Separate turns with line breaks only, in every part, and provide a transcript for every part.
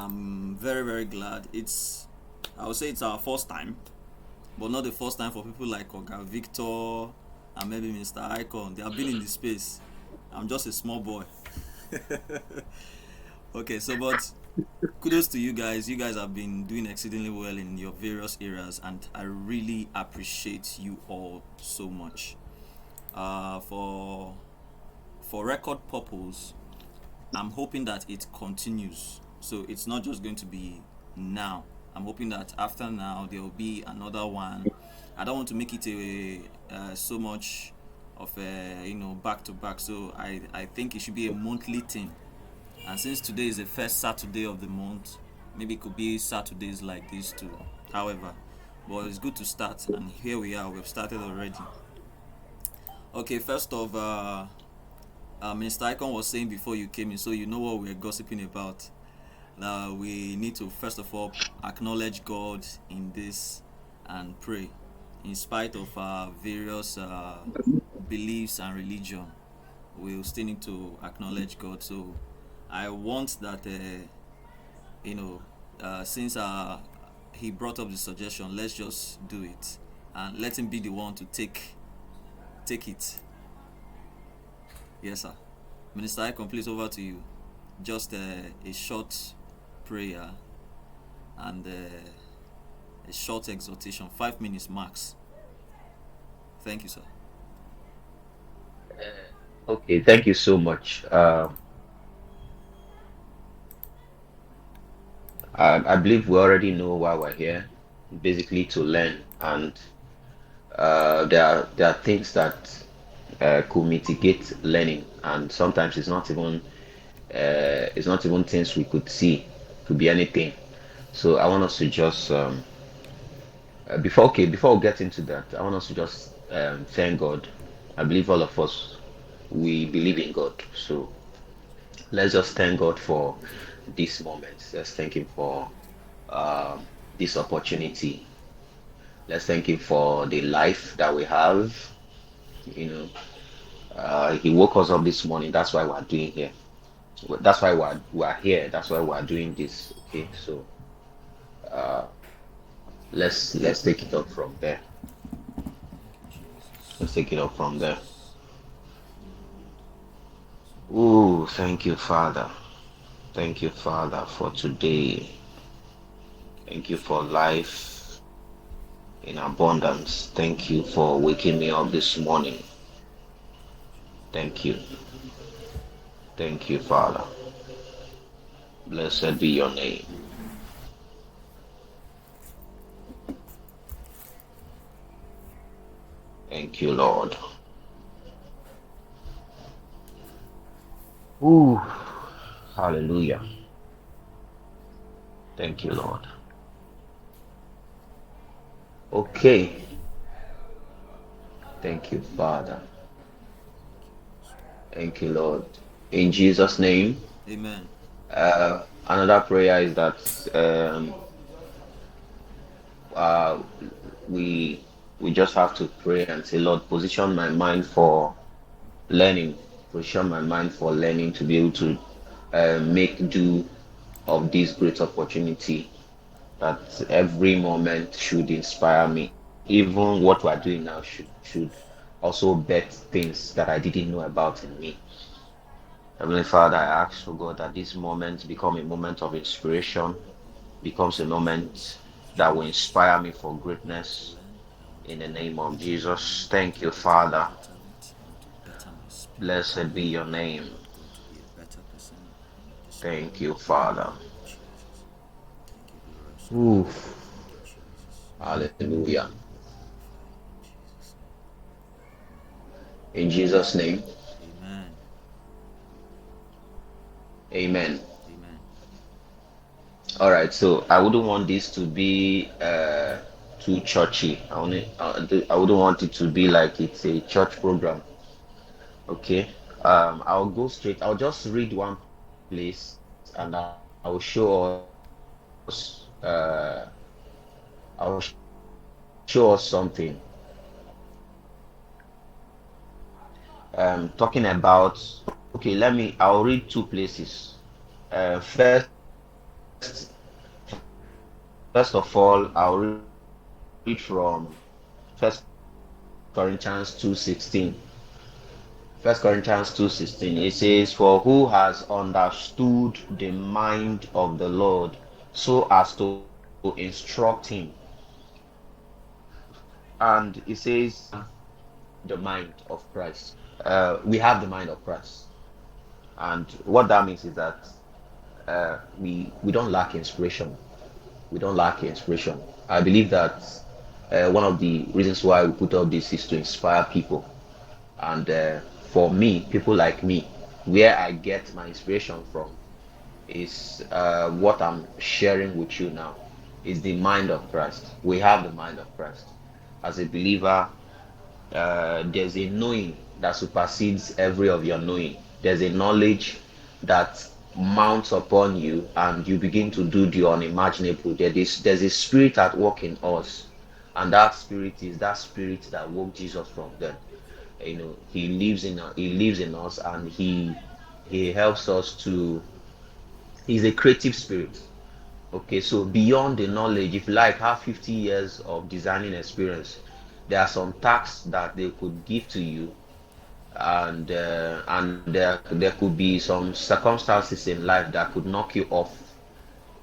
I'm very, very glad. I would say it's our first time, but not the first time for people like Oga Victor and maybe Mr. Icon. They have been in the space. I'm just a small boy. Okay, so but kudos to you guys. You guys have been doing exceedingly well in your various areas, and I really appreciate you all so much. Uh, for for record purpose, I'm hoping that it continues. So it's not just going to be now. I'm hoping that after now there will be another one. I don't want to make it a so much of a back to back. So I think it should be a monthly thing. And since today is the first Saturday of the month, maybe it could be Saturdays like this too. However, but it's good to start, and here we are. We've started already. Okay, first off, Mr. Icon was saying before you came in, so you know what we're gossiping about. We need to first of all acknowledge God in this and pray, in spite of our various beliefs and religion. We still need to acknowledge God. So I want that you know since he brought up the suggestion, let's just do it and let him be the one to take it. Yes, sir. Minister Icon, please over to you. Just a short prayer and a short exhortation, 5 minutes max. Thank you, sir.
Okay, thank you so much. I believe we already know why we're here, basically to learn, and there are things that could mitigate learning, and sometimes it's not even things we could see, could be anything. So I want us to just before we get into that, I want us to just thank God. I believe all of us we believe in God, so let's just thank God for this moment. Let's thank Him for this opportunity. Let's thank Him for the life that we have. You know, He woke us up this morning. That's why we're doing here. That's why we're here. That's why we're doing this. Okay, so uh, let's take it up from there. Let's take it up from there. Ooh, thank you, Father. Thank you, Father, for today. Thank you for life in abundance. Thank you for waking me up this morning. Thank you. Thank you, Father. Blessed be your name. Thank you, Lord. Ooh, hallelujah. Thank you, Lord. Okay. Thank you, Father. Thank you, Lord. In Jesus' name.
Amen.
Another prayer is that uh, we we just have to pray and say, Lord, position my mind for learning, position my mind for learning to be able to make do of this great opportunity that every moment should inspire me. Even what we're doing now should also bet things that I didn't know about in me. Heavenly Father, I ask for God that this moment become a moment of inspiration, becomes a moment that will inspire me for greatness in the name of Jesus. Thank you, Father. Blessed be your name. Thank you, Father. Ooh, hallelujah. In Jesus' name,
Amen.
amen.
Amen.
All right, so I wouldn't want this to be too churchy. I wouldn't want it to be like it's a church program. Okay. I'll go straight. I'll just read one place and I will show us I'll show us something. Talking about, okay, I'll read two places. First is first of all, I'll read from First Corinthians 2:16. First Corinthians 2:16. It says, "For who has understood the mind of the Lord so as to instruct him?" And it says, the mind of Christ. We have the mind of Christ. And what that means is that we don't lack inspiration. We don't lack inspiration. I believe that one of the reasons why we put up this is to inspire people. And for me, people like me, where I get my inspiration from is what I'm sharing with you now. Is the mind of Christ. We have the mind of Christ. As a believer, there's a knowing that supersedes every of your knowing. There's a knowledge that mounts upon you, and you begin to do the unimaginable. There's a spirit at work in us, and that spirit is that spirit that woke Jesus from death. He lives in us, and he helps us to. He's a creative spirit. Okay, so beyond the knowledge, if you like, have 50 years of designing experience, there are some tasks that they could give to you, and there could be some circumstances in life that could knock you off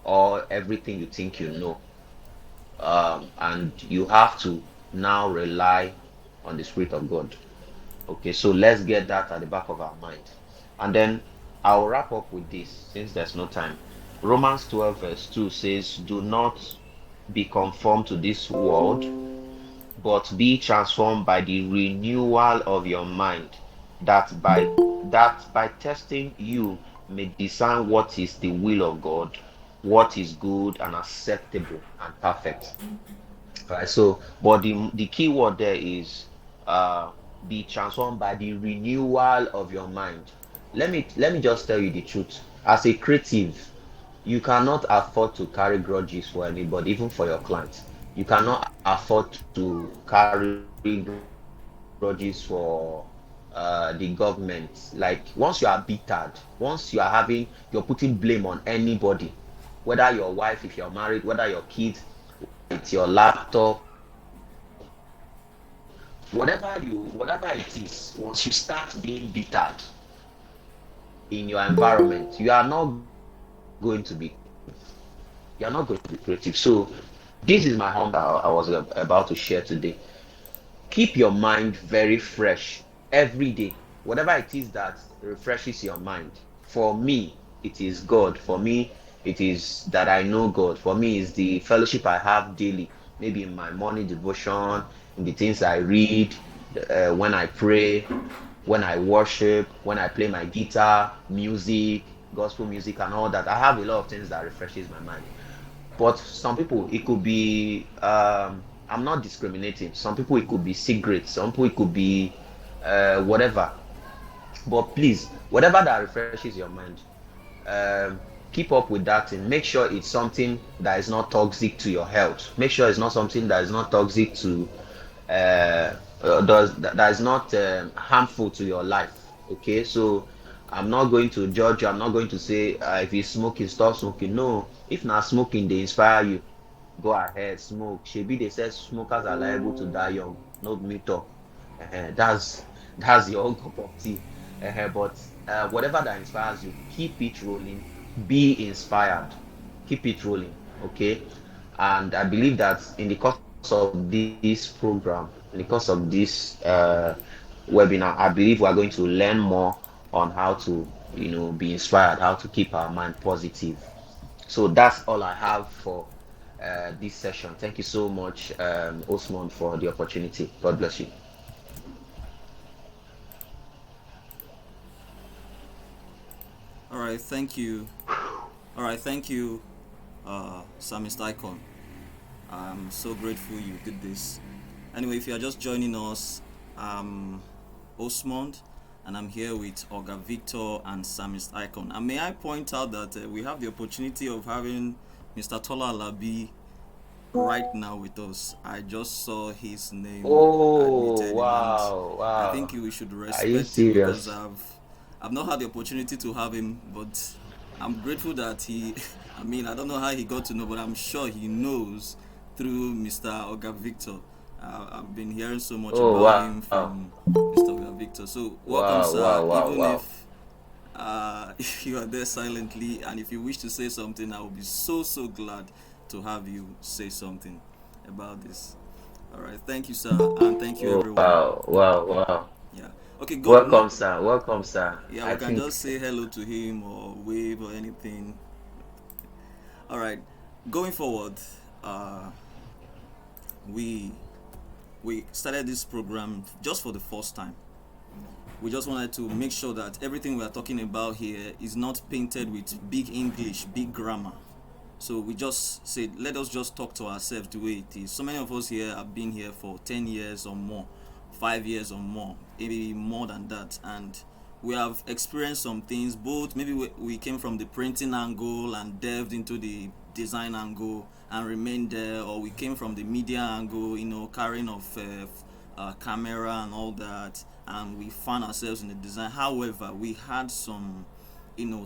or everything you think you know. And you have to now rely on the Spirit of God. Okay, so let's get that at the back of our mind. And then I'll wrap up with this since there's no time. Romans 12, verse 2 says, "Do not be conformed to this world, but be transformed by the renewal of your mind, that by testing you may discern what is the will of God, what is good and acceptable and perfect." Right. So, but the key word there is uh be transformed by the renewal of your mind. Let me just tell you the truth. As a creative, you cannot afford to carry grudges for anybody, even for your clients. You cannot afford to carry grudges for the government. Like once you are bittered, you're putting blame on anybody, whether your wife, if you're married, whether your kids, whether it's your laptop, whatever it is, once you start being bittered in your environment, you are not going to be creative. You are not going to be creative. So this is my humble I was about to share today. Keep your mind very fresh every day. Whatever it is that refreshes your mind. For me, it is God. For me, it is that I know God. For me, it's the fellowship I have daily. Maybe in my morning devotion, in the things I read, when I pray, when I worship, when I play my guitar, music, gospel music, and all that. I have a lot of things that refreshes my mind. But some people, it could be, I'm not discriminating. Some people, it could be cigarettes. Some people, it could be whatever. But please, whatever that refreshes your mind, um, keep up with that and make sure it's something that is not toxic to your health. Make sure it's not something that is not toxic to, that is not harmful to your life. Okay, so I'm not going to judge you. I'm not going to say if you smoking, stop smoking. No, if not smoking, they inspire you. Go ahead, smoke. Shebi they say smokers are liable to die young. No me talk. That's your own cup of tea. But whatever that inspires you, keep it rolling. Be inspired. Keep it rolling. Okay. And I believe that in the course of this program, in the course of this webinar, I believe we are going to learn more on how to, be inspired, how to keep our mind positive. So that's all I have for this session. Thank you so much, Osman, for the opportunity. God bless you.
All right, thank you. All right, thank you, Samist Icon. I'm so grateful you did this. Anyway, if you are just joining us, I'm Osmond, and I'm here with Olga Victor and Samist Icon. And may I point out that we have the opportunity of having Mr. Tola Alabi right now with us. I just saw his name
Oh,
admitted in, and
wow,
I think
wow.
we should
Are you
respect him because
serious?
I've not had the opportunity to have him, but I'm grateful that he I mean, I don't know how he got to know, but I'm sure he knows through Mr. Oga Victor. I've been hearing so much
Oh
about him
wow,
from Mr. Oga Victor. So, welcome,
wow,
sir.
wow, wow,
Even
wow.
if if you are there silently, and if you wish to say something, I will be so glad to have you say something about this. All right, thank you, sir, and thank you,
Oh
everyone.
wow, wow, wow.
Yeah. Okay, good.
Welcome, sir. Welcome, sir.
Yeah,
I
we can
think
just say hello to him or wave or anything. All right, going forward, uh, we we started this program just for the first time. We just wanted to make sure that everything we are talking about here is not painted with big English, big grammar. So we just said, let us just talk to ourselves the way it is. So many of us here have been here for 10 years or more, 5 years or more, maybe more than that. And we have experienced some things, both maybe we came from the printing angle and delved into the design angle and remained there, or we came from the media angle, carrying of camera and all that, and we found ourselves in the design. However, we had some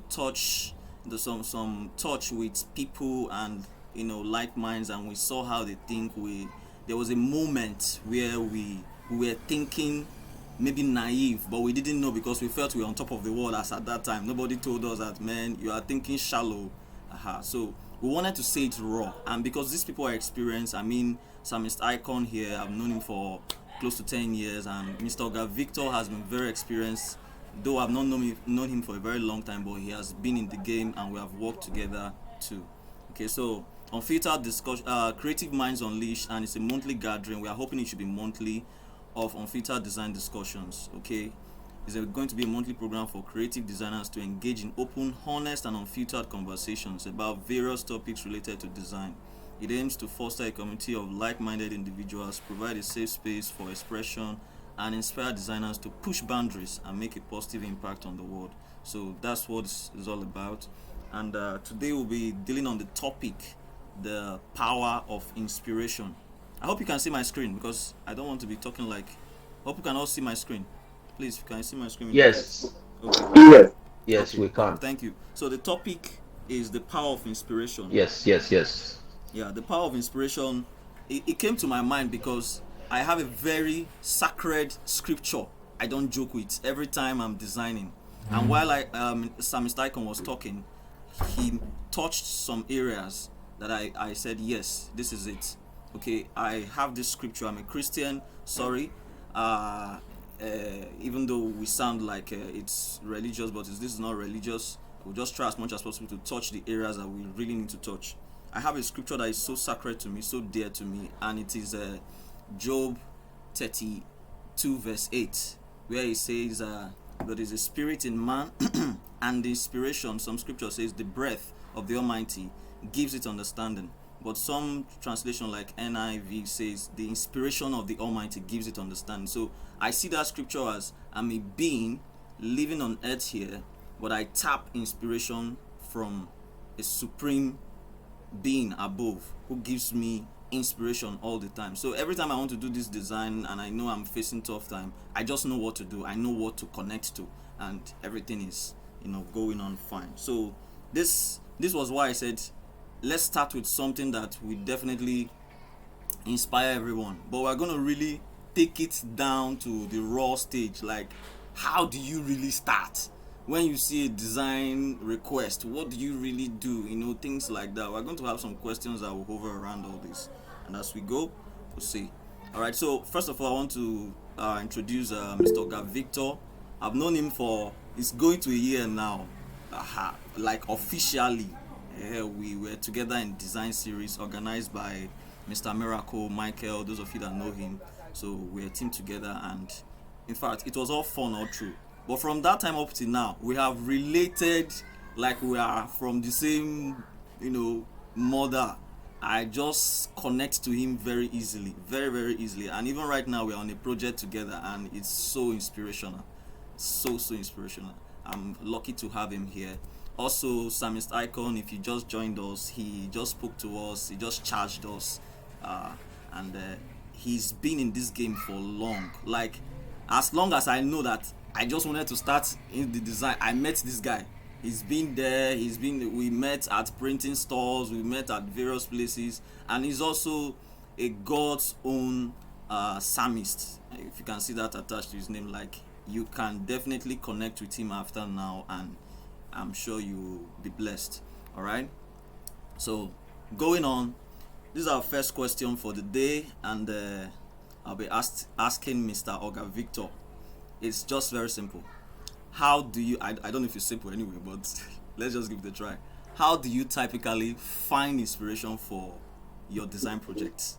touch some touch with people and like minds, and we saw how they think. We There was a moment where we were thinking maybe naive, but we didn't know because we felt we were on top of the world. As at that time, nobody told us that, man, you are thinking shallow. So we wanted to say it raw, and because these people are experienced, I mean, Samist Icon here, I've known him for close to 10 years, and Mr. Oga Victor has been very experienced, though I've not known him for a very long time, but he has been in the game and we have worked together too. Okay, so Unfiltered Discussion, Creative Minds Unleashed, and it's a monthly gathering. We are hoping it should be monthly, of Unfiltered Design Discussions. Okay, it's going to be a monthly program for creative designers to engage in open, honest, and unfiltered conversations about various topics related to design. It aims to foster a community of like-minded individuals, provide a safe space for expression, and inspire designers to push boundaries and make a positive impact on the world. So that's what it's all about. And today we'll be dealing on the topic, the power of inspiration. I hope you can see my screen because I don't want to be talking like. Hope you can all see my screen. Please, can you see my screen with me?
yes,
Okay.
yes,
Okay.
we can.
Thank you. So the topic is the power of inspiration.
Yes, yes, yes.
Yeah, the power of inspiration. It came to my mind because I have a very sacred scripture I don't joke with every time I'm designing. And while Sammy Icon was talking, he touched some areas that I said, yes, this is it. Okay, I have this scripture. I'm a Christian. Sorry. Uh, Even though we sound like it's religious, but this is not religious. We'll just try as much as possible to touch the areas that we really need to touch. I have a scripture that is so sacred to me, so dear to me, and it is Job 32 verse 8, where he says, there is a spirit in man, and the inspiration, some scripture says, the breath of the Almighty gives it understanding. But some translation like NIV says the inspiration of the Almighty gives it understanding. So I see that scripture as I'm a being living on earth here, but I tap inspiration from a supreme being above who gives me inspiration all the time. So every time I want to do this design and I know I'm facing tough time, I just know what to do. I know what to connect to, and everything is going on fine. So this was why I said let's start with something that will definitely inspire everyone, but we're going to really take it down to the raw stage. Like, how do you really start when you see a design request? What do you really do? Things like that. We're going to have some questions that will hover around all this, and as we go, we'll see. All right, so first of all, I want to introduce Mr. Oga Victor. I've known him for, it's going to a year now, like officially. We were together in design series organized by Mr. Miracle, Michael, those of you that know him. So we're a team together, and in fact, it was all fun, all true. But from that time up to now, we have related like we are from the same, mother. I just connect to him very easily, very, very easily. And even right now, we're on a project together, and it's so inspirational. So inspirational. I'm lucky to have him here. Also, Samist Icon, if you just joined us, he just spoke to us, he just charged us, and he's been in this game for long. Like, as long as I know that I just wanted to start in the design, I met this guy. He's been there. He's been. We met at printing stores. We met at various places, and he's also a God's own psalmist. If you can see that attached to his name, like you can definitely connect with him after now, and I'm sure you'll be blessed. All right. So going on, this is our first question for the day, and I'll be asking Mr. Oga Victor. It's just very simple. How do you? I don't know if it's simple anyway, but let's just give it a try. How do you typically find inspiration for your design projects?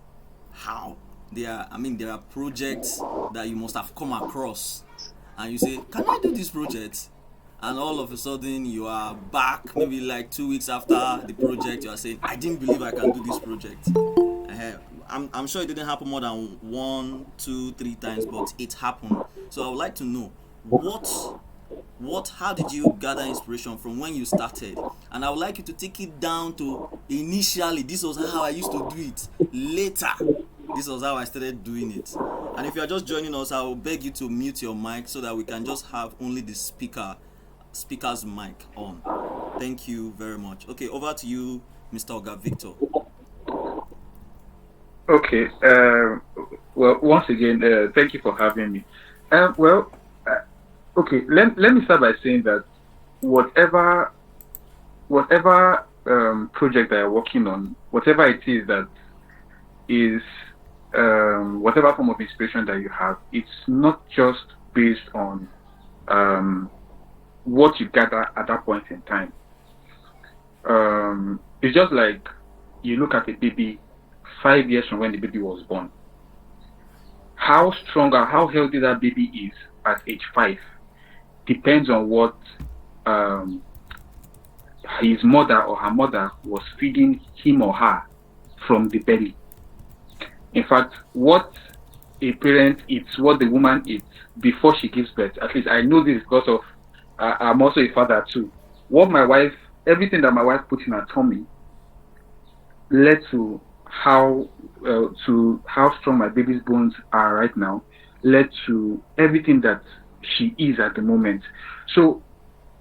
How? There are projects that you must have come across, and you say, "Can I do this project?" And all of a sudden, you are back. Maybe like 2 weeks after the project, you are saying, "I didn't believe I can do this project." I'm sure it didn't happen more than one, two, three times, but it happened. So I would like to know what how did you gather inspiration from when you started, and I would like you to take it down to initially this was how I used to do it, later this was how I started doing it. And if you are just joining us, I will beg you to mute your mic so that we can just have only the speaker's mic on. Thank you very much. Okay, over to you, Mr. Oga Victor.
Okay. Well, once again, thank you for having me. Well, okay. Let me start by saying that whatever project that you're working on, whatever it is that is whatever form of inspiration that you have, it's not just based on what you gather at that point in time. It's just like you look at a baby 5 years from when the baby was born. How strong or how healthy that baby is at age 5 depends on what um, his mother or her mother was feeding him or her from the belly. In fact, what a parent eats, what the woman eats before she gives birth. At least I know this because of I'm also a father too. What my wife, everything that my wife puts in her tummy led to how strong my baby's bones are right now, led to everything that she is at the moment. So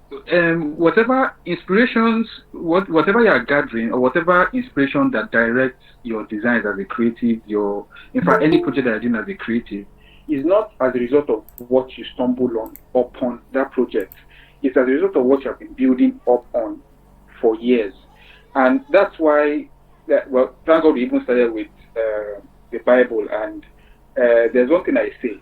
whatever inspirations, whatever you are gathering, or whatever inspiration that directs your designs as a creative, in fact any project that you're doing as a creative, is not as a result of what you stumble on upon that project. It's as a result of what you have been building up on for years, and that's why. Well, thank God we even started with the Bible, and there's one thing I say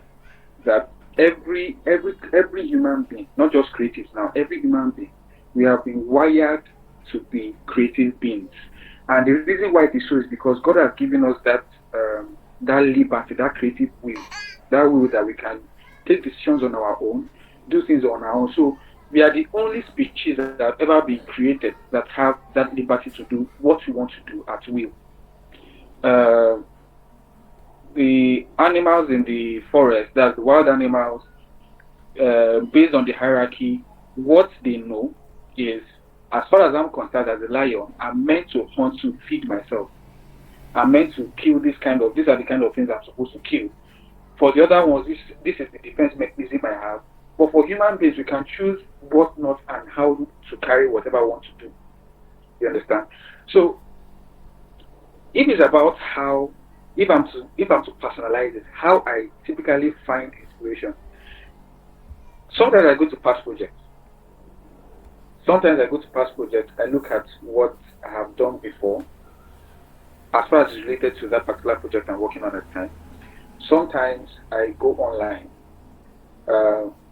that every human being, not just creatives now, every human being, we have been wired to be creative beings. And the reason why it is so is because God has given us that liberty, that creative will, that will that we can take decisions on our own, do things on our own. So we are the only species that have ever been created that have that liberty to do what we want to do at will. Uh, the animals in the forest, that's the wild animals, based on the hierarchy, what they know is, as far as I'm concerned, as a lion, I'm meant to hunt to feed myself. I'm meant to kill these are the kind of things I'm supposed to kill. For the other ones, this is the defense mechanism I have. But for human beings, we can choose what not and how to carry whatever we want to do. You understand? So if it's about how, if I'm to personalize it, how I typically find inspiration. Sometimes I go to past projects. Sometimes I go to past projects. I look at what I have done before, as far as it's related to that particular project I'm working on at the time. Sometimes I go online.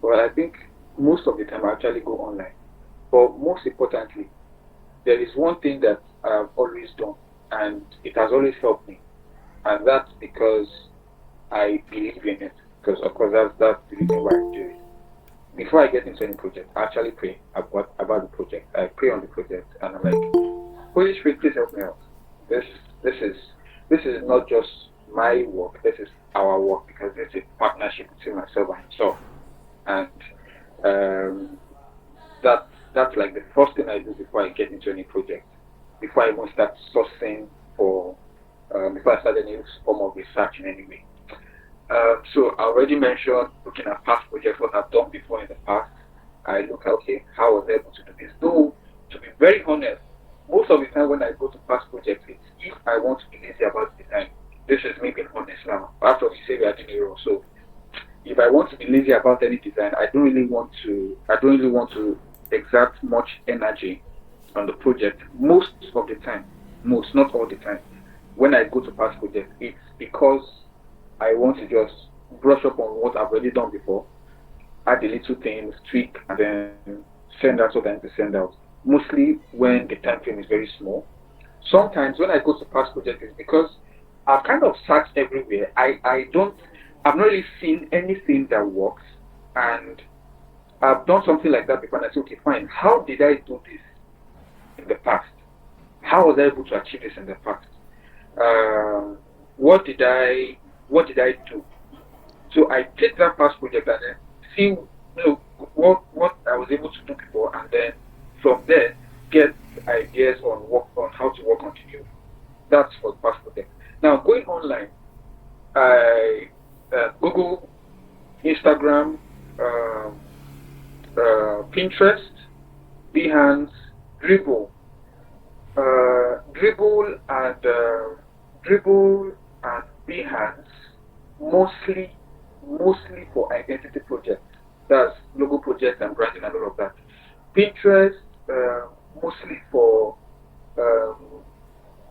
Well, I think most of the time I actually go online. But most importantly, there is one thing that I've always done, and it has always helped me, and that's because I believe in it. Because of course that's the reason why I do it. Before I get into any project, I actually pray about the project. I pray on the project, and I'm like, Holy Spirit, please help me out. This this is this is not just my work. This is our work because it's a partnership between myself and himself. And um, that's like the first thing I do before I get into any project. Before I even start sourcing for, before I start any form of research in any way. So I already mentioned looking at past projects, what I've done before in the past, I look at, okay, how was I able to do this? Though, to be very honest, most of the time when I go to past projects, it's if I want to be lazy about design. This is me being honest now. After we say we are doing a role, so if I want to be lazy about any design, I don't really want to. I don't really want to exert much energy on the project most of the time. Most, not all the time. When I go to past projects, it's because I want to just brush up on what I've already done before, add the little things, tweak, and then send out what I need to send out. Mostly when the time frame is very small. Sometimes when I go to past projects, it's because I've kind of searched everywhere. I've not really seen anything that works, and I've done something like that before. And I say, okay, fine. How did I do this in the past? How was I able to achieve this in the past? Uh, what did I do? So I take that past project and then see, what I was able to do before, and then from there get ideas on how to work on the new. That's for the past project. Now going online, I Google, Instagram, um, Pinterest, Behance, Dribble, Dribble and Dribble and Behance mostly mostly for identity projects. That's logo projects and branding and all of that. Pinterest mostly for um,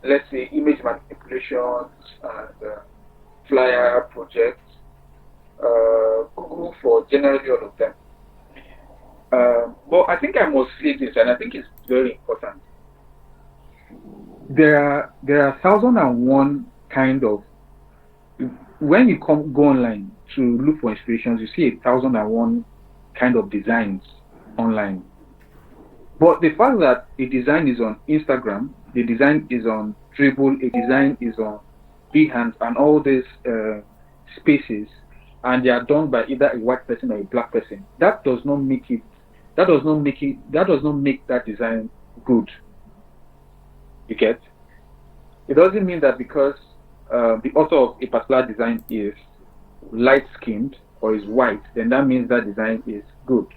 let's say image manipulations and flyer projects. Google for generally all of them. But I think I must say this, and I think it's very important. There are 1,001 kind of when you go online to look for inspirations, you see 1,001 kind of designs online. But the fact that a design is on Instagram, the design is on Dribble, a design is on Behance, and all these spaces, and they are done by either a white person or a black person, that does not make it. That does not make it. That does not make that design good. You get? It doesn't mean that because the author of a particular design is light skinned or is white, then that means that design is good.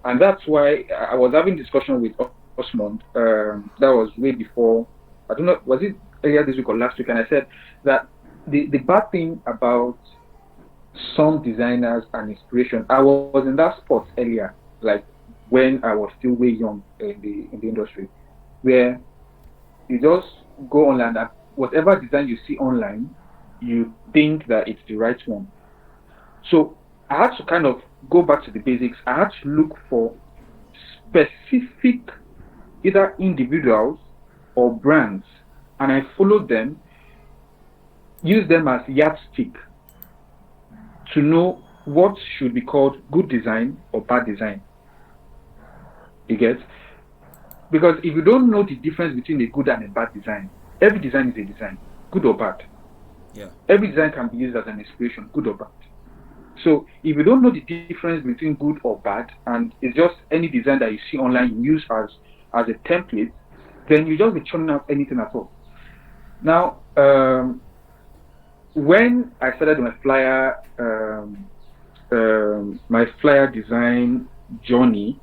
And that's why I was having discussion with Osmond. That was way before. I don't know, was it earlier this week or last week? And I said that the bad thing about some designers and inspiration, I was in that spot earlier, like when I was still way young in the industry, where you just go online and whatever design you see online, you think that it's the right one. So I had to kind of go back to the basics. I had to look for specific either individuals or brands, and I followed them, use them as yardstick to know what should be called good design or bad design. You get? Because if you don't know the difference between a good and a bad design, every design is a design, good or bad.
Yeah.
Every design can be used as an inspiration, good or bad. So if you don't know the difference between good or bad, and it's just any design that you see online you use as a template, then you just be churning out anything at all. Now, when I started my flyer design journey,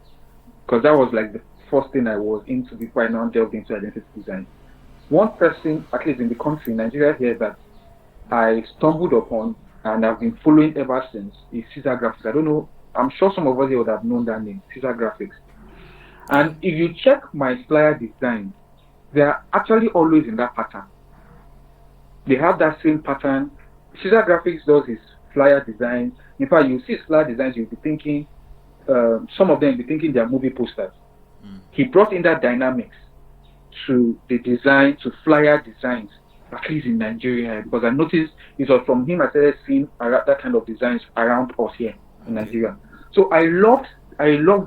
because that was like the first thing I was into before I now delved into identity design. One person, at least in the country, Nigeria here, that I stumbled upon and I've been following ever since is Caesar Graphics. I don't know, I'm sure some of us here would have known that name, Caesar Graphics. And if you check my flyer design, they are actually always in that pattern. They have that same pattern. Caesar Graphics does his flyer design. In fact, you see his flyer designs, you'll be thinking, some of them will be thinking they're movie posters. He brought in that dynamics to the design, to flyer designs, at least in Nigeria, because I noticed it was from him I started seeing that kind of designs around us here in Nigeria. So I loved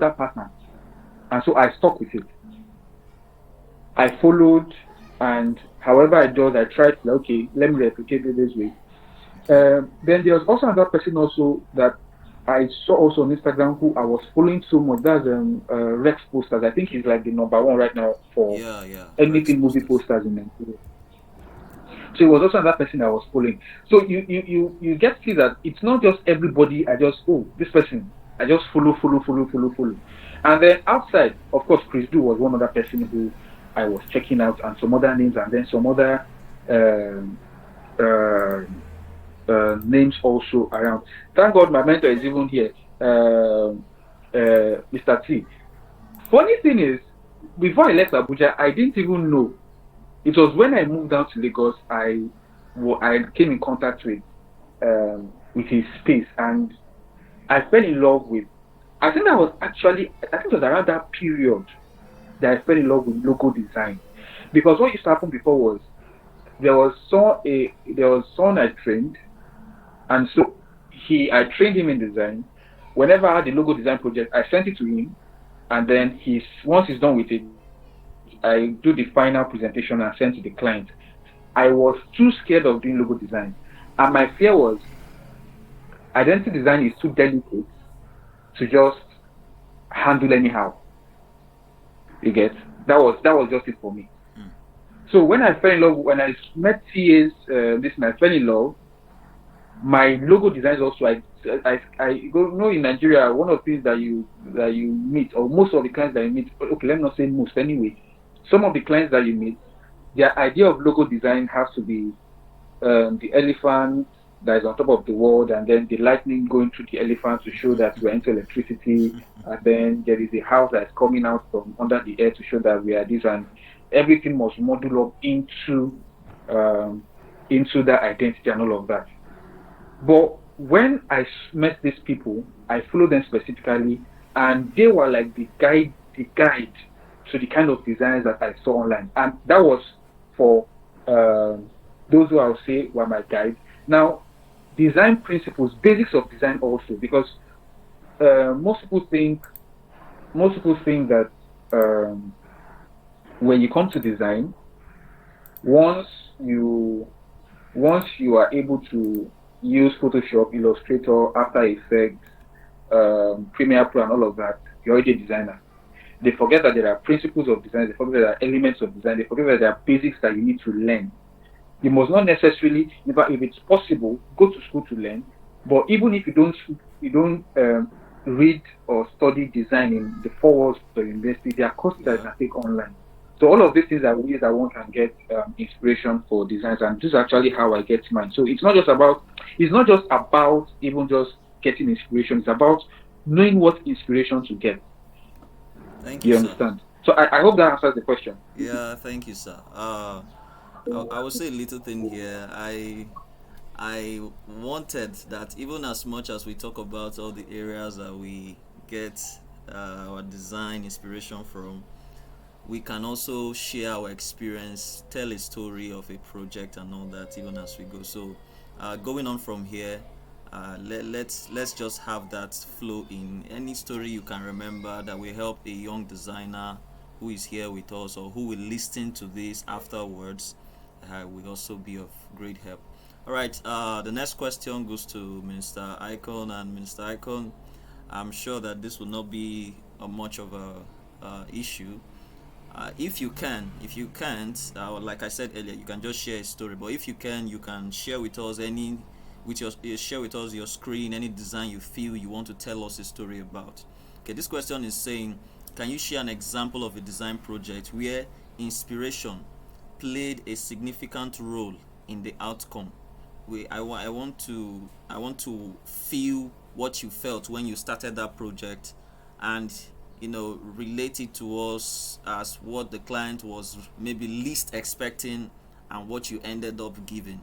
that pattern, and so I stuck with it. I followed, and however I do, I tried to, okay, let me replicate it this way. Then there was also another person also that I saw also on Instagram who I was following so much. That's Rex Posters. I think he's like the number one right now for anything movie posters in Nigeria. So it was also another person I was following. So you get to see that it's not just everybody. I just this person I just follow. And then outside, of course, Chris Do was one other person who I was checking out, and some other names, and then some other um, uh, names also around. Thank God my mentor is even here, Mr. T. Funny thing is, before I left Abuja, I didn't even know. It was when I moved down to Lagos, I came in contact with his space, and I fell in love with. I think that was actually, I think it was around that period that I fell in love with logo design, because what used to happen before was there was someone I trained, and so I trained him in design. Whenever I had the logo design project, I sent it to him, and then once he's done with it, I do the final presentation and send to the client. I was too scared of doing logo design, and my fear was identity design is too delicate to just handle anyhow. You get, that was just it for me.
Mm.
So when I fell in love, when I met TA's, I fell in love. My logo designs also, I go know in Nigeria, one of the things that you meet, or most of the clients that you meet, okay, let me not say most anyway, some of the clients that you meet, their idea of logo design has to be the elephant that is on top of the world, and then the lightning going through the elephant to show that we're into electricity, and then there is a house that's coming out from under the air to show that we are this, and everything must model up um, into that identity and all of that. But when I met these people, I followed them specifically, and they were like the guide to the kind of designs that I saw online, and that was for um, those who I'll say were my guide. Now, design principles, basics of design also, because uh, most people think most people think that um, when you come to design, once you once you are able to use Photoshop, Illustrator, After Effects, Premiere Pro, and all of that, you're already a designer. They forget that there are principles of design, they forget that there are elements of design, they forget that there are basics that you need to learn. You must not necessarily, if it's possible, go to school to learn. But even if you don't read or study design in the four walls of the university, there are courses that you
Yeah.
can take online. So all of these things are ways that one can get inspiration for designs, and this is actually how I get mine. So it's not just about even just getting inspiration. It's about knowing what inspiration to get.
Thank you,
You
sir.
understand? So I hope that answers the question.
Yeah, thank you, sir. I will say a little thing here. I wanted that even as much as we talk about all the areas that we get our design inspiration from, we can also share our experience, tell a story of a project and all that even as we go. So, going on from here, let's just have that flow in any story you can remember that will help a young designer who is here with us or who will listen to this afterwards. Will also be of great help. All right. The next question goes to Minister Icon, and Minister Icon, I'm sure that this will not be much of a issue. If you can, if you can't, like I said earlier, you can just share a story. But if you can share with us share with us your screen, any design you feel you want to tell us a story about. Okay, this question is saying, can you share an example of a design project where inspiration played a significant role in the outcome? I want to feel what you felt when you started that project, and relate it to us as what the client was maybe least expecting and what you ended up giving.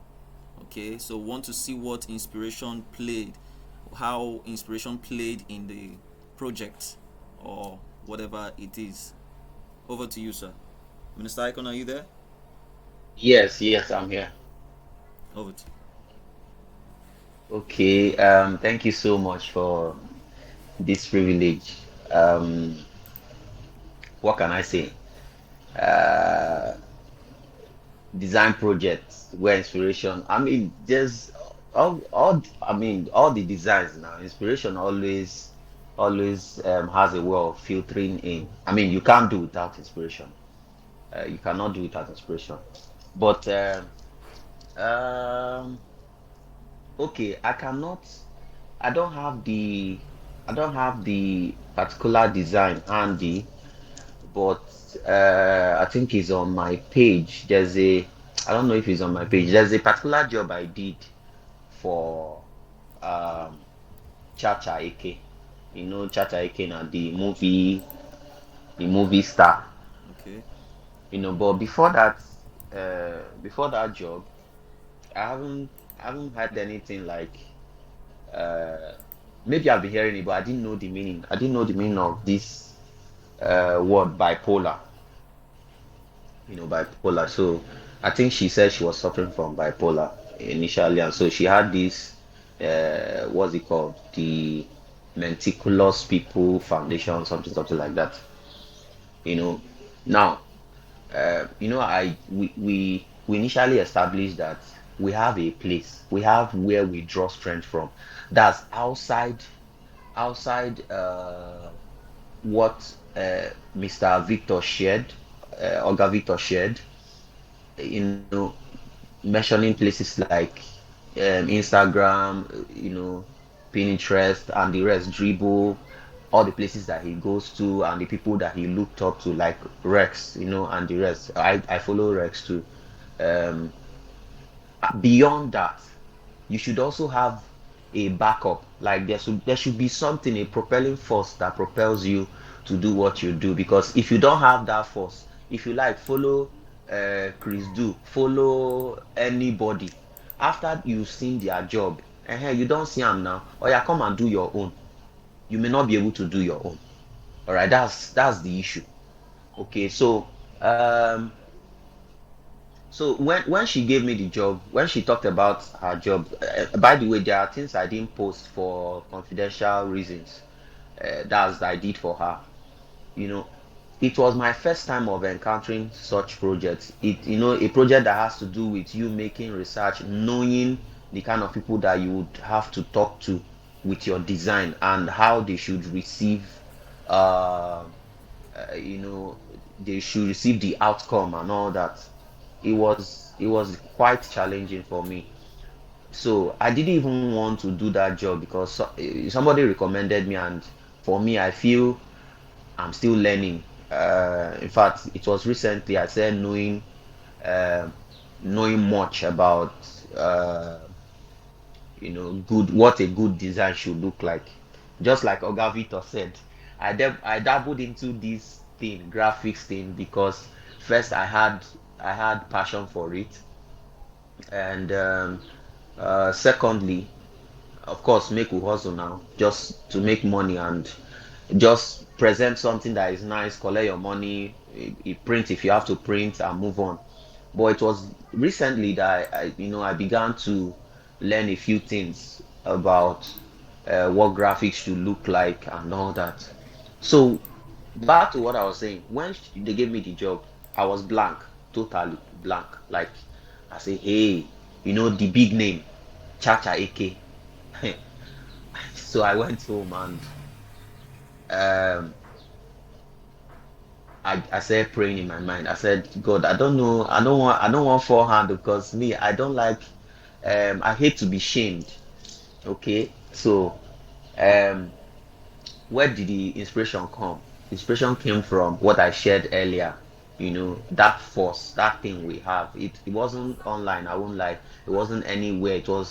Okay, so want to see what inspiration played, how inspiration played in the project or whatever it is. Over to you, sir. Minister Icon, are you there?
Yes, yes, I'm here.
Over to
Okay, thank you so much for this privilege. What can I say? Uh, Design projects where inspiration. I mean, there's I mean, all the designs now. Inspiration always has a way of filtering in. I mean, you can't do without inspiration. You cannot do without inspiration. But okay, I cannot. I don't have the I don't have the particular design handy, but I think it's on my page. I don't know if it's on my page. There's a particular job I did for um Chacha Eke. You know, Chacha Eke na the movie star.
Okay.
But before that job, I haven't had anything like uh, maybe I've been hearing it, but I didn't know the meaning. I didn't know the meaning of this word bipolar. Bipolar. So I think she said she was suffering from bipolar initially, and so she had this what's it called? The Meticulous People Foundation, something like that. You know. Now, we initially established that we have a place, we have where we draw strength from. That's outside what Mr. Victor shared, Olga Victor shared, you know, mentioning places like Instagram, Pinterest and the rest, Dribble, all the places that he goes to and the people that he looked up to, like Rex, and the rest. I follow Rex too. Um, Beyond that, you should also have a backup. Like there should be something, a propelling force that propels you to do what you do. Because if you don't have that force, if you like follow Chris Do, follow anybody, after you've seen their job, you don't see them now, or yeah, come and do your own. You may not be able to do your own. All right, that's the issue. Okay, so when she gave me the job, when she talked about her job, by the way, there are things I didn't post for confidential reasons. That's I did for her. You know, it was my first time of encountering such projects. A project that has to do with you making research, knowing the kind of people that you would have to talk to with your design and how they should receive, uh, you know, they should receive the outcome and all that. It was quite challenging for me. So I didn't even want to do that job because somebody recommended me, and for me, I feel I'm still learning. In fact, it was recently I said uh, knowing much about good what a good design should look like. Just like Oga Victor said, I dabbled into this thing, graphics thing, because first I had passion for it, and secondly, of course, make we hustle now just to make money and just present something that is nice, collect your money, print if you have to print and move on. But it was recently that I began to learn a few things about what graphics should look like and all that. So back to what I was saying, when they gave me the job, I was blank, totally blank. Like I say, hey, the big name, Chacha AK. So I went home and um I started praying in my mind. I said, God, I don't know, I don't want forehand because me, I don't like I hate to be shamed. Okay. So um where did the inspiration come? Inspiration came from what I shared earlier. That force, that thing we have. It wasn't online, I won't lie. It wasn't anywhere. The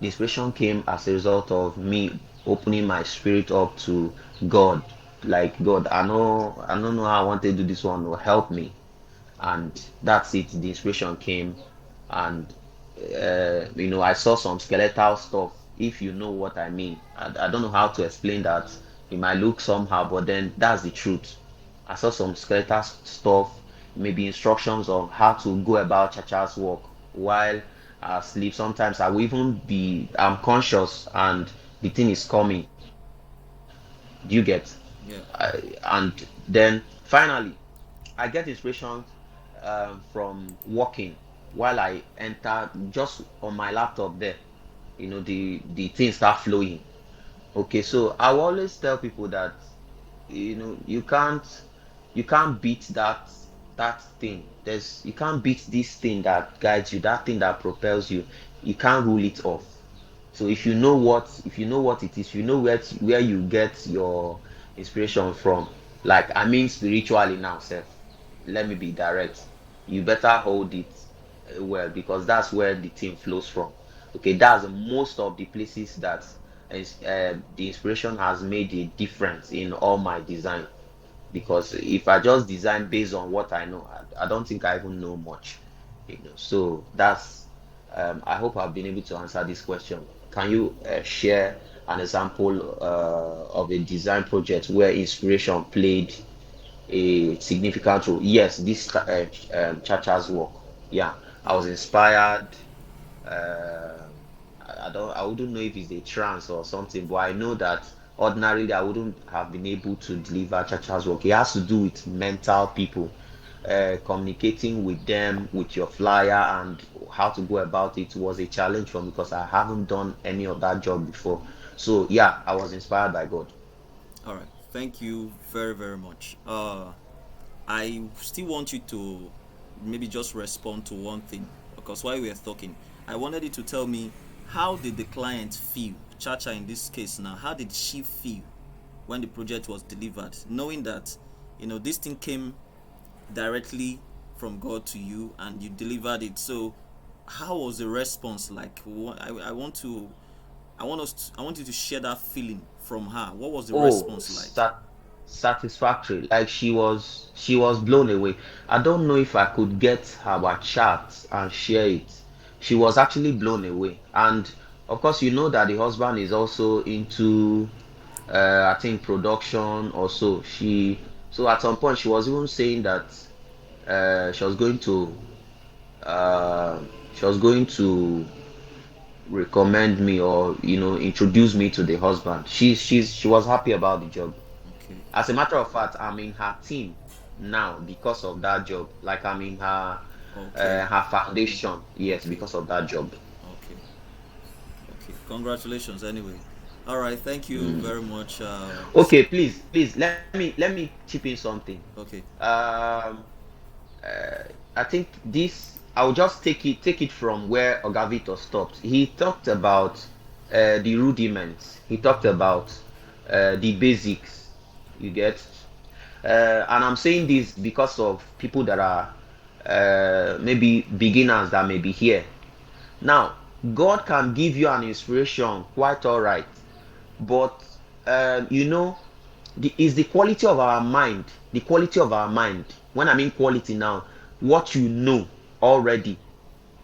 inspiration came as a result of me opening my spirit up to God. Like, God, I don't know how I want to do this one. Will help me, and that's it. The inspiration came, and I saw some skeletal stuff, if you know what I mean. I don't know how to explain that. It might look somehow, but then that's the truth. I saw some skeletal stuff, maybe instructions on how to go about Chacha's work while I sleep. Sometimes I'm conscious and the thing is coming. Do you get?
Yeah.
And then finally I get inspiration from walking while I enter just on my laptop there. The things start flowing. Okay, so I will always tell people that you can't beat that thing. You can't beat this thing that guides you, that thing that propels you. You can't rule it off. So if you know what it is, you know where you get your inspiration from. Like I mean spiritually now, Seth. Let me be direct. You better hold it well, because that's where the thing flows from. Okay, that's most of the places that the inspiration has made a difference in all my design. Because if I just design based on what I know, I don't think I even know much. So that's I hope I've been able to answer this question. Can you share an example of a design project where inspiration played a significant role? Yes, this Chacha's work. Yeah, I was
Oh,
inspired. I wouldn't know if it's a trance or something, but I know that ordinarily I wouldn't have been able to deliver Chacha's work. It has to do with mental people, communicating with them, with your flyer, and how to go about it was a challenge for me because I haven't done any of that job before. So yeah, I was inspired by God.
all right. Thank you very, very much. I still want you to maybe just respond to one thing, because while we were talking, I wanted you to tell me, how did the client feel, Chacha in this case now, how did she feel when the project was delivered, knowing that this thing came directly from God to you and you delivered it. So how was the response like? I want you to share that feeling from her. What was the
Oh,
response like?
satisfactory. Like she was blown away. I don't know if I could get our chat and share it. She was actually blown away. And of course, you know that the husband is also into I think production also. So at some point she was even saying that she was going to uh she was going to recommend me, or introduce me to the husband. She was happy about the job.
Okay.
As a matter of fact, I'm in her team now because of that job. Like I'm in
Okay.
her foundation. Yes,
Okay.
because of that job.
Okay. Okay. Congratulations anyway. All right, thank you
Mm.
very much.
Okay, please let me chip in something.
Okay.
Um, uh, I think this I'll just take it from where Ogavito stopped. He talked about the rudiments. He talked about the basics. You get, and I'm saying this because of people that are maybe beginners that may be here. Now, God can give you an inspiration, quite all right, but is the quality of our mind, the quality of our mind. When I mean quality now, what you know already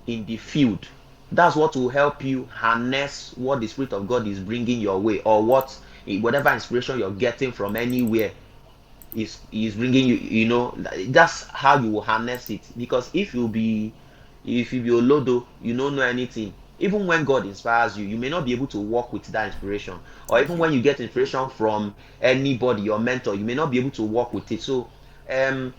in the field, that's what will help you harness what the Spirit of God is bringing your way, or whatever inspiration you're getting from anywhere is bringing you. That's how you will harness it. Because if you be olodo, you don't know anything. Even when God inspires you, you may not be able to work with that inspiration. Or even
Okay.
when you get inspiration from anybody, your mentor, you may not be able to work with it. So um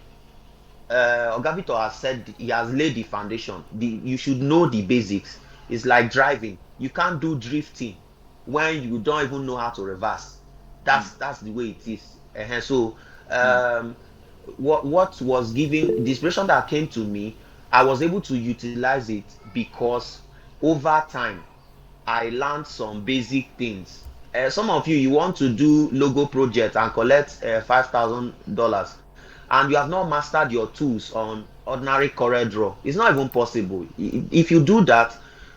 Ogabito has said he has laid the foundation. You should know the basics. It's like driving. You can't do drifting when you don't even know how to reverse.
Mm.
That's the way it is. So
Mm.
um, what was giving the inspiration that came to me, I was able to utilize it because over time I learned some basic things. Some of you want to do logo project and collect $5,000, and you have not mastered your tools on ordinary CorelDRAW. It's not even possible. If you do that,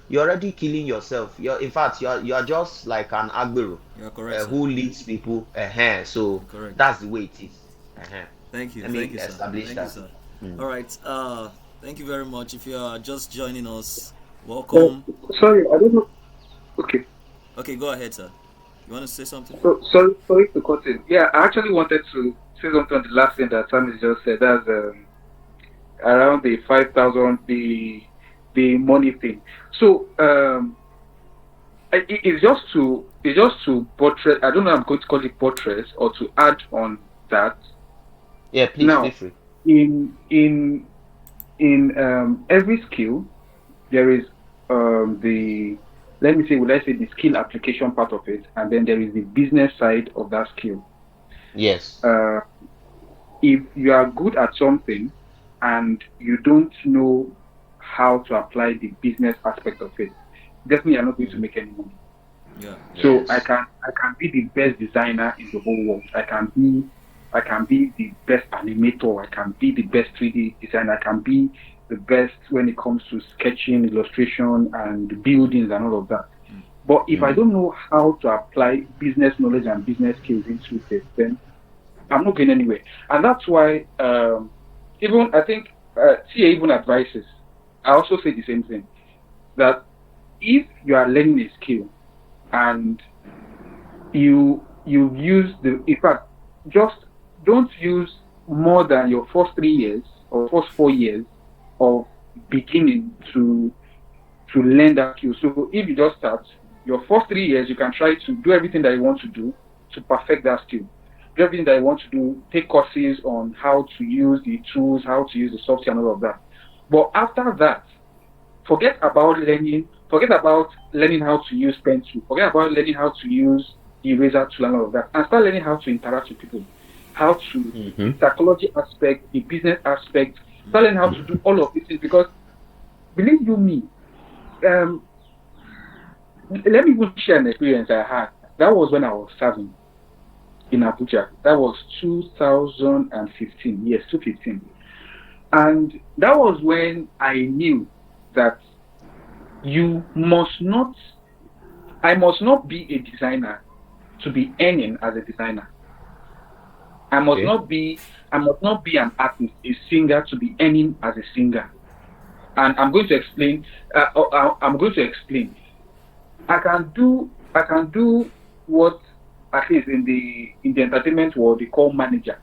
you're already killing yourself. In fact, you're just like an agbero
You are correct, sir.
who leads people.
You're
So
correct.
that's the way it is.
Thank you.
Let
Thank
me
you, sir.
establish
Thank you,
that.
sir.
Mm.
All right. Thank you very much. If you are just joining us,
Uh,
welcome.
sorry, I don't know. Okay.
Okay, go ahead, sir. You want to say something?
So sorry to cut in. Yeah, I actually wanted to say something on the last thing that Sam just said. That's around the 5,000, the money thing. So it's just to buttress. I don't know. I'm going to call it buttress or to add on that.
Yeah, please feel
Now,
free.
in in in every skill, there is the let me say, would I say the skill application part of it, and then there is the business side of that skill.
Yes.
Uh, if you are good at something and you don't know how to apply the business aspect of it, definitely you're not going to
Mm.
make any money.
Yeah.
So
Yes.
I can be the best designer in the whole world. I can be the best animator. I can be the best 3D designer. I can be the best when it comes to sketching, illustration, and buildings and all of that. But if I
Mm.
don't know how to apply business knowledge and business skills into this, then I'm not going anywhere. And that's why even I think TA even advises. I also say the same thing that if you are learning a skill and you use the in fact just don't use more than your first 3 years or first 4 years of beginning to learn that skill. So if you just start your first 3 years, you can try to do everything that you want to do to perfect that skill. Do everything that you want to do, take courses on how to use the tools, how to use the software and all of that. But after that, forget about learning how to use pencil, forget about learning how to use the eraser tool and all of that, and start learning how to interact with people, how to
Mm-hmm.
the psychology aspect, the business aspect, start learning how to do all of these things because believe you me, um, let me even share an experience I had. That was when I was serving in Abuja. That was 2015. Yes, 2015. And that was when I knew that you must not I must not be a designer to be earning as a designer. I must
Okay.
not be I must not be an artist, a singer to be earning as a singer. And I'm going to explain. I'm going to explain. I can do what at least in the entertainment world they call manager.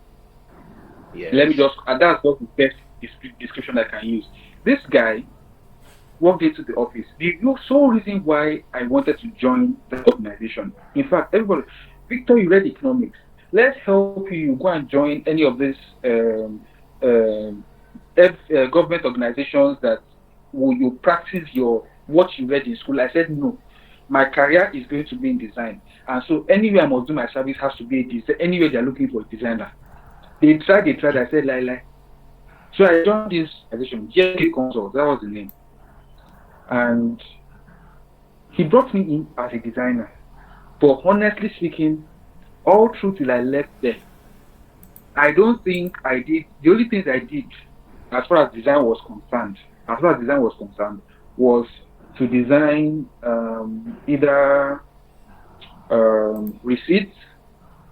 Let me
Yes.
just that's just the best description I can use. This guy walked into the office. The sole reason why I wanted to join the organization. In fact, everybody, Victor, you read economics. Let's help you go and join any of these um, government organizations that will you practice your what you read in school. I said no. My career is going to be in design, and so anywhere I must do my service has to be a design. Anywhere they're looking for a designer, they tried. They tried. I said lie. So I joined this organization, JK Consult. That was the name, and he brought me in as a designer. But honestly speaking, all through till I left there, I don't think I did. The only things I did, as far as design was concerned, was to design either receipts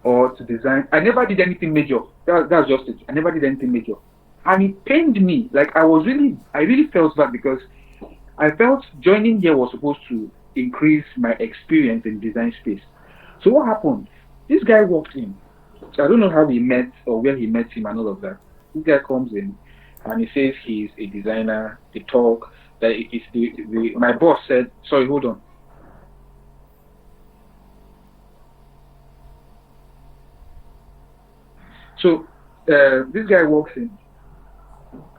or to design. I never did anything major. That's just it. I never did anything major, and it pained me. Like I really felt bad because I felt joining here was supposed to increase my experience in design space. So what happened? This guy walked in. I don't know how he met or where he met him and all of that. This guy comes in and he says he's a designer. They talk. That it's my boss said, sorry, hold on. So this guy walks in.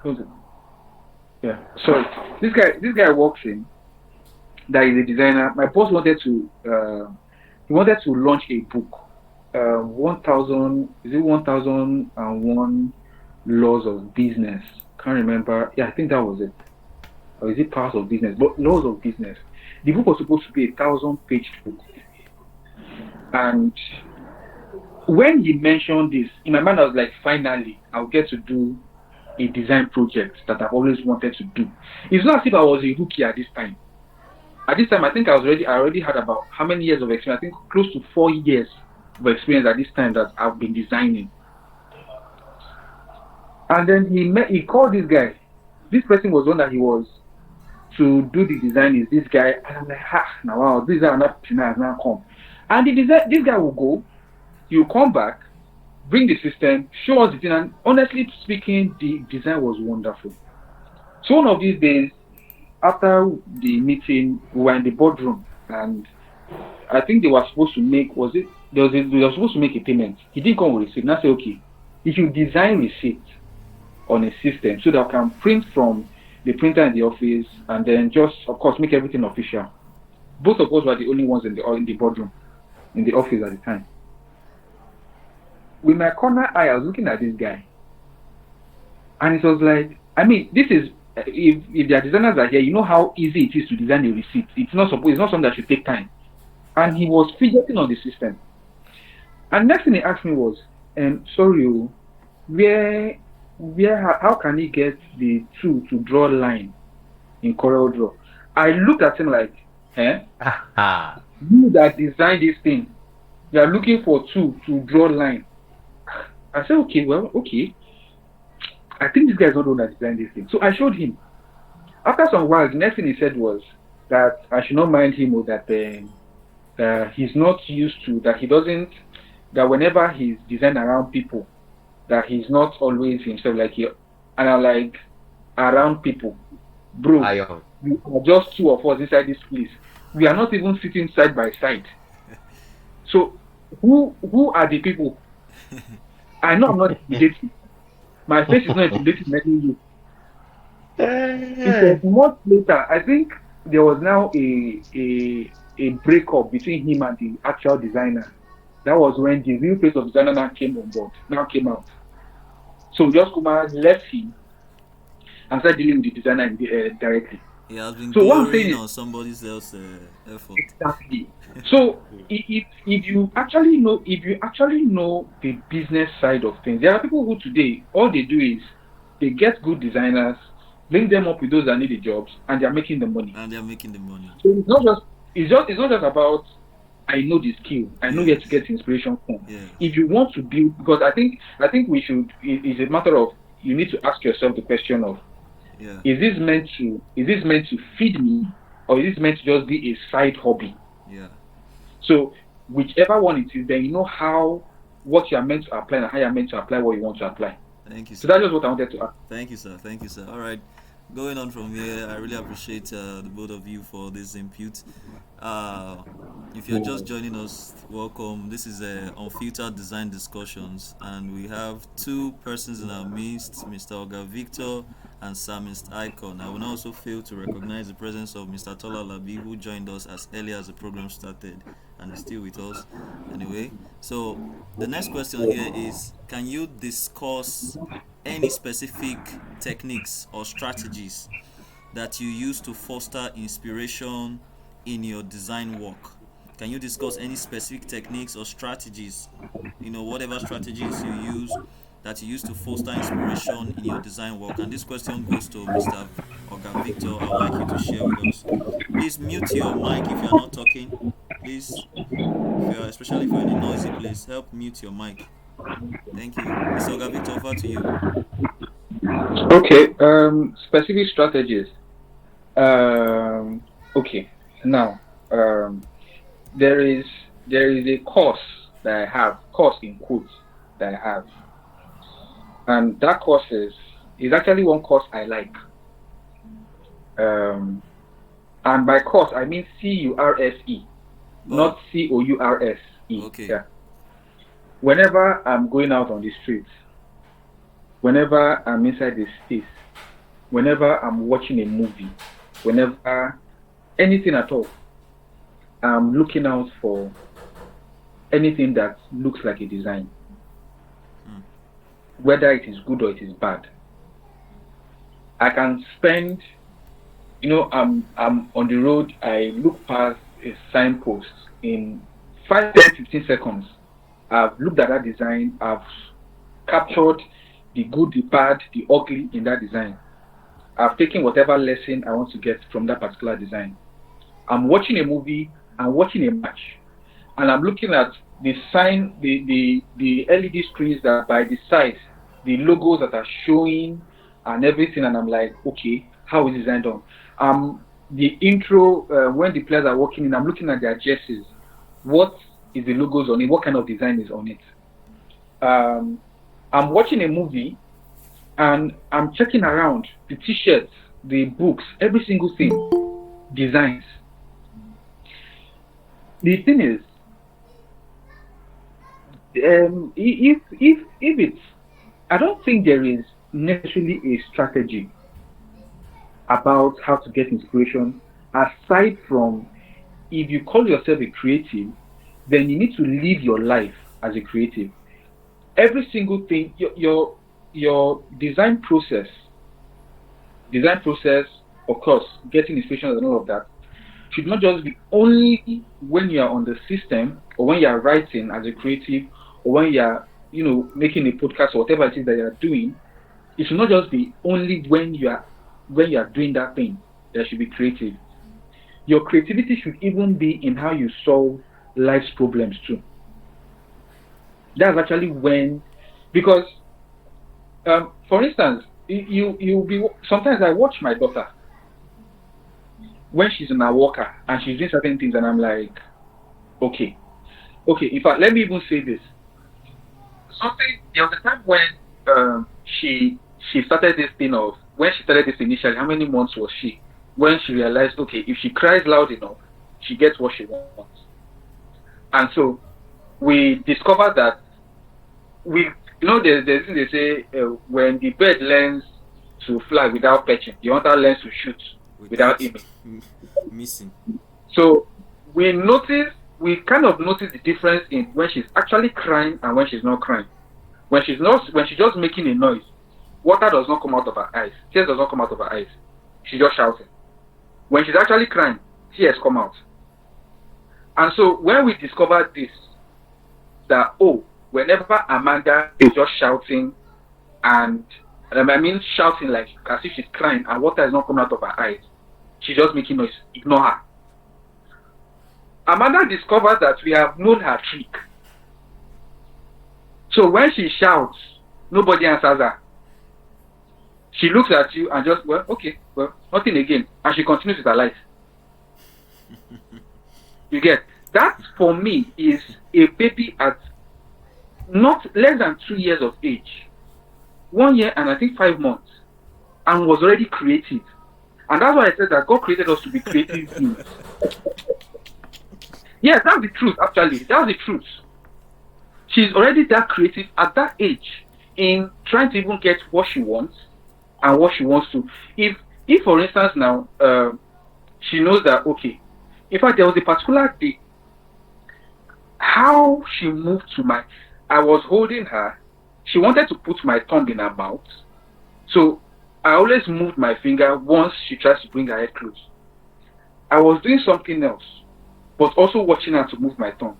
Hold on. Yeah, sorry. This guy walks in. That is a designer. My boss wanted to he wanted to launch a book. 1001 laws of business? Can't remember. Yeah, I think that was it. Or is it powers of business? But laws of business. The book was supposed to be a 1,000 page book. And when he mentioned this, in my mind I was like, finally, I'll get to do a design project that I've always wanted to do. It's not as if I was a rookie at this time. At this time, I think I already had about how many years of experience? I think close to 4 years of experience at this time that I've been designing. And then he called this guy. This person was one that he was to do the design is this guy. And I'm like, now wow, this is another person has now come. And the design, this guy will go, he'll come back, bring the system, show us the thing. And honestly speaking, the design was wonderful. So one of these days, after the meeting, we were in the boardroom and I think they were supposed to make they were supposed to make a payment. He didn't come with receipt. Now say okay, if you design receipt on a system so that I can print from the printer in the office and then just of course make everything official. Both of us were the only ones in the boardroom, in the office at the time. With my corner eye, I was looking at this guy, and it was like, I mean, this is if their designers are here, you know how easy it is to design a receipt. It's not something that should take time. and he was fidgeting on the system. And next thing he asked me was, sorry, where, how can he get the tool to draw line in Corel Draw? I looked at him like, eh? You that designed this thing, you are looking for tool to draw line. I said, okay, well, okay. I think this guy is not the one that designed this thing. So I showed him. After some while, the next thing he said was that I should not mind him, or that he's not used to, that he doesn't, that whenever he's designed around people, that he's not always himself. Like he, and I'm like, around people, bro.
Ion.
We are just two of us inside this place. We are not even sitting side by side. So who are the people? I know I'm not intimidating. My face is not intimidating many you. It was much later. I think there was now a breakup between him and the actual designer. That was when the real face of designer now came on board. Now came out. So just Kumar left him and started dealing with the designer directly.
He has been
So what I'm saying
glorying
is
on somebody else's effort.
exactly. So if you actually know the business side of things, there are people who today all they do is they get good designers, link them up with those that need the jobs, and they're making the money.
And they're making the money.
So it's not just about I know the skill, I know where to get inspiration from.
Yes.
If you want to build, because I think we should, it's a matter of you need to ask yourself the question of
Yeah.
is this meant to feed me, or is this meant to just be a side hobby?
Yeah.
So whichever one it is, then you know what you are meant to apply and how you are meant to apply what you want to apply.
Thank you, sir.
So that's just what I wanted to ask.
Thank you, sir. Thank you, sir. All right. Going on from here, I really appreciate the both of you for this input. If you're just joining us, welcome. This is Unfiltered Design Discussions, and we have two persons in our midst, Mr. Oga Victor and Samist Icon. I will also fail to recognize the presence of Mr. Tola Labi, who joined us as early as the program started and is still with us. Anyway, so the next question here is, can you discuss any specific techniques or strategies that you use to foster inspiration in your design work? Can you discuss any specific techniques or strategies, whatever strategies you use to foster inspiration in your design work? And this question goes to Mr. Oga Victor. I would like you to share with us. Please mute your mic if you are not talking. Please, especially if you're in a noisy place, help mute your mic. Thank you. Mr. Oga Victor, over to you.
Okay, specific strategies. Okay, now there is a course that I have, course in quotes that I have, and that course is actually one course I like. And by course I mean CURSE, not COURSE.
Okay.
Yeah. Whenever I'm going out on the streets, whenever I'm inside the space, whenever I'm watching a movie, whenever anything at all, I'm looking out for anything that looks like a design, whether it is good or it is bad. I can spend, I'm on the road, I look past a signpost in 5, 10, 15 seconds. I've looked at that design, I've captured the good, the bad, the ugly in that design. I've taken whatever lesson I want to get from that particular design. I'm watching a movie, I'm watching a match, and I'm looking at the sign, the LED screens that by the side, the logos that are showing and everything, and I'm like, okay, how is it designed on? The intro, when the players are walking in, I'm looking at their jerseys. What is the logos on it? What kind of design is on it? I'm watching a movie and I'm checking around the t-shirts, the books, every single thing, designs. The thing is, if it's, I don't think there is necessarily a strategy about how to get inspiration, aside from if you call yourself a creative, then you need to live your life as a creative. Every single thing, your design process, of course, getting inspiration and all of that, should not just be only when you are on the system or when you are writing as a creative or when you are, making a podcast or whatever it is that you are doing. It should not just be only when you are doing that thing that should be creative. Your creativity should even be in how you solve life's problems too. That's actually when, because for instance, you be sometimes I watch my daughter when she's in a walker and she's doing certain things, and I'm like, okay, okay. In fact, let me even say this. Something there was a time when she started this thing of when she started this initially. How many months was she? When she realized, okay, if she cries loud enough, she gets what she wants. And so we discovered that there's this thing they say, when the bird learns to fly without perching, the hunter learns to shoot without aiming.
missing.
So we kind of notice the difference in when she's actually crying and when she's not crying. When she's just making a noise, water does not come out of her eyes, tears does not come out of her eyes. She's just shouting. When she's actually crying, tears come out. And so when we discovered this, that whenever Amanda is just shouting, and I mean shouting like as if she's crying and water is not coming out of her eyes, she's just making noise, ignore her. Amanda discovered that we have known her trick. So when she shouts, nobody answers her. She looks at you and just, okay, nothing again. And she continues with her life. You get? That for me is a baby at not less than 2 years of age. 1 year and I think 5 months. And was already creative. And that's why I said that God created us to be creative beings. Yes, that's the truth, actually. That's the truth. She's already that creative at that age in trying to even get what she wants and what she wants to. If for instance now, she knows that, okay, in fact, there was a particular day, how she moved I was holding her, she wanted to put my tongue in her mouth, so I always moved my finger once she tries to bring her head close. I was doing something else, but also watching her to move my tongue.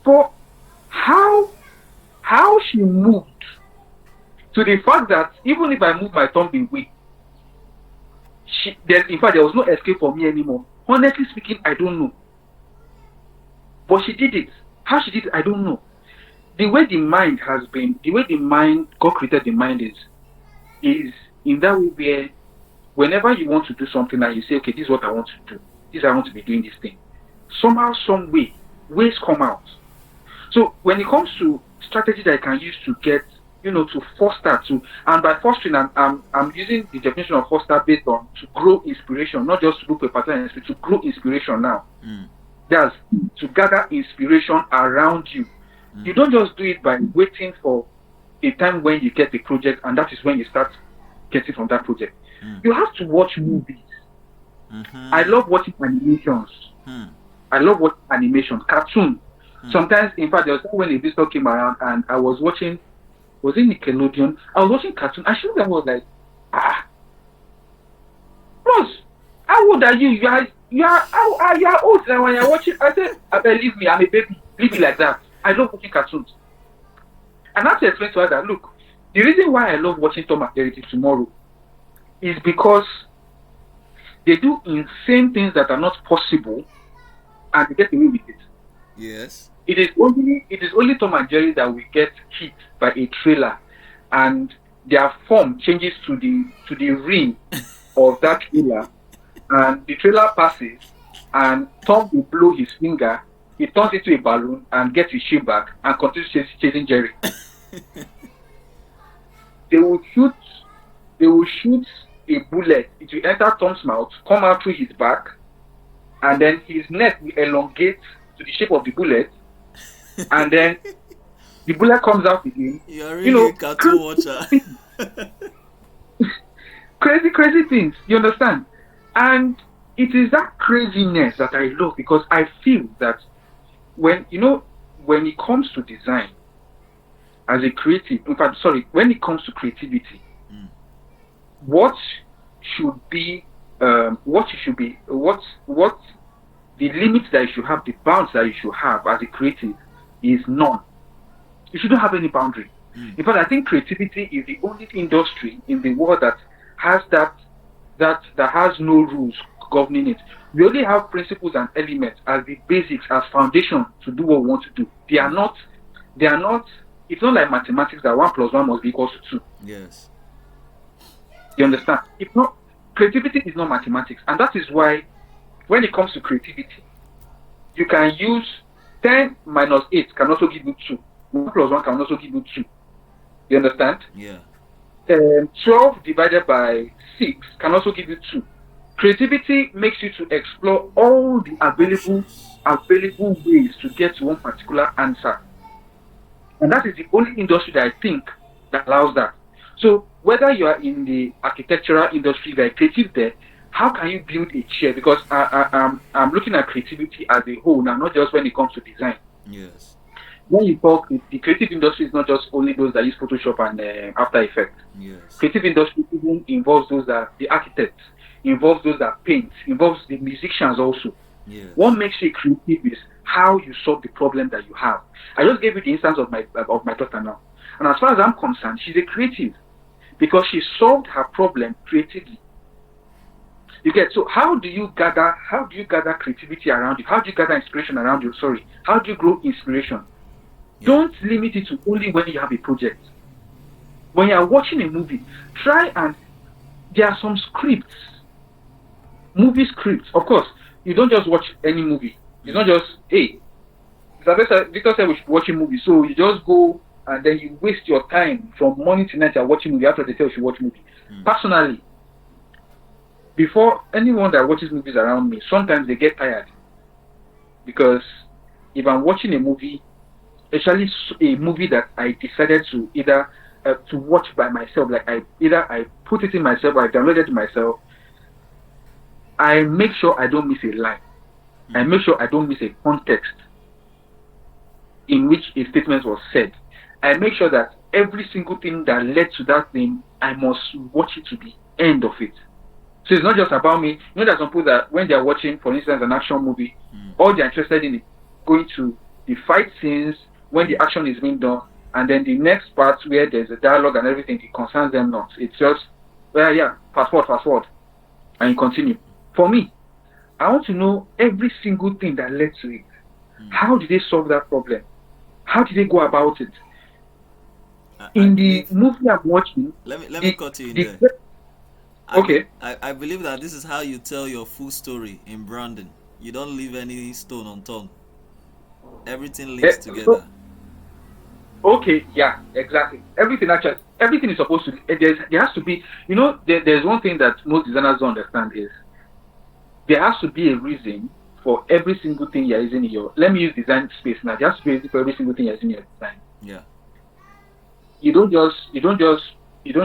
For how she moved, to the fact that even if I move my tongue away, in fact, there was no escape for me anymore. Honestly speaking, I don't know. But she did it. How she did it, I don't know. The way God created the mind is in that way where whenever you want to do something and you say, okay, this is what I want to do. I want to be doing this thing. Somehow, some way, ways come out. So when it comes to strategy that I can use to get, to foster and by fostering, I'm using the definition of foster based on to grow inspiration, not just to look for a pattern, to grow inspiration now. That's to gather inspiration around you. You don't just do it by waiting for a time when you get the project and that is when you start getting from that project. You have to watch movies. I love watching animations. I love watching animations, cartoon. Sometimes, in fact, there was when a visitor came around and I was watching, was it Nickelodeon? I was watching cartoon. I showed them, was like, Bros, how old are you? You are old now when you're watching. I said, believe me, I'm a baby. Leave me like that. I love watching cartoons. And I have to explain to her that, look, the reason why I love watching Tom and Jerry Tomorrow is because they do insane things that are not possible and they get away with it.
Yes.
It is only Tom and Jerry that will get hit by a trailer and their form changes to the ring of that trailer and the trailer passes and Tom will blow his finger, he turns into a balloon and gets his shape back and continues chasing Jerry. They will shoot a bullet, it will enter Tom's mouth, come out through his back, and then his neck will elongate to the shape of the bullet, and then the bullet comes out again.
You're really a cartoon watcher.
Crazy things, you understand? And it is that craziness that I love because I feel that when it comes to design as a creative, in fact, when it comes to creativity, what the limits that you should have, the bounds that you should have as a creative is none. You shouldn't have any boundary.
Mm.
In fact, I think creativity is the only industry in the world that has that has no rules governing it. We only have principles and elements as the basics, as foundation to do what we want to do. They are not. They are not. It's not like mathematics that 1 + 1 must be equal to 2.
Yes.
You understand? If not, creativity is not mathematics, and that is why when it comes to creativity, you can use 10 minus 8 can also give you 2. 1 + 1 can also give you 2. You understand?
Yeah.
12 divided by 6 can also give you 2. Creativity makes you to explore all the available ways to get to one particular answer. And that is the only industry that I think that allows that. So whether you are in the architectural industry, you are creative there, how can you build a chair? Because I'm looking at creativity as a whole now, not just when it comes to design.
Yes.
When you talk, the creative industry is not just only those that use Photoshop and After Effects.
Yes.
Creative industry even involves those that the architects, involves those that paint, involves the musicians also.
Yes.
What makes you creative is how you solve the problem that you have. I just gave you the instance of my daughter now, and as far as I'm concerned, she's a creative because she solved her problem creatively. You get, so how do you gather creativity around you? How do you gather inspiration around you? Sorry, how do you grow inspiration?
Yeah.
Don't limit it to only when you have a project. When you are watching a movie, try and there are some scripts, movie scripts. Of course, you don't just watch any movie. It's not just, hey, Victor said we should watch a movie, so you just go and then you waste your time from morning to night. You're watching movie after they tell you should watch movie. Personally, before anyone that watches movies around me, sometimes they get tired because if I'm watching a movie, especially a movie that I decided to either to watch by myself, like I put it in myself or I downloaded it myself, I make sure I don't miss a line. I make sure I don't miss a context in which a statement was said. I make sure that every single thing that led to that thing, I must watch it to the end of it. So it's not just about me. You know, there's some people that when they're watching, for instance, an action movie, all they're interested in is going to the fight scenes when the action is being done, and then the next part where there's a dialogue and everything, it concerns them not. It's just, well, yeah, fast forward, and you continue. For me, I want to know every single thing that led to it. How did they solve that problem? How did they go about it? In the movie I'm watching,
let me cut you in there.
Okay.
I believe that this is how you tell your full story in branding. You don't leave any stone unturned. Everything links together.
Okay, yeah, exactly. Everything is supposed to. There has to be. You know, there's one thing that most designers don't understand is there has to be a reason for every single thing you're using in your. Let me use design space now. There has to be a reason for every single thing you're using in your design.
Yeah. You
don't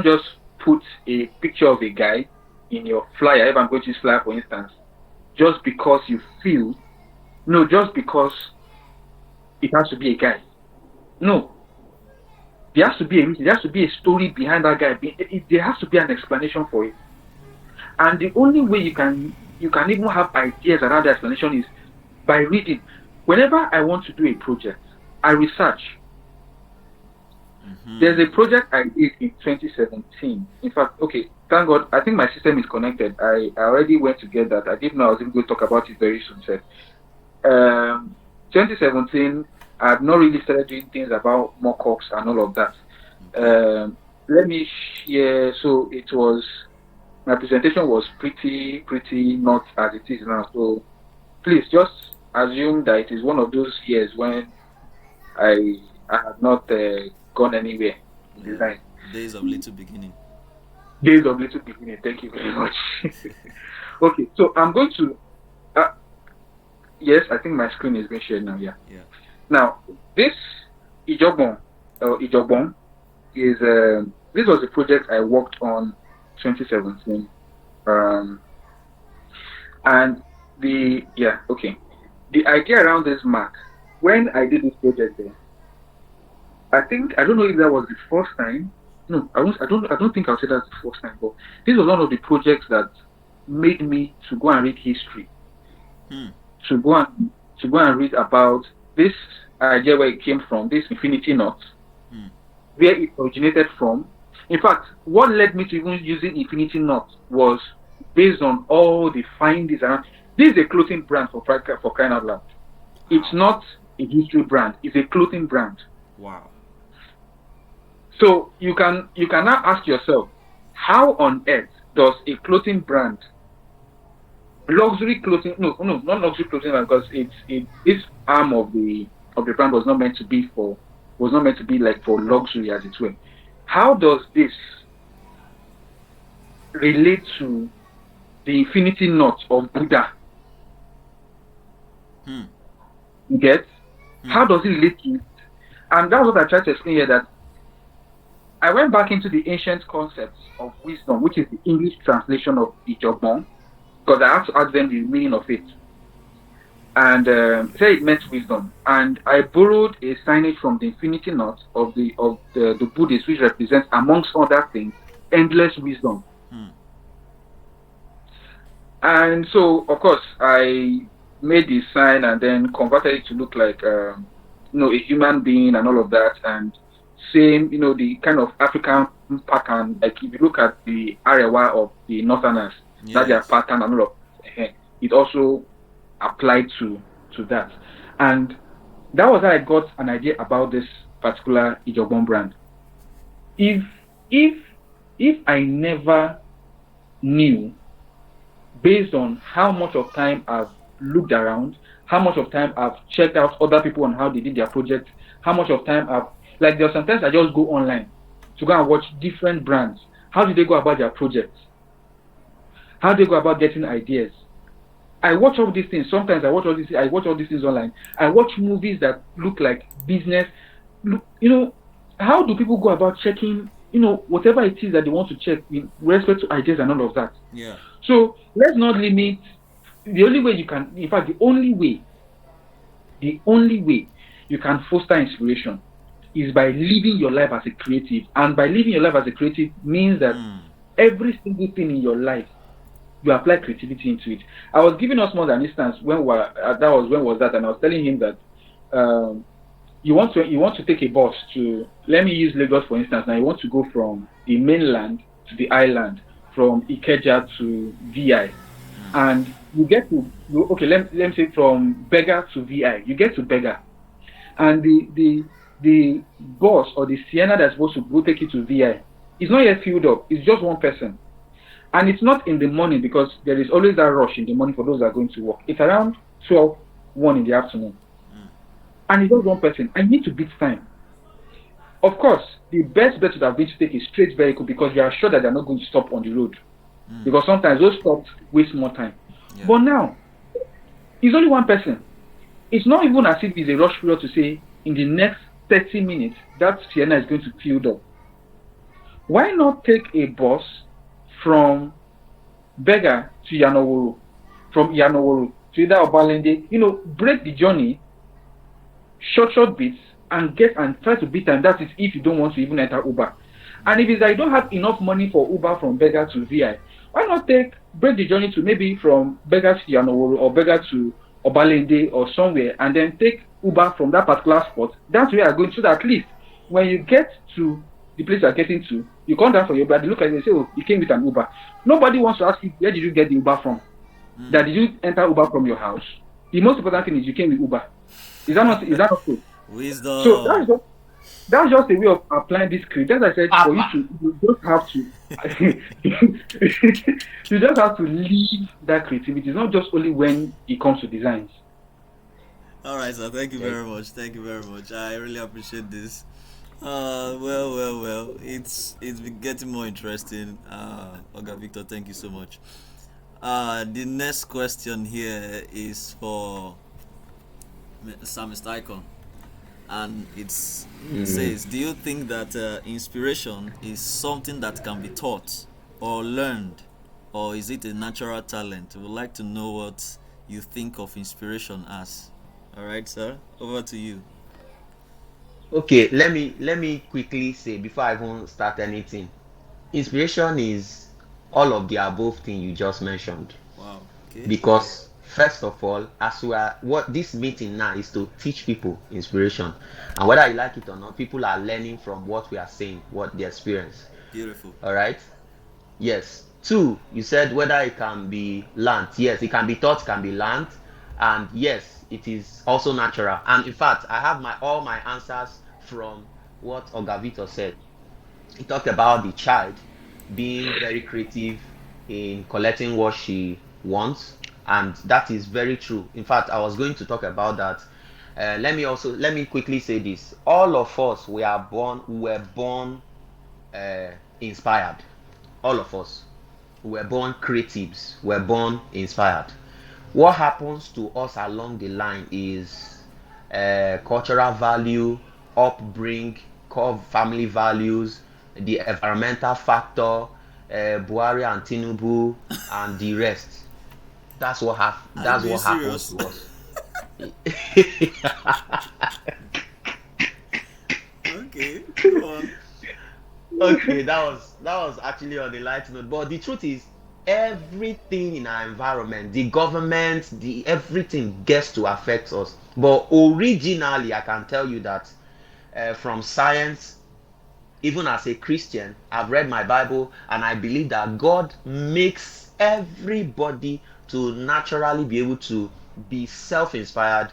just put a picture of a guy in your flyer. If I'm going to use flyer, for instance, just because you feel, no, just because it has to be a guy. No. There has to be a reason. There has to be a story behind that guy. There has to be an explanation for it. And the only way you can even have ideas around the explanation is by reading. Whenever I want to do a project, I research. There's a project I did in 2017. In fact, okay, thank God, I think my system is connected. I already went to get that. I didn't know I was even going to talk about it very soon. 2017, I had not really started doing things about mock-ups and all of that. Let me share. So it was, my presentation was pretty not as it is now. So please just assume that it is one of those years when I have not gone anywhere in design.
Days of little beginning.
Days of little beginning. Thank you very much. Okay, so I'm going to. Yes, I think my screen is being shared now. Yeah. Now this Ijogbon is this was a project I worked on 2017, and the idea around this mark when I did this project there. I don't know if that was the first time. No, I don't think I'll say that's the first time. But this was one of the projects that made me to go and read history. to go and read about this idea where it came from, this infinity knot,
Hmm.
where it originated from. In fact, what led me to even using infinity knot was based on all the findings around. This is a clothing brand for crying out loud. It's
Wow.
not a history brand. It's a clothing brand.
Wow.
So you can now ask yourself, how on earth does a clothing brand, luxury clothing, no, not luxury clothing, because this arm of the brand was not meant to be like for luxury as it were. How does this relate to the infinity knot of Buddha?
Hmm.
You get?
Hmm.
How does it relate to it? And that's what I tried to explain here, that I went back into the ancient concepts of wisdom, which is the English translation of Ijogbon, because I have to ask them the meaning of it. And say it meant wisdom. And I borrowed a signage from the infinity knot of the Buddhist, which represents, amongst other things, endless wisdom.
Hmm.
And so, of course, I made the sign and then converted it to look like, a human being and all of that. And same, the kind of African pattern. Like if you look at the Arewa of the Northerners, that their
Yes.
pattern and all of it also applied to that. And that was how I got an idea about this particular Ijogbon brand. If if if I never knew, based on how much of time I've looked around, how much of time I've checked out other people on how they did their project, how much of time I've, like, there's sometimes I just go online to go and watch different brands. How do they go about their projects? How do they go about getting ideas? I watch all these things. Sometimes I watch all these things online. I watch movies that look like business. Look, how do people go about checking, whatever it is that they want to check in respect to ideas and all of that?
Yeah.
So let's not limit. The only way you can, in fact, the only way you can foster inspiration is by living your life as a creative. And by living your life as a creative means that
Hmm.
every single thing in your life, you apply creativity into it. I was giving us more than instance that was when was that, and I was telling him that you want to take a bus to, let me use Lagos for instance. Now you want to go from the mainland to the island, from Ikeja to VI, and okay, let me say from Bega to VI. You get to Bega, and the bus or the Sienna that's supposed to go take you to VI is not yet filled up. It's just one person. And it's not in the morning, because there is always that rush in the morning for those that are going to work. It's around 12, 1 in the afternoon. And it's just one person. I need to beat time. Of course, the best bet would have been to take a straight vehicle, because you are sure that they're not going to stop on the road.
Hmm.
Because sometimes those stops waste more time.
Yeah.
But now, it's only one person. It's not even as if it's a rush period to say in the next 30 minutes that Sienna is going to fill up. Why not take a bus from Bega to Yanoworo, from Yanoworo to either Obalende, break the journey, short bits, and try to beat time. That is if you don't want to even enter Uber. And if it's that you don't have enough money for Uber from Bega to VI, why not break the journey to maybe from Bega to Yanoworo or Bega to Obalende or somewhere, and then take Uber from that particular spot. That's where you're going, so that at least when you get to the place you're getting to, you come down for your Uber, they look at you and say, oh, you came with an Uber. Nobody wants to ask you, where did you get the Uber from? That did you enter Uber from your house? The most important thing is you came with Uber. Is that not so? So
Wisdom.
that's just a way of applying this script. As I said, for you
Papa.
to, you just have to you just have to leave that creativity. It's not just only when it comes to designs.
All right, sir. Thank you
Yes.
very much. Thank you very much. I really appreciate this. Well. It's been getting more interesting. Oga Victor, thank you so much. The next question here is for Sam Icon, and it
Mm.
says, "Do you think that inspiration is something that can be taught or learned, or is it a natural talent?" We would like to know what you think of inspiration as. All right, sir. Over to you.
Okay, let me quickly say before I even start anything. Inspiration is all of the above thing you just mentioned.
Wow. Okay.
Because first of all, as we are, what this meeting now is to teach people inspiration, and whether you like it or not, people are learning from what we are saying, what they experience.
Beautiful.
All right. Yes. Two, you said whether it can be learned. Yes, it can be taught, can be learned, and yes, it is also natural. And in fact, I have my all my answers from what Ogavito said. He talked about the child being very creative in collecting what she wants, and that is very true. In fact, I was going to talk about that. Let me quickly say this: all of us we were born uh, inspired. All of us we were born creatives. We were born inspired. What happens to us along the line is cultural value, upbringing, core family values, the environmental factor, Buhari and Tinubu, and the rest.
Are you
That's
being
what happens
serious?
to us.
Okay, go on.
Okay, that was actually on the light note. But the truth is, everything in our environment, the government, the everything gets to affect us. But originally, I can tell you that from science, even as a Christian, I've read my Bible and I believe that God makes everybody to naturally be able to be self-inspired,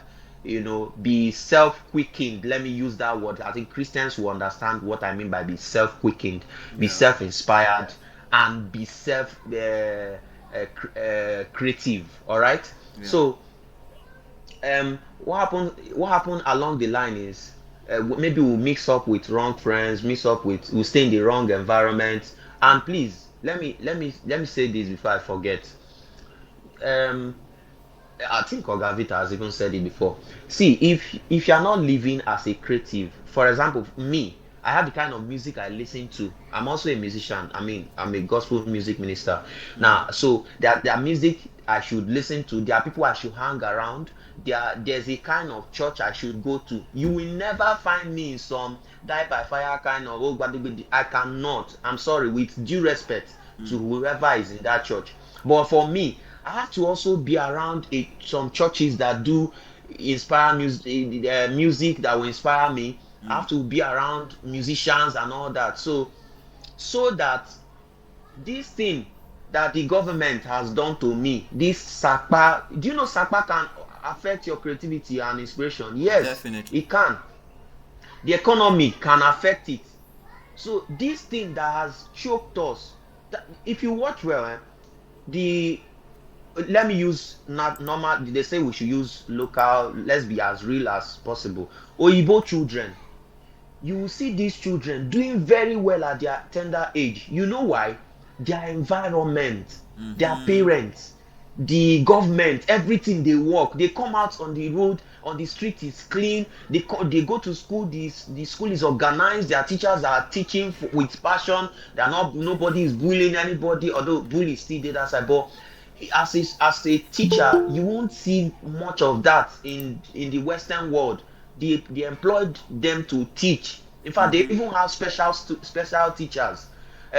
be self-quickened. Let me use that word. I think Christians will understand what I mean by be self-quickened, be
Yeah,
self-inspired, and be self creative. All right.
yeah.
So what happened along the line is maybe we'll mix up with wrong friends, we'll stay in the wrong environment. And please let me say this before I forget. um I think Ogavita has even said it before. See, if you're not living as a creative, for example, me, I have the kind of music I listen to. I'm also a musician. I mean, I'm a gospel music minister.
Mm.
Now, so there are music I should listen to. There are people I should hang around. There's a kind of church I should go to. You will never find me in some die by fire kind of I cannot. I'm sorry, with due respect to whoever is in that church. But for me, I have to also be around some churches that do inspire music, music that will inspire me. I have to be around musicians and all that. So that this thing that the government has done to me, this SAPA, do you know SAPA can affect your creativity and inspiration? Yes,
Definitely.
it can. The economy can affect it. So this thing that has choked us, if you watch well, the let me use not normal. They say we should use local. Let's be as real as possible. Oyibo children, you will see these children doing very well at their tender age. You know why? Their environment, their
Mm-hmm.
parents, the government, everything they work. They come out on the road, on the street is clean. They go to school. The school is organized. Their teachers are teaching with passion. They're not nobody is bullying anybody. Although bully is still there that side, but as a teacher, you won't see much of that in the Western world. They employed them to teach. In fact, they
Mm-hmm.
even have special teachers,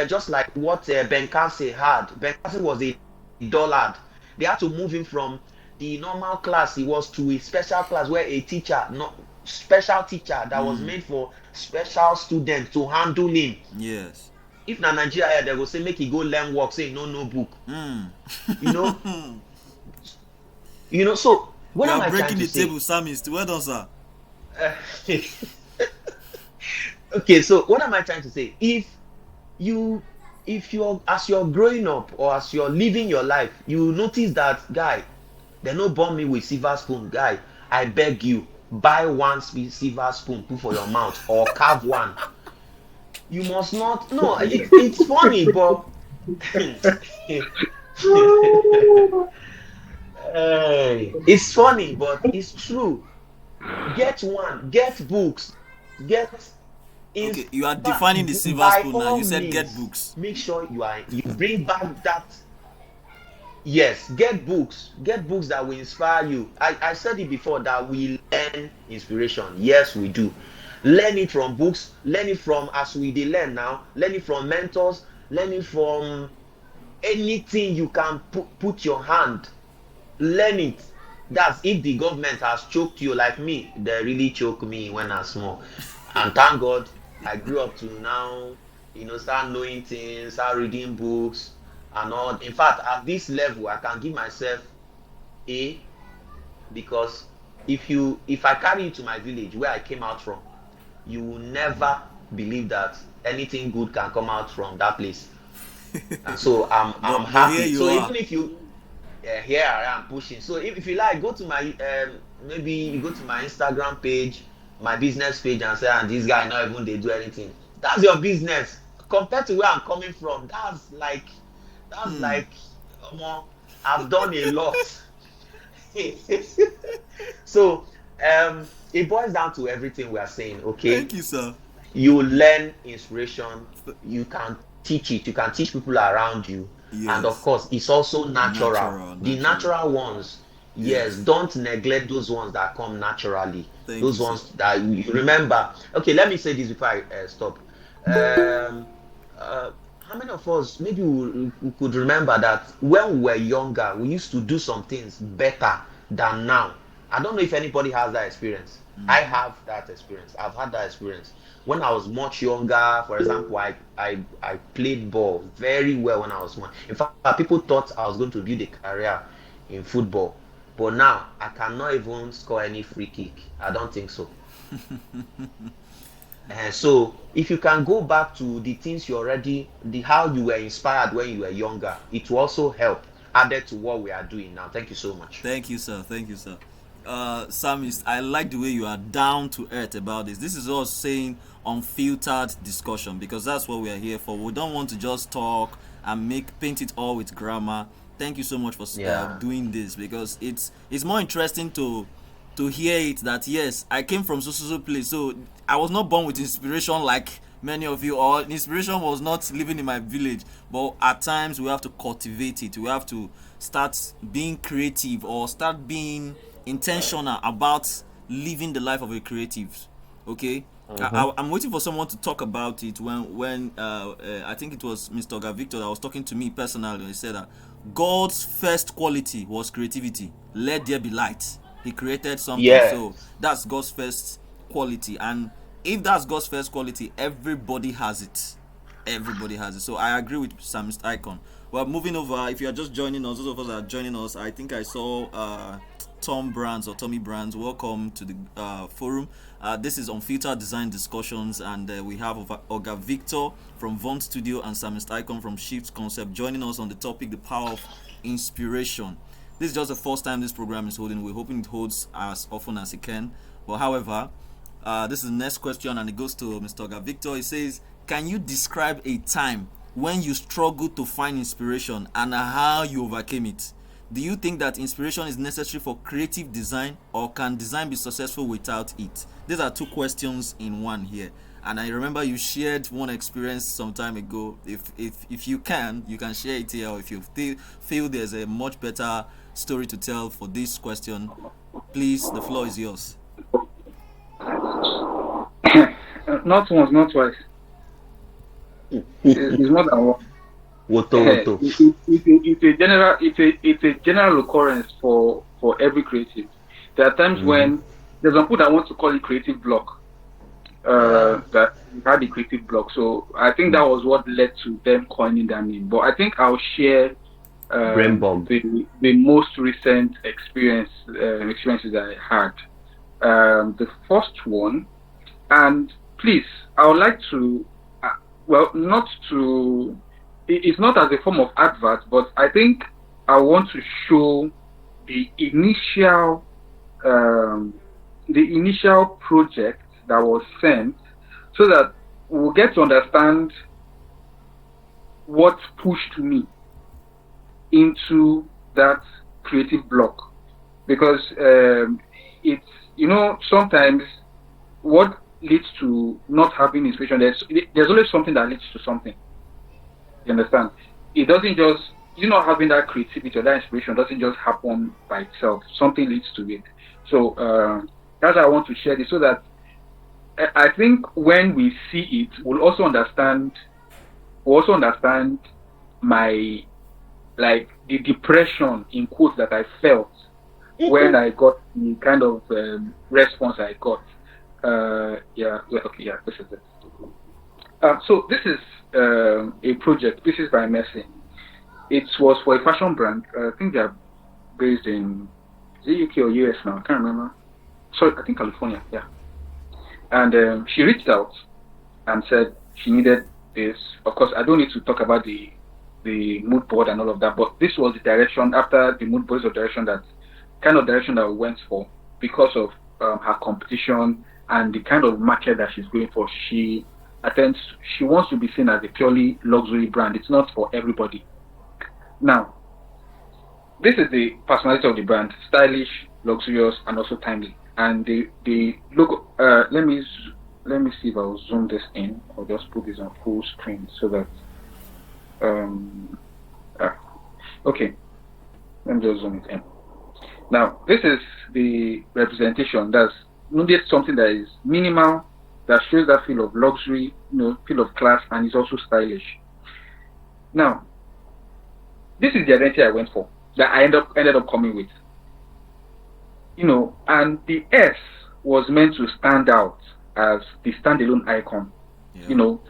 just like what Ben Carson had. Ben Carson was a dullard. They had to move him from the normal class he was to a special class where a teacher, no special teacher that was
Mm.
made for special students to handle him.
Yes.
If na Nigeria, they go say make he go learn work, say no no book.
Mm.
You know, So what
You
am
are
I trying
breaking
to
the table,
say?
Psalmist. Well done, sir.
Uh, okay, so what am I trying to say? You, if you're as you're growing up or as you're living your life, you notice that guy, they no born me with silver spoon. Guy, I beg you, buy one silver spoon, put for your mouth, or carve one. You must not. No, it's funny, but it's funny, but it's true. Get one, get books, get in
Okay, you are
fact,
defining the silver
by
spoon now.
all
You said get
means,
books.
make sure you bring back that. Yes, get books that will inspire you. I said it before that we learn inspiration. Yes, we do. Learn it from books, learn it from as we dey learn now, learn it from mentors, learn it from anything you can put your hand. learn it. That's if the government has choked you like me. They really choke me when I'm small. And thank God I grew up to now, start knowing things, start reading books and all. In fact, at this level, I can give myself A, because if I carry you to my village where I came out from, you will never believe that anything good can come out from that place. And so I'm
But here
happy.
you
So
are.
even if you here I am pushing. So if you like, go to my maybe you go to my Instagram page, my business page, and say, and this guy not even they do anything. That's your business. Compared to where I'm coming from, that's
Hmm.
like I've done a lot. So it boils down to everything we are saying,
Thank
okay?
you, sir.
You learn inspiration, you can teach it, you can teach people around you, and of
Yes.
course it's also natural.
Natural,
The
natural.
natural ones, yes,
Yes.
don't neglect those ones that come naturally,
Thank you,
those
sir.
ones that you remember. Okay, let me say this before I stop. um how many of us maybe we could remember that when we were younger we used to do some things better than now? I don't know if anybody has that experience. I have that experience. I've had that experience. When I was much younger, for example, I played ball very well when I was small. In fact, people thought I was going to build a career in football. But now I cannot even score any free kick. I don't think so. So if you can go back to the things you already, the how you were inspired when you were younger, it will also help added to what we are doing now. Thank you so much.
Thank you, sir. Thank you, sir. Samist, I like the way you are down to earth about this. This is us saying unfiltered discussion because that's what we are here for. We don't want to just talk and paint it all with grammar. Thank you so much for
Yeah.
doing this because it's more interesting to hear it that yes, I came from so place, so I was not born with inspiration like many of you, or inspiration was not living in my village. But at times we have to cultivate it. We have to start being creative or start being intentional about living the life of a creative. Okay,
Mm-hmm.
I'm waiting for someone to talk about it when I think it was Mr. Victor that was talking to me personally. He said that God's first quality was creativity. Let there be light. He created something, so
Yes.
that's God's first quality. And if that's God's first quality, everybody has it. Everybody has it. So I agree with Sam's icon. Well, moving over, if you are just joining us, those of us that are joining us, I think I saw Tom Brands or Tommy Brands. Welcome to the forum. This is Unfiltered Design Discussions, and we have Oga Victor from Von Studio and Samist Icon from Shift Concept joining us on the topic, the power of inspiration. This is just the first time this program is holding. We're hoping it holds as often as it can. But however, this is the next question, and it goes to Mr. Oga Victor. He says, "Can you describe a time when you struggled to find inspiration and how you overcame it? Do you think that inspiration is necessary for creative design, or can design be successful without it?" These are two questions in one here. And I remember you shared one experience some time ago. If you can share it here, or if you feel there's a much better story to tell for this question, please, the floor is yours.
Not once, not twice. It's more than one.
Woto woto.
It's a general occurrence for every creative. There are times
Mm-hmm.
when there's some people that want to call it creative block.
Yeah.
That had the creative block. So I think that was what led to them coining that name. But I think I'll share
Brain bug.
the most recent experiences that I had. The first one, and please, I would like to, well, not to, it's not as a form of advert, but I think I want to show the initial, um, the initial project that was sent, so that we'll get to understand what pushed me into that creative block. Because it's, sometimes what leads to not having inspiration, there's always something that leads to something. You understand? It doesn't just, not having that creativity or that inspiration doesn't just happen by itself. Something leads to it. So that's why I want to share this, so that I think when we see it, we'll also understand my, like, the depression in quotes that I felt when I got the kind of response I got. Okay, this is it. So this is a project. This is by Messi. It was for a fashion brand. I think they are based in the UK or US now. I can't remember. Sorry, I think California. Yeah. And she reached out and said she needed this. Of course, I don't need to talk about the mood board and all of that, but this was the direction after the mood board of direction that kind of direction that we went for because of her competition and the kind of market that she's going for. She wants to be seen as a purely luxury brand. It's not for everybody. Now, this is the personality of the brand: stylish, luxurious, and also timely. And the logo. Let me see if I'll zoom this in or just put this on full screen so that. Okay, let me just zoom it in. Now, this is the representation. That's needed something that is minimal, that shows that feel of luxury, feel of class, and is also stylish. Now, this is the identity I went for, that I ended up coming with. And the S was meant to stand out as the standalone icon,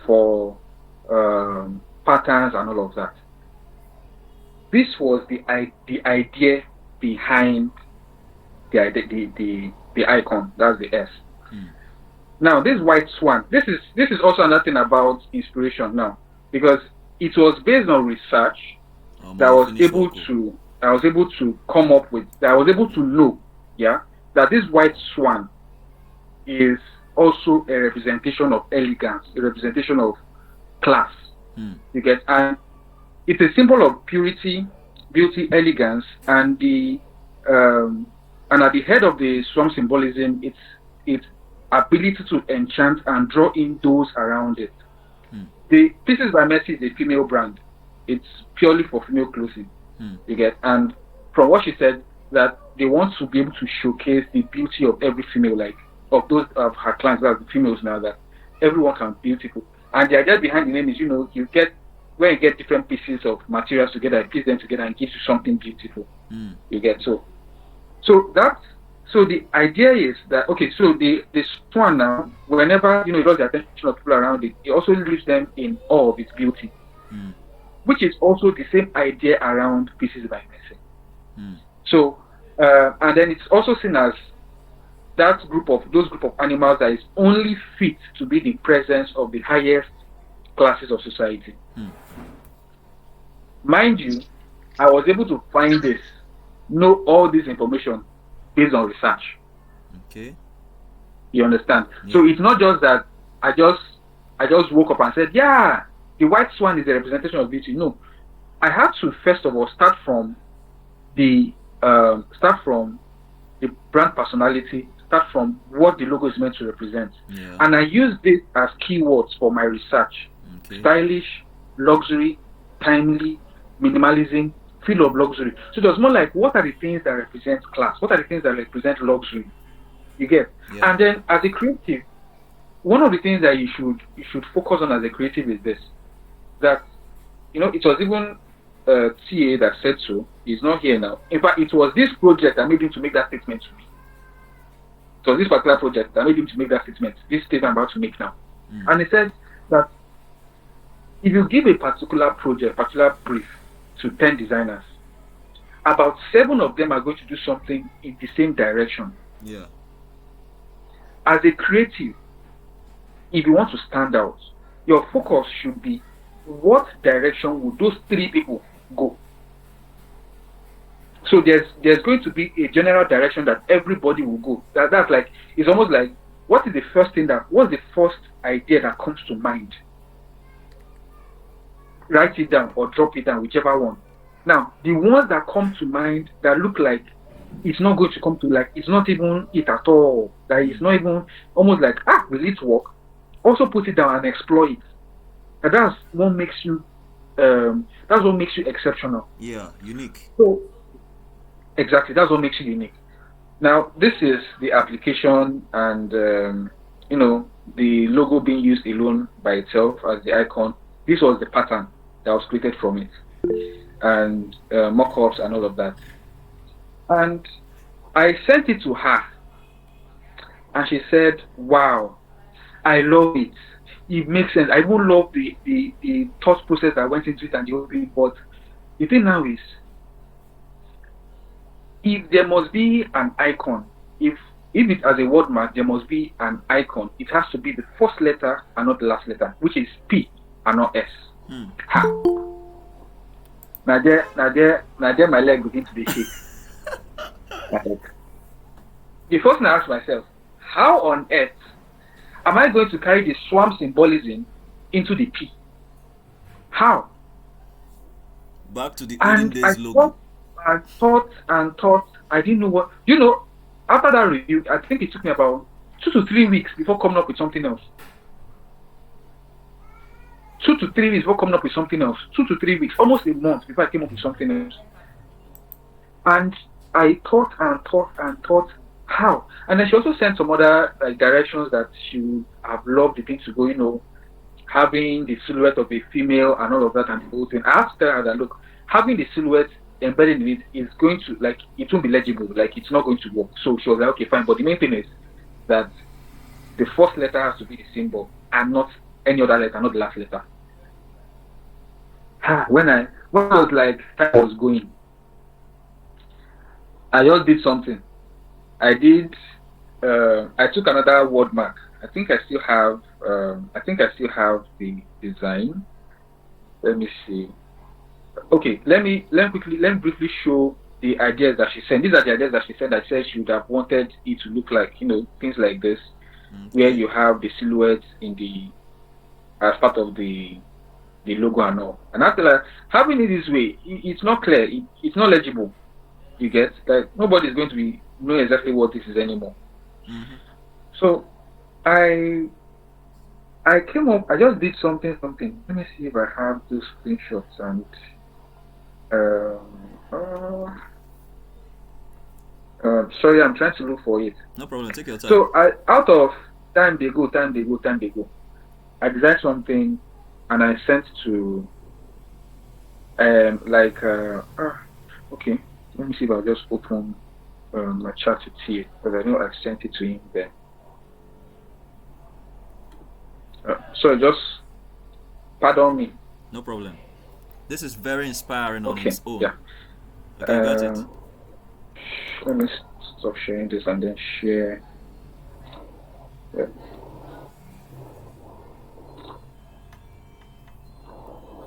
for patterns and all of that. This was the idea behind the icon. That's the S. Now, this white swan. This is also another thing about inspiration now, because it was based on research that I was able to come up with. That I was able to know, that this white swan is also a representation of elegance, a representation of class. You get, and it's a symbol of purity, beauty, elegance, and and at the head of the swan symbolism, its ability to enchant and draw in those around it. The Pieces by Messi is a female brand. It's purely for female clothing. You get, and from what she said, that they want to be able to showcase the beauty of every female, like of those of her clients, that the females now, that everyone can be beautiful. And the idea behind the name is, you get when you get different pieces of materials together, piece them together and gives you something beautiful. You get, so the idea is that, okay, so the swan now, whenever it draws the attention of people around it, it also leaves them in awe of its beauty, which is also the same idea around Pieces by Messi. So and then it's also seen as those group of animals that is only fit to be the presence of the highest classes of society. Mind you, I was able to find know all this information based on research.
Okay.
You understand? Yeah. So it's not just that I just woke up and said, yeah, the white swan is a representation of beauty. No, I had to first of all start from the brand personality, start from what the logo is meant to represent.
Yeah.
And I used this as keywords for my research.
Okay.
Stylish, luxury, timely, minimalism, feel of luxury. So it was more like, what are the things that represent class? What are the things that represent luxury? You get?
Yeah.
And then as a creative, one of the things that you should focus on as a creative is this, that it was even TA that said so. He's not here now. In fact, it was this project that made him to make that statement to me. It was this particular project that made him to make that statement, this statement I'm about to make now. And he said that if you give a particular brief to 10 designers, about 7 of them are going to do something in the same direction.
Yeah.
As a creative, if you want to stand out, your focus should be, what direction would those 3 people go? So there's going to be a general direction that everybody will go. That's like, it's almost like, what's the first idea that comes to mind? Write it down or drop it down, whichever one. Now, the ones that come to mind that look like it's not going to come to, like, it's not even it at all, that it's not even, almost like, will it work? Also put it down and explore it. And that's what makes you exceptional.
Yeah, unique.
So exactly, that's what makes you unique. Now, this is the application, and the logo being used alone by itself as the icon. This was the pattern that was created from it. and mock-ups and all of that. And I sent it to her, and she said, "Wow, I love it. It makes sense. I even love the thought process that went into it and the whole thing. But the thing now is, if there must be an icon, if it as a word mark, there must be an icon. It has to be the first letter and not the last letter, which is P and not S. Ha. Now there, my leg begin to be shake. The first thing I asked myself, how on earth am I going to carry the swamp symbolism into the P? How?
Back to the olden days logo.
Thought, and thought. I didn't know what. After that review, I think it took me about 2 to 3 weeks before coming up with something else. 2 to 3 weeks before coming up with something else. 2 to 3 weeks, almost a month before I came up with something else. And I thought and thought and thought, how? And then she also sent some other directions that she would have loved the thing to go, having the silhouette of a female and all of that and the whole thing. I asked her that, look, having the silhouette embedded in it is going to, it won't be legible, it's not going to work. So she was like, okay, fine. But the main thing is that the first letter has to be the symbol and not any other letter, not the last letter. When I was like, time was going, I just did something. I took another word mark. I think I still have the design. Let me see. Okay, let me briefly show the ideas that she sent. These are the ideas that she said that said she would have wanted it to look like, things like this, where you have the silhouette as part of the logo and all. And after that, having it this way, it's not clear. It's not legible. You get nobody's going to know exactly what this is anymore.
Mm-hmm.
So I came up. I just did something. Let me see if I have those screenshots and. Sorry, I'm trying to look for it.
No problem. Take your time.
So out of time they go, I designed something and I sent to okay. Let me see if I'll just open my chat to see it, because I know I sent it to him there. So just pardon me.
No problem. This is very inspiring on its own.
Yeah.
Okay, got it.
Let me stop sharing this and then share. Yeah.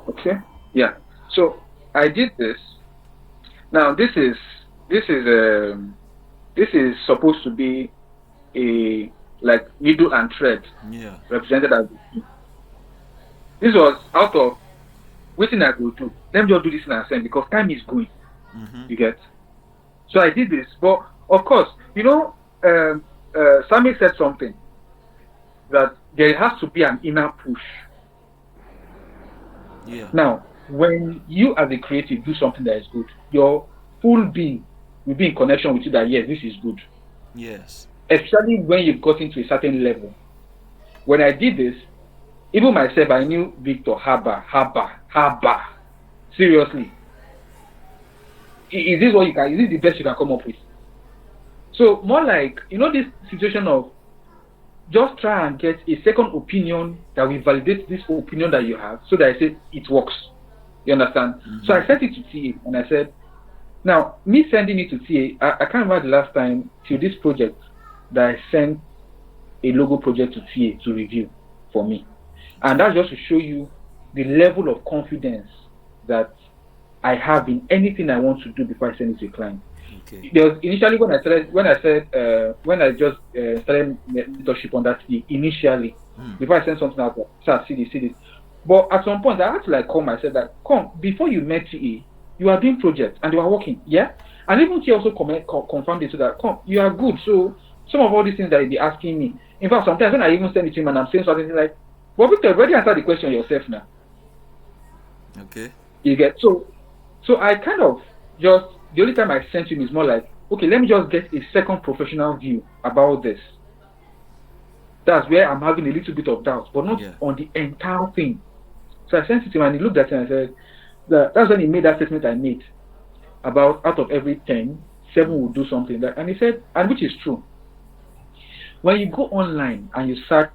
Okay. Yeah. So I did this. Now this is supposed to be a needle and thread.
Yeah.
Represented as. This was out of what thing I go do. Let me just do this and send because time is going.
Mm-hmm.
You get. So I did this, but of course, Sammy said something that there has to be an inner push.
Yeah.
Now, when you as a creative do something that is good, your full being will be in connection with you that yes, this is good.
Yes.
Especially when you've gotten to a certain level. When I did this, even myself, I knew Victor Haba. Seriously. Is this what you can? Is this the best you can come up with? So more like, this situation of just try and get a second opinion that will validate this opinion that you have, so that I say it works. You understand? Mm-hmm. So I sent it to TA and I said, now me sending it to TA, I can't remember the last time to this project that I sent a logo project to TA to review for me, and that's just to show you the level of confidence that I have in anything I want to do before I send it to a client.
Okay.
There was initially when I just started mentorship on that initially, before I sent something out there, sir, see this. But at some point I had to call myself that before you met TA, you are doing projects and you are working, yeah? And even TA also confirmed it so that you are good. So some of all these things that you'll be asking me. In fact, sometimes when I even send it to him and I'm saying something like, well, Victor, already answered the question yourself now.
Okay.
You get so I kind of just the only time I sent him is more like, okay, let me just get a second professional view about this. That's where I'm having a little bit of doubt, but not on the entire thing. So I sent it to him and he looked at it and I said, That's when he made that statement I made about out of every 10, 7 will do something. And he said, and which is true. When you go online and you search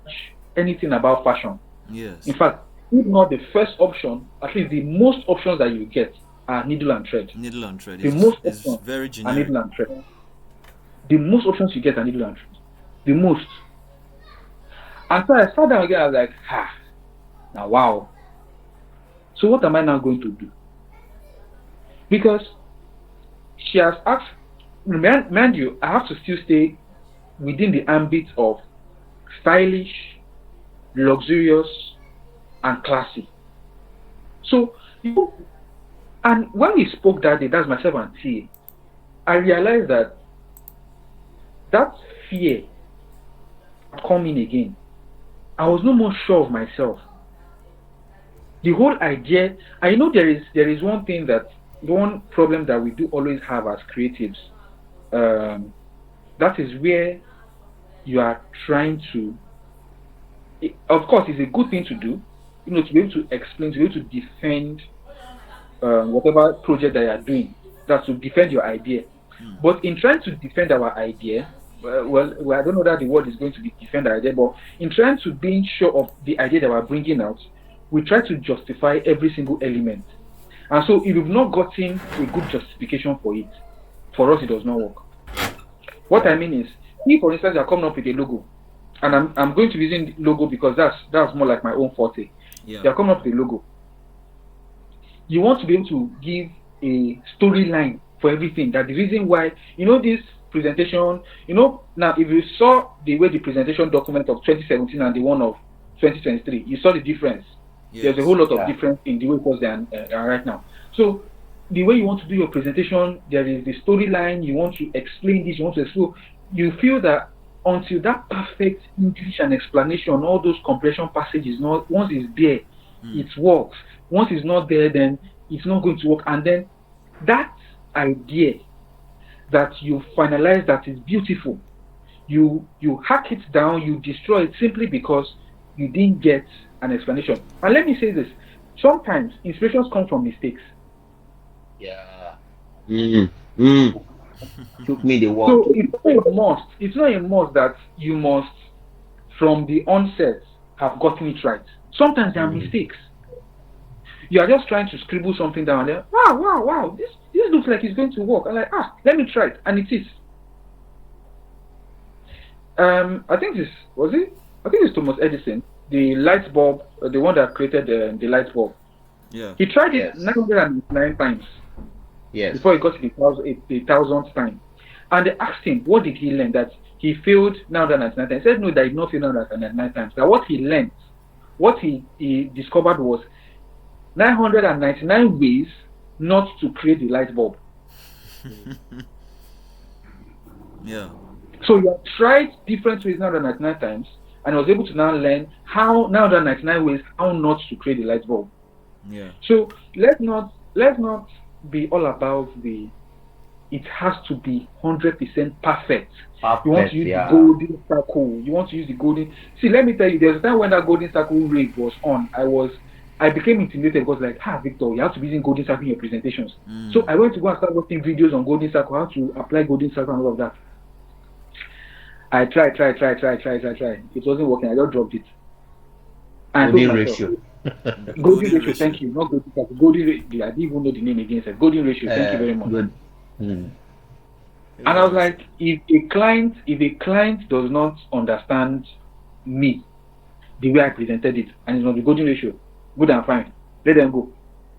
anything about fashion,
Yes.
in fact, if not the first option, at least the most options that you get are needle and thread.
Needle and thread
The most
is
options
very
are
generic.
needle and thread. The most options you get are needle and thread. The most. And so I sat down again, I was like, now wow. So what am I now going to do? Because she has asked, mind you, I have to still stay within the ambit of stylish, luxurious, and classy. So, and when we spoke that day, that's myself and T, I realized that fear had come in again. I was no more sure of myself. The whole idea, I know there is one thing one problem that we do always have as creatives. That is where you are trying to, of course, it's a good thing to do, to be able to explain, to be able to defend whatever project that you are doing, that's to defend your idea. But in trying to defend our idea, well, I don't know that the word is going to be defend our idea, but in trying to being sure of the idea that we're bringing out, we try to justify every single element. And so if you've not gotten a good justification for it, for us, it does not work. What I mean is, if, for instance, you're coming up with a logo, and I'm going to be using logo because that's more like my own forte.
Yeah.
You're coming up with a logo. You want to be able to give a storyline for everything. That the reason why, this presentation, now if you saw the way the presentation document of 2017 and the one of 2023, you saw the difference. Yes. There's a whole lot of difference in the way it was there right now. So the way you want to do your presentation, there is the storyline, you want to explain this, you want to explore. You feel that until that perfect English and explanation, all those comprehension passages, once it's there, it works. Once it's not there, then it's not going to work. And then that idea that you finalize that is beautiful, you hack it down, you destroy it simply because you didn't get an explanation. And let me say this, sometimes inspirations come from mistakes.
Yeah. Took me the walk.
So it's not a must that you must from the onset have gotten it right. Sometimes there are mistakes. You are just trying to scribble something down there. Wow, this looks like it's going to work. I'm like, let me try it, and it is. I think it's Thomas Edison, the light bulb, the one that created the light bulb.
Yeah.
He tried it 909 times.
Yes.
Before he got to the 1000th time. And they asked him, what did he learn? That he failed 999 times. He said, no, that he did not fail 999 times. That what he learned, what he discovered was 999 ways not to create the light bulb.
Yeah.
So he had tried different ways 999 times and was able to now learn how 999 ways how not to create the light bulb.
Yeah.
So let's not be all about it has to be 100% perfect. You want to use the golden circle. You want to use the golden. See, let me tell you, there's a time when that golden circle rave was on. I became intimidated because Victor, you have to be using golden circle in your presentations. So I went to go and start watching videos on golden circle, how to apply golden circle and all of that. I tried. It wasn't working. I just dropped it.
Golden ratio.
Golden ratio, thank you. Not golden circle. Golden ratio. I didn't even know the name again. Golden ratio, thank you very much.
Good.
And I was like, if a client does not understand me the way I presented it, and it's on the golden ratio, good and fine, let them go.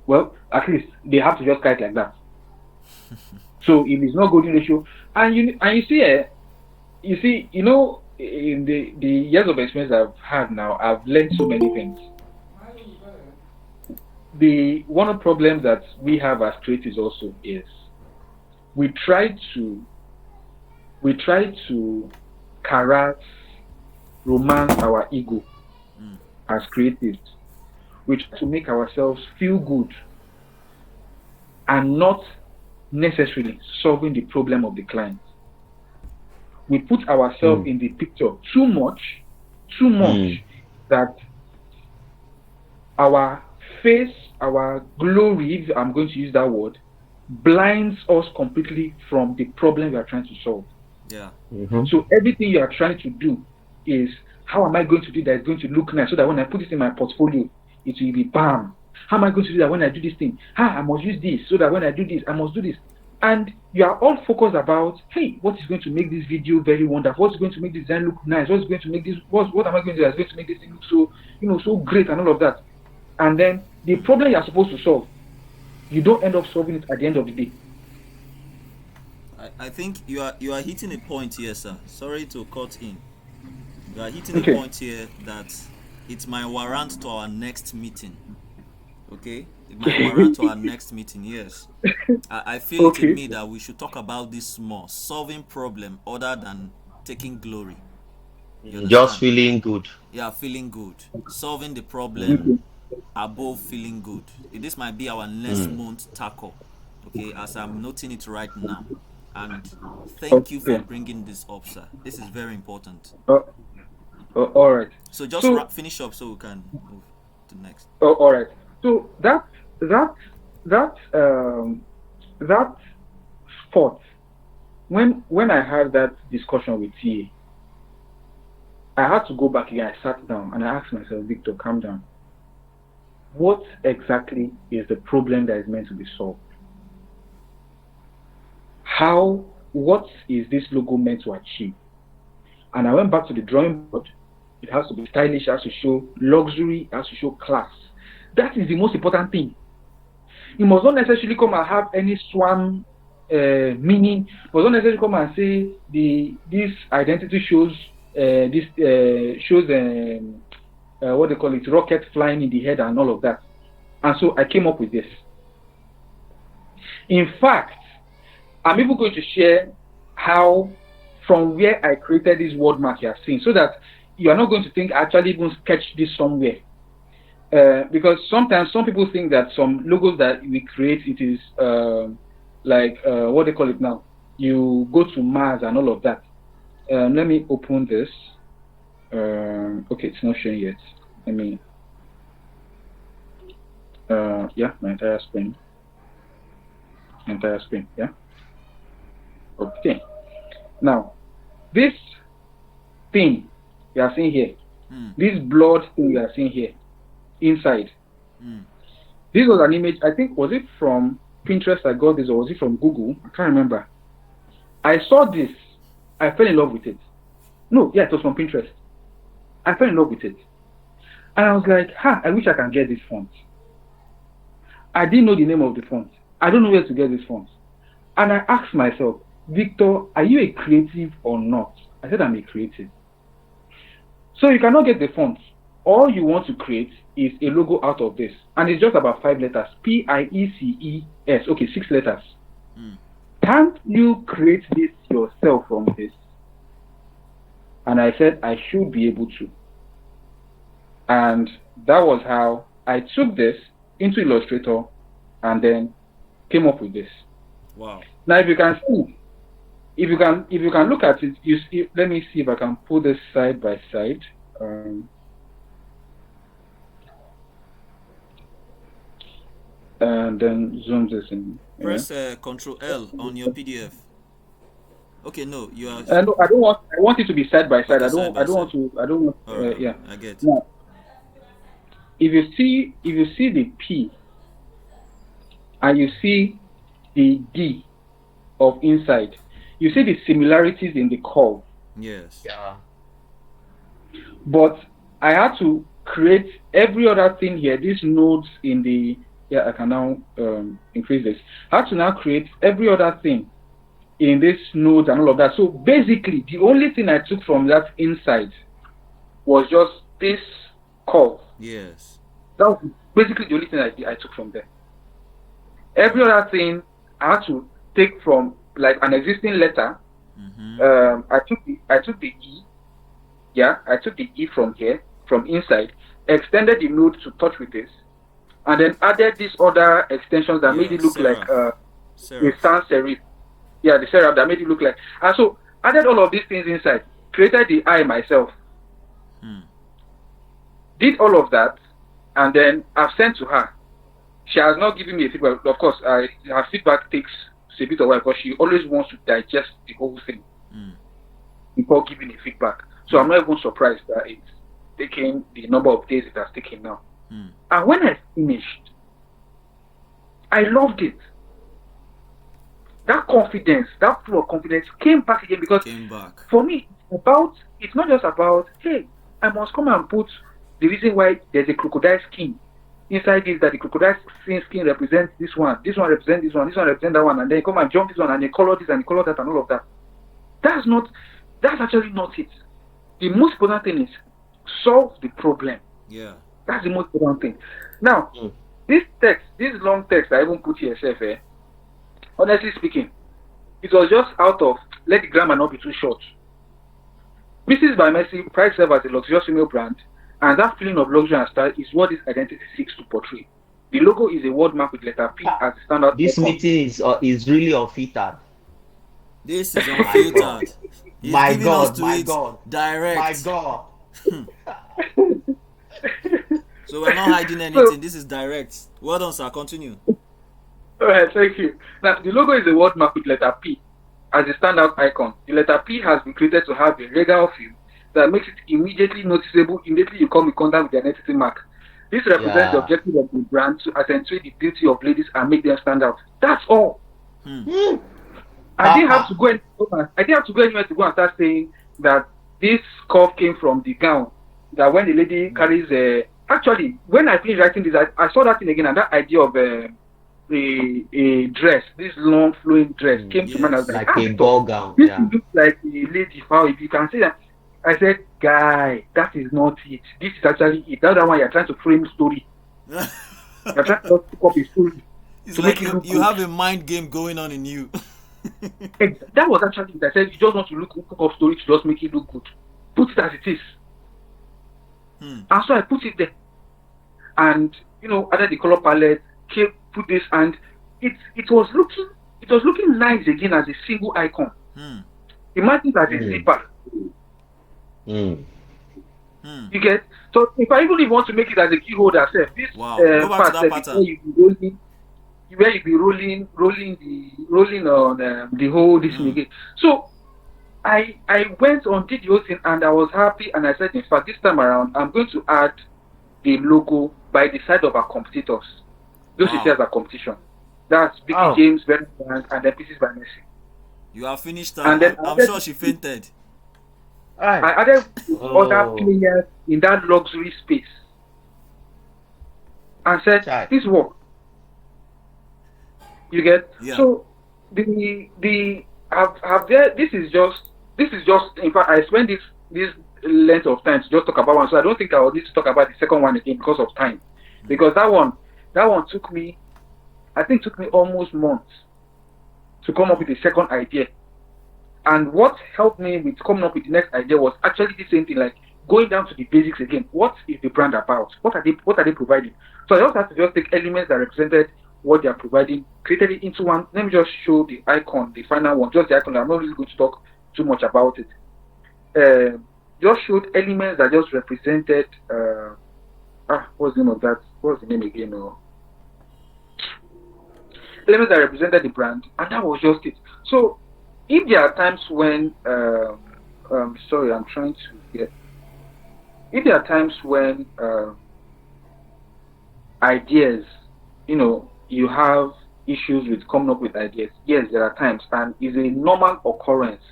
Well, at least they have to just kite like that. So if it's not golden ratio, and you see, in the years of experience I've had now, I've learned so many things. One of the problems that we have as creatives also is we try to caress, romance our ego as creatives. We try to make ourselves feel good and not necessarily solving the problem of the client. We put ourselves in the picture too much that our face, our glory, if I'm going to use that word, blinds us completely from the problem we are trying to solve.
Yeah.
Mm-hmm.
So everything you are trying to do is, how am I going to do that? It's going to look nice so that when I put this in my portfolio, it will be bam. How am I going to do that when I do this thing? I must use this so that when I do this, I must do this. And you are all focused about, hey, what is going to make this video very wonderful? What's going to make this design look nice? What's going to make this, what am I going to do that's going to make this thing look so, so great and all of that? And then the problem you are supposed to solve, you don't end up solving it at the end of the day.
I think you are hitting a point here, sir. Sorry to cut in. You are hitting a
Okay.
point here that it's my warrant to our next meeting. Okay? My warrant to our next meeting, yes. I feel it in
Okay.
me that we should talk about this more. Solving problem other than taking glory. You
Just
understand?
feeling good.
Yeah, feeling good. Solving the problem
Okay.
above feeling good. This might be our next
Mm.
month tackle. Okay, as I'm noting it right now. And thank you for
Okay.
bringing this up, sir. This is very important.
Uh, all right.
So just
So,
finish up so we can move to next.
all right. So that that that spot, when I had that discussion with TA, I had to go back again. I sat down and I asked myself, Victor, calm down. What exactly is the problem that is meant to be solved? What is this logo meant to achieve? And I went back to the drawing board. It has to be stylish, it has to show luxury, it has to show class. That is the most important thing. You must not necessarily come and have any swan meaning. You must not necessarily come and say this identity shows what they call it, rocket flying in the head and all of that. And so I came up with this. In fact, I'm even going to share how, from where I created this word mark you have seen, so that you are not going to think I actually even sketched this somewhere. Because sometimes some people think that some logos that we create, it is what they call it now. You go to Mars and all of that. Let me open this. Okay, it's not showing yet. Let me. Yeah, my entire screen. Yeah. Okay. Now, this thing you are seeing here, this blood thing you are seeing here, inside. This was an image, I think, was it from Pinterest I got this, or was it from Google? I can't remember. I saw this. I fell in love with it. No, yeah, it was from Pinterest. I fell in love with it. And I was like, I wish I can get this font. I didn't know the name of the font. I don't know where to get this font. And I asked myself, Victor, are you a creative or not? I said, I'm a creative. So you cannot get the font. All you want to create is a logo out of this. And it's just about 5 letters. PIECES. Okay, 6 letters. Can't you create this yourself from this? And I said, I should be able to. And that was how I took this into Illustrator and then came up with this.
Wow.
Now, if you can see, if you can look at it, you see, let me see if I can put this side by side. And then zoom this in.
Press Control L on your PDF. Okay, no, you are.
No, I don't want. I want it to be side by side.
Okay,
I don't.
side by
I don't
side.
want to. I don't want.
Alright,
Yeah.
I get.
Now, if you see the P and you see the D of inside, you see the similarities in the curve.
Yes.
Yeah.
But I had to create every other thing here. These nodes in the, I can now increase this. I had to now create every other thing in this node and all of that. So basically, the only thing I took from that inside was just this curve.
Yes.
That was basically the only thing I took from there. Every other thing I had to take from like an existing letter. I took the E. Yeah, I took the E from here, from inside, extended the node to touch with this, and then added these other extensions that made it look like a sans serif. Yeah, the serif that made it look like. And so added all of these things inside, created the eye myself, did all of that, and then I've sent to her. She has not given me a feedback. Of course, her feedback takes a bit of while because she always wants to digest the whole thing
Mm.
before giving a feedback. So I'm
Mm.
not even surprised that it's taken the number of days it has taken now.
Mm.
And when I finished, I loved it. That confidence, that flow of confidence came back again because
Came back.
for me, it's not just about, hey, I must come and put the reason why there's a crocodile skin inside this, that the crocodile skin represents this one represents this one represents that one, and then you come and jump this one and you color this and you color that and all of that. That's actually not it. The most important thing is solve the problem.
Yeah.
That's the most important thing. Now, this long text I even put here, honestly speaking, it was just out of let the grammar not be too short. Mrs. by Mercy prides herself as a luxurious female brand, and that feeling of luxury and style is what this identity seeks to portray. The logo is a word mark with letter P as the standard
This
icon.
meeting is really unfiltered.
This is
My God.
unfiltered. He's
My
giving us
God,
to
my
it
God,
direct.
my God.
So we're not hiding anything. This is direct. Well done, sir. Continue.
All right, thank you. Now, the logo is a word mark with letter P as the standout icon. The letter P has been created to have a regal feel that makes it immediately noticeable immediately you come in contact with the identity mark. This represents the
Yeah.
objective of the brand to accentuate the beauty of ladies and make them stand out. That's all. I didn't have to go anywhere to go and start saying that this curve came from the gown. That when the lady carries actually, when I finished writing this, I saw that thing again, and that idea of a dress, this long flowing dress came to mind. I was
Like
like,
a ball gown.
this
Yeah.
looks like a lady. How if you can say that? I said, guy, that is not it. This is actually it. That's the one you're trying to frame story. You're trying to pick up a story.
It's
to
like
make it look
you
good.
have a mind game going on in you.
That was actually it. I said, you just want to cook up story to just make it look good. Put it as it is. And so I put it there. And, added the color palette, put this, and it was looking nice again as a single icon. Imagine that a zipper. You get? So if I even want to make it as a key holder, this
Go back to that pattern.
Where you be rolling on the whole this thing again. So I went on, did the whole thing, and I was happy, and I said, in fact, this time around, I'm going to add the logo by the side of our competitors. Those you see as a competition. That's Vicky James, Ben Frank, and then Pieces by Mercy.
You have finished that.
And then
I'm sure she fainted.
I added other players in that luxury space and said, this work. You get?
Yeah.
So this is just in fact I spent this length of time to just talk about one, so I don't think I will need to talk about the second one again because of time. Because that one took me almost months to come up with the second idea. And what helped me with coming up with the next idea was actually the same thing, like going down to the basics again. What is the brand about? What are they providing? So I just had to just take elements that represented what they are providing, created it into one. Let me just show the icon, the final one, just the icon. I'm not really going to talk too much about it. Just showed elements that just represented what's the name of that? What's the name again? Elements that represented the brand, and that was just it. So if there are times when if there are times when ideas, you have issues with coming up with ideas. Yes, there are times, and it's a normal occurrence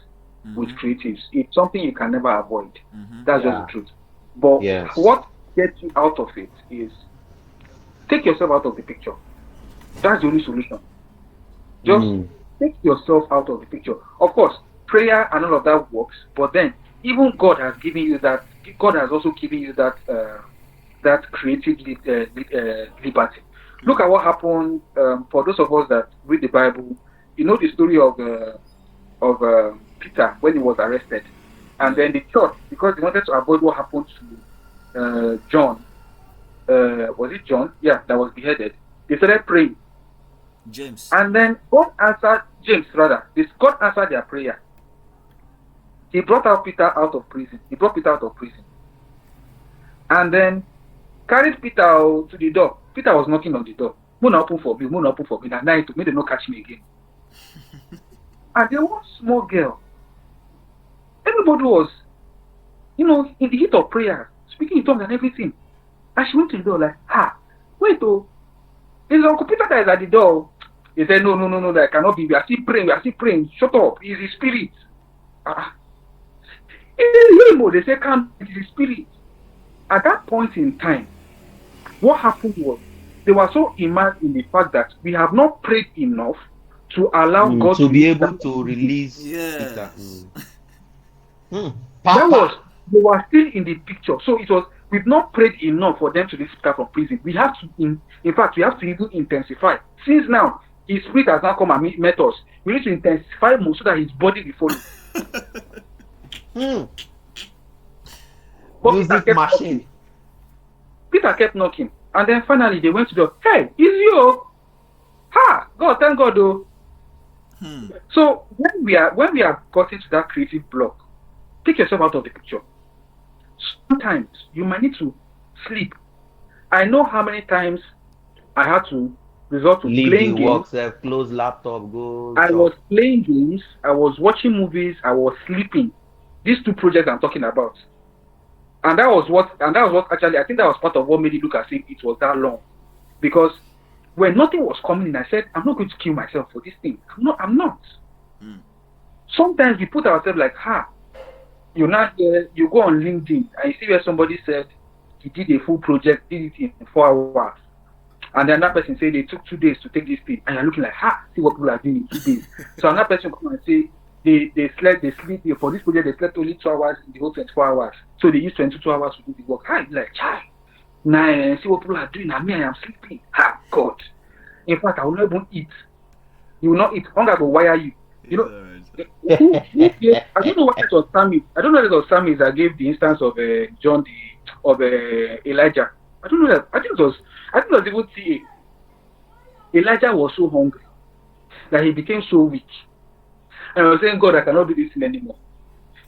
with creatives. It's something you can never avoid. That's just the truth. But what gets you out of it is take yourself out of the picture. That's the only solution. Just take yourself out of the picture. Of course, prayer and all of that works, but then even God has given you that. God has also given you that that creative liberty. Look at what happened for those of us that read the Bible. You know the story of Peter when he was arrested, and then the church, because they wanted to avoid what happened to John. Was it John? Yeah, that was beheaded. They started praying.
James.
And then God answered James rather. God answered their prayer. He brought Peter out of prison. And then carried Peter to the door. Peter was knocking on the door. Moon open for me, moon open for me. That night, maybe they not catch me again. And there was small girl. Everybody was, in the heat of prayer, speaking in tongues and everything. And she went to the door like, wait, there's Uncle Peter that is at the door. He said, no, that cannot be. We are still praying. Shut up. It's his spirit. They say, come, it is his spirit. At that point in time, what happened was they were so immersed in the fact that we have not prayed enough to allow God
to be able to release Peter.
Yes.
That was, they were still in the picture. So it was, we've not prayed enough for them to release Peter from prison. We have to, in fact, we have to even intensify. Since now, his spirit has now come and met us. We need to intensify more so that his body will follow. But Peter kept knocking. And then finally they went to the, hey, it's you. God, thank God though. So when we are gotten to that creative block, take yourself out of the picture. Sometimes you might need to sleep. I know how many times I had to resort to playing games.
Close laptop, go.
I was playing games, I was watching movies, I was sleeping. These two projects I'm talking about. And that was what actually, I think that was part of what made it look as if it was that long. Because when nothing was coming in, I said, I'm not going to kill myself for this thing. I'm not. Sometimes we put ourselves like, you go on LinkedIn and you see where somebody said he did a full project, did it in 4 hours. And then that person said they took 2 days to take this thing. And you're looking like, see what people are doing in 2 days. So another person come and say, they sleep for this project, they slept only 2 hours in the whole 24 hours. So they used 22 hours to do the work. Like, child. Now, see what people are doing. And me, I am sleeping. God. In fact, I will not even eat. You will not eat. Hunger will wire you. You know, I don't know what it was Sammy. I don't know if it was Sammy that gave the instance of Elijah. I don't know that. I think it was even TA. Elijah was so hungry that he became so weak. And I was saying, God, I cannot do this thing anymore.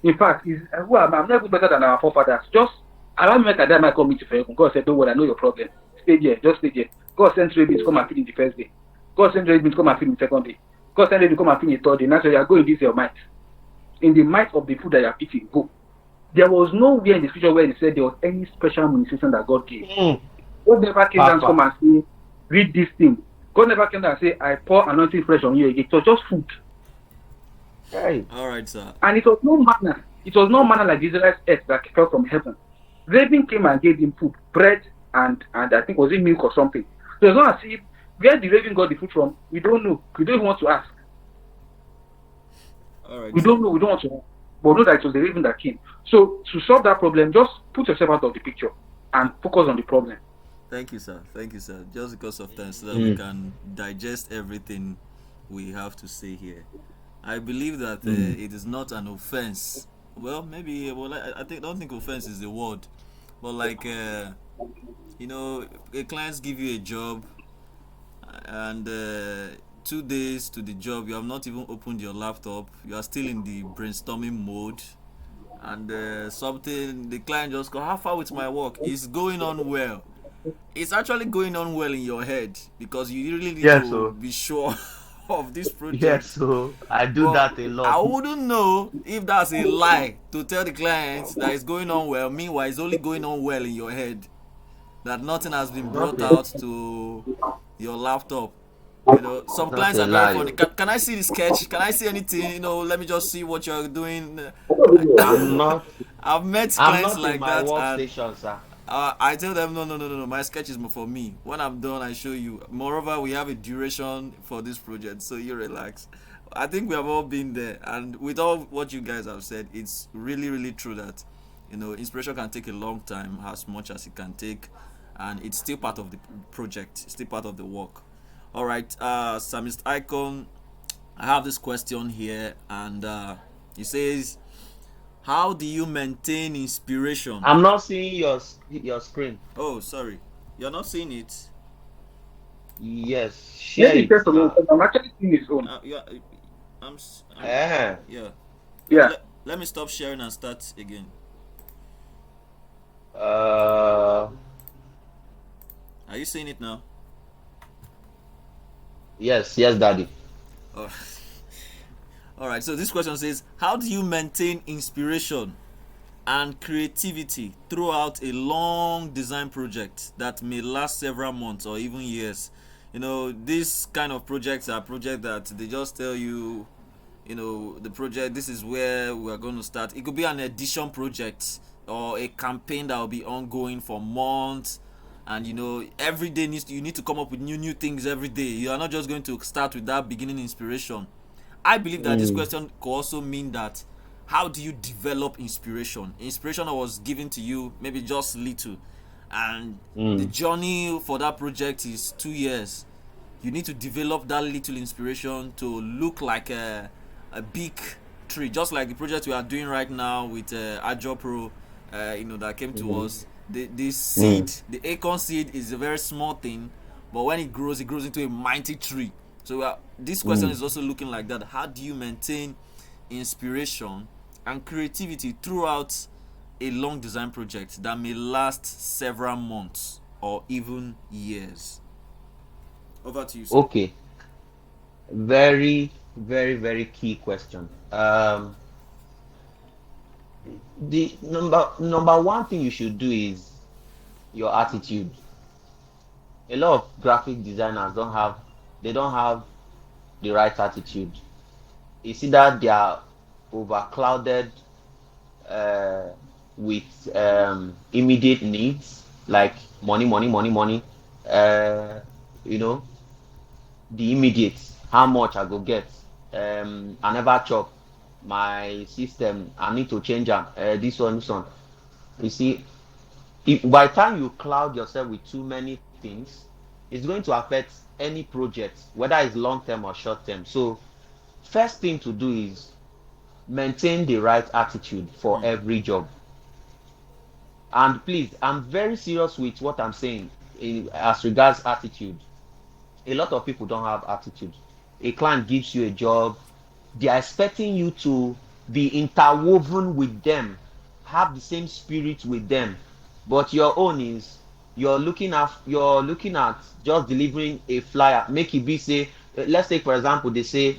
In fact, I'm not even better than our forefathers. Just allow me that might come into heaven. God said, don't worry, I know your problem. Stay there, just stay there. God sent rabbits to come and feed in the first day. God sent rabbits to come and feed in the second day. God sent rabbits to come and feed in the third day. Now so you are going this your might. In the might of the food that you are eating, go. There was nowhere in the scripture where it said there was any special administration that God gave. God never came down to come and say, read this thing. God never came down and say, I pour anointing fresh on you again. It was just food.
Right.
All right, sir.
And it was no manna. It was no manna like the Israelites ate that fell from heaven. Raven came and gave him food, bread, and I think was it milk or something. So it's not as if where the raven got the food from, we don't know. We don't even want to ask.
All right.
We don't know. We don't want to know. But know that it was the raven that came. So to solve that problem, just put yourself out of the picture and focus on the problem.
Thank you, sir. Just because of time, so that we can digest everything we have to say here. I believe that it is not an offense. Well, maybe. Well, I don't think offense is the word, but like clients give you a job, and 2 days to the job, you have not even opened your laptop. You are still in the brainstorming mode, and the client just go, "How far with my work? It's going on well." It's actually going on well in your head because you really need to be sure of this project.
Yes, so I do that a lot.
I wouldn't know if that's a lie to tell the client that it's going on well. Meanwhile, it's only going on well in your head. That nothing has been brought out to your laptop. Some clients are very funny. Can I see the sketch? Can I see anything? Let me just see what you're doing. I've met clients like that.
Workstation, sir.
I tell them no. My sketch is for me. When I'm done, I show you. Moreover, we have a duration for this project, so you relax. I think we have all been there, and with all what you guys have said, it's really, really true that inspiration can take a long time, as much as it can take, and it's still part of the project, still part of the work. All right, Samist Icon, I have this question here, and he says, how do you maintain inspiration?
I'm not seeing your screen.
Oh, sorry. You're not seeing it?
Yes. Share it.
I'm actually seeing his own.
Yeah. Let me stop sharing and start again. Are you seeing it now?
Yes, yes, daddy.
Uh, all right. So this question says, how do you maintain inspiration and creativity throughout a long design project that may last several months or even years? You know, these kind of projects are projects that they just tell you, you know, the project, this is where we are going to start. It could be an edition project or a campaign that will be ongoing for months, and you know, every day you need to come up with new things every day. You are not just going to start with that beginning inspiration. I believe that this
Mm,
question could also mean that, how do you develop inspiration that was given to you maybe just little, and the
mm,
journey for that project is 2 years. You need to develop that little inspiration to look like a big tree, just like the project we are doing right now with Agile Pro, you know, that came to
mm,
us. The
mm,
seed, the acorn seed, is a very small thing, but when it grows into a mighty tree. So this question
mm.
is also looking like that. How do you maintain inspiration and creativity throughout a long design project that may last several months or even years? Over to you, sir.
Okay. Very, very, very key question. The number one thing you should do is your attitude. A lot of graphic designers they don't have the right attitude. It's either they are overclouded uh, with immediate needs like money, money, money, money. Uh, you know, the immediate, how much I go get. I never chop my system. I need to change them. This one, this one. You see, if by the time you cloud yourself with too many things, it's going to affect any project, whether it's long term or short term. So, first thing to do is maintain the right attitude for
Hmm.
every job. And please, I'm very serious with what I'm saying as regards attitude. A lot of people don't have attitude. A client gives you a job, they are expecting you to be interwoven with them, have the same spirit with them. But your own is you're looking at just delivering a flyer. Make it be say, let's take for example, they say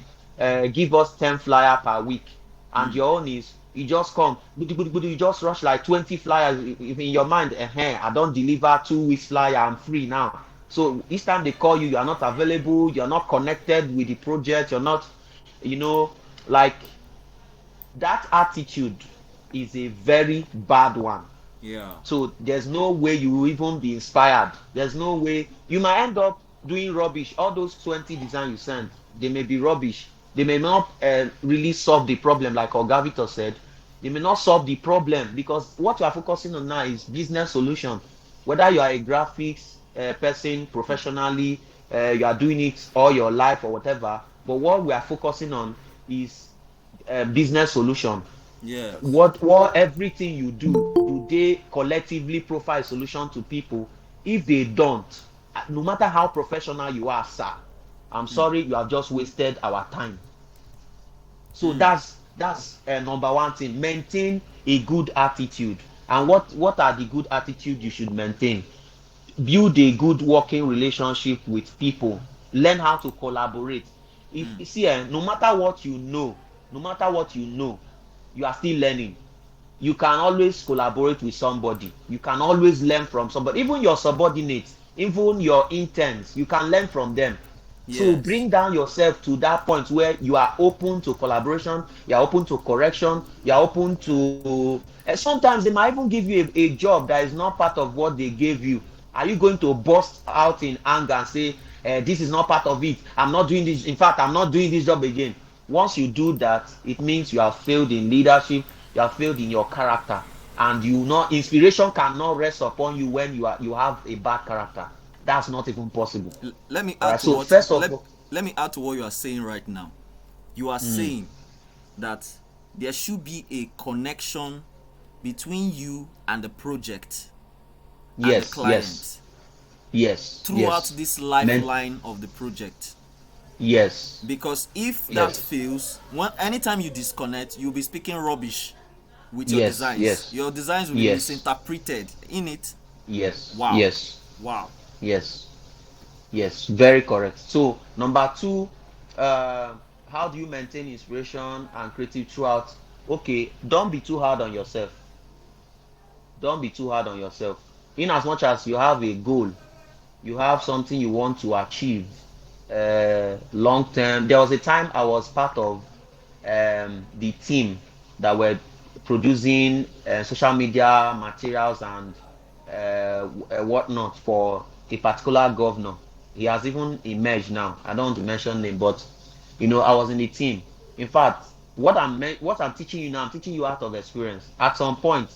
give us 10 flyer per week. And
Hmm.
your own is you just come, you just rush like 20 flyers in your mind, I don't deliver 2 weeks flyer, I'm free now. So each time they call you, you are not available, you're not connected with the project, you're not, you know, like that attitude is a very bad one.
Yeah.
So there's no way you will even be inspired. There's no way you might end up doing rubbish. All those 20 designs you sent, they may be rubbish. They may not really solve the problem, like Ogavito said. They may not solve the problem because what you are focusing on now is business solution. Whether you are a graphics person professionally, you are doing it all your life or whatever, but what we are focusing on is business solution.
Yes.
What everything you do they collectively provide solution to people? If they don't, no matter how professional you are, sir, I'm
Hmm.
sorry, you have just wasted our time. So
Hmm.
that's number one thing. Maintain a good attitude. And what are the good attitude you should maintain? Build a good working relationship with people. Learn how to collaborate. If
Hmm.
you see, no matter what you know, no matter what you know, you are still learning. You can always collaborate with somebody. You can always learn from somebody. Even your subordinates, even your interns, you can learn from them. So
Yes.
bring down yourself to that point where you are open to collaboration, you are open to correction, you are open to. Sometimes they might even give you a job that is not part of what they gave you. Are you going to burst out in anger and say, "This is not part of it. I'm not doing this. In fact, I'm not doing this job again." Once you do that, it means you have failed in leadership, you have failed in your character, and you know inspiration cannot rest upon you when you have a bad character. That's not even possible.
Let me
All
add
right.
to
So
what
first of all,
let me add to what you are saying right now. You are
mm,
saying that there should be a connection between you and the project and the
yes, yes,
client
yes,
throughout
yes,
this
men,
lifeline of the project.
yes,
Because if that
yes,
fails, anytime you disconnect, you'll be speaking rubbish with your
yes,
designs.
yes,
Your designs will be
yes,
misinterpreted in it.
yes,
Wow.
yes,
Wow.
yes, Yes, very correct. So number two, uh, how do you maintain inspiration and creative throughout? Okay, don't be too hard on yourself. Don't be too hard on yourself. In as much as you have a goal, you have something you want to achieve long term. There was a time I was part of the team that were producing social media materials and whatnot for a particular governor. He has even emerged now. I don't want to mention name, but I was in the team. In fact, what I'm teaching you now, I'm teaching you out of experience. At some point,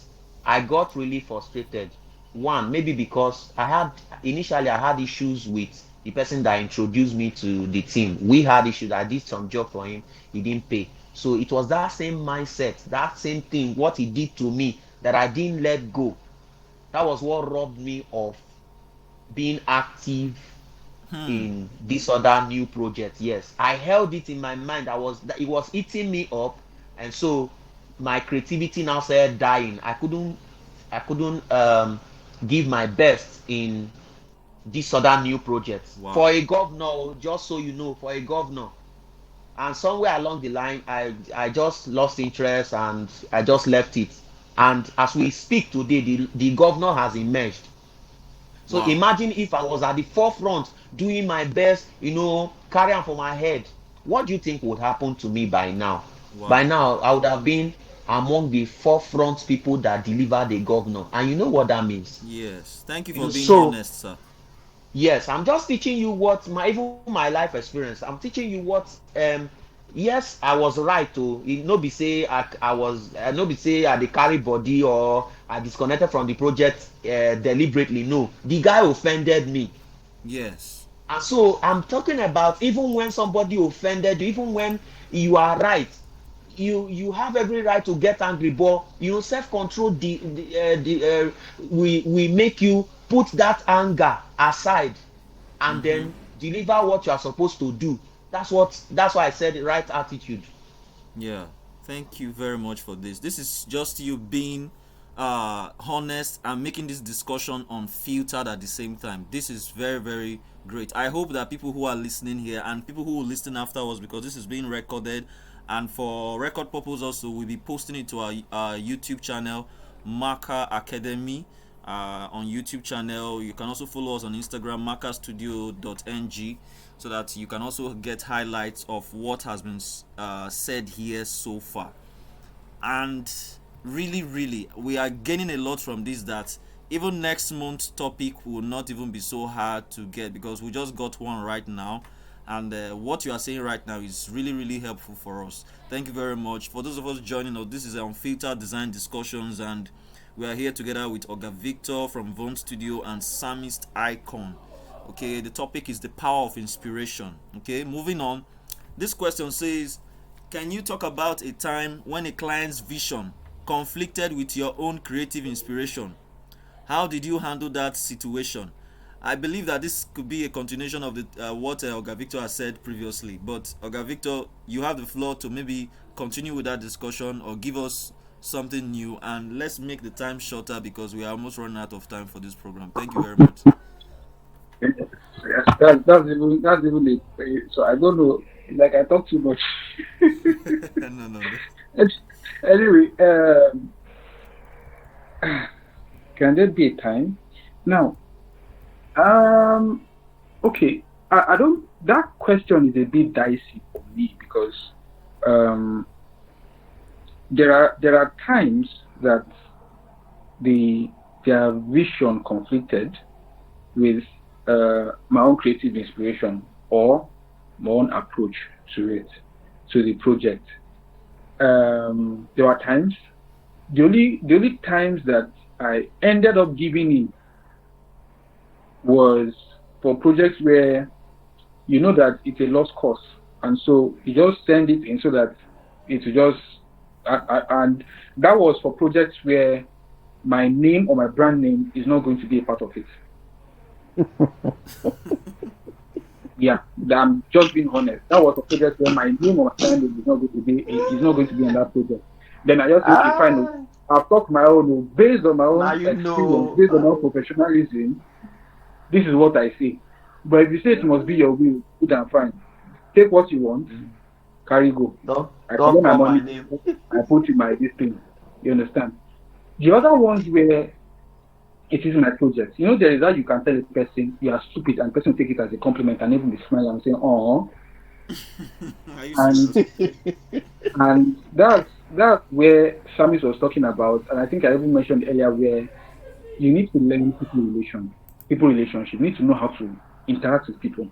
I got really frustrated. One, maybe because I had issues with the person that introduced me to the team. We had issues. I did some job for him. He didn't pay. So it was that same mindset, that same thing, what he did to me that I didn't let go. That was what robbed me of being active in this other new project. Yes, I held it in my mind. It was eating me up, and so my creativity now started dying. I couldn't give my best in this other new project for
Wow.
a governor. Just so you know, for a governor. And somewhere along the line, I just lost interest and I just left it. And as we speak today, the governor has emerged. So
Wow.
imagine if I was at the forefront doing my best, carrying for my head. What do you think would happen to me by now? By
Wow.
now, I would have been among the forefront people that deliver the governor. And you know what that means?
Yes. Thank you for being
So
honest, sir.
yes, I'm just teaching you what even my life experience. I'm teaching you what yes, I was right to no be say I was no be say I dey carry body or I disconnected from the project deliberately. No, the guy offended me.
Yes.
And so I'm talking about even when somebody offended you, even when you are right, you have every right to get angry, but self-control we make you put that anger aside and then deliver what you are supposed to do. That's why I said the right attitude.
Yeah. Thank you very much for this. This is just you being honest and making this discussion unfiltered at the same time. This is very, very great. I hope that people who are listening here and people who will listen afterwards, because this is being recorded and for record purpose also, we'll be posting it to our YouTube channel, Marker Academy. On YouTube channel. You can also follow us on Instagram, markerstudio.ng, so that you can also get highlights of what has been said here so far. And really, really, we are gaining a lot from this, that even next month's topic will not even be so hard to get, because we just got one right now. And what you are saying right now is really, really helpful for us. Thank you very much. For those of us joining us, this is Unfiltered Design Discussions, and we are here together with Oga Victor from Von Studio and Samist Icon. Okay, the topic is the power of inspiration. Okay, moving on. This question says, can you talk about a time when a client's vision conflicted with your own creative inspiration? How did you handle that situation? I believe that this could be a continuation of what Oga Victor has said previously. But Oga Victor, you have the floor to maybe continue with that discussion or give us something new. And let's make the time shorter because we are almost running out of time for this program. Thank you very much.
Yes, that's even so I don't know. Like I talk too much.
No, no, no.
Anyway, can there be a time? Now, um, okay. I don't. That question is a bit dicey for me because um, there are times that the their vision conflicted with my own creative inspiration or my own approach to it, to the project. There are times, the only times that I ended up giving in was for projects where you know that it's a lost cause, and so you just send it in so that it will just and that was for projects where my name or my brand name is not going to be a part of it. Yeah, I'm just being honest. That was a project where my name or my name is not going to be on that project. Then I just say, okay, fine.
Ah,
I've talked my own based on my
now
own
you
experience,
know.
based on my own professionalism. This is what I say. But if you say it
Yeah.
must be your will, good and fine. Take what you want, carry go. I
Don't
collect my
call my
money,
name.
I put in my this thing. You understand? The other ones where it is my project. You know, there is how you can tell a person you are stupid and the person will take it as a compliment and even be smiling and saying, oh,
Are you
and
serious?
that's where Shamis was talking about, and I think I even mentioned earlier where you need to learn people relationship. You need to know how to interact with people.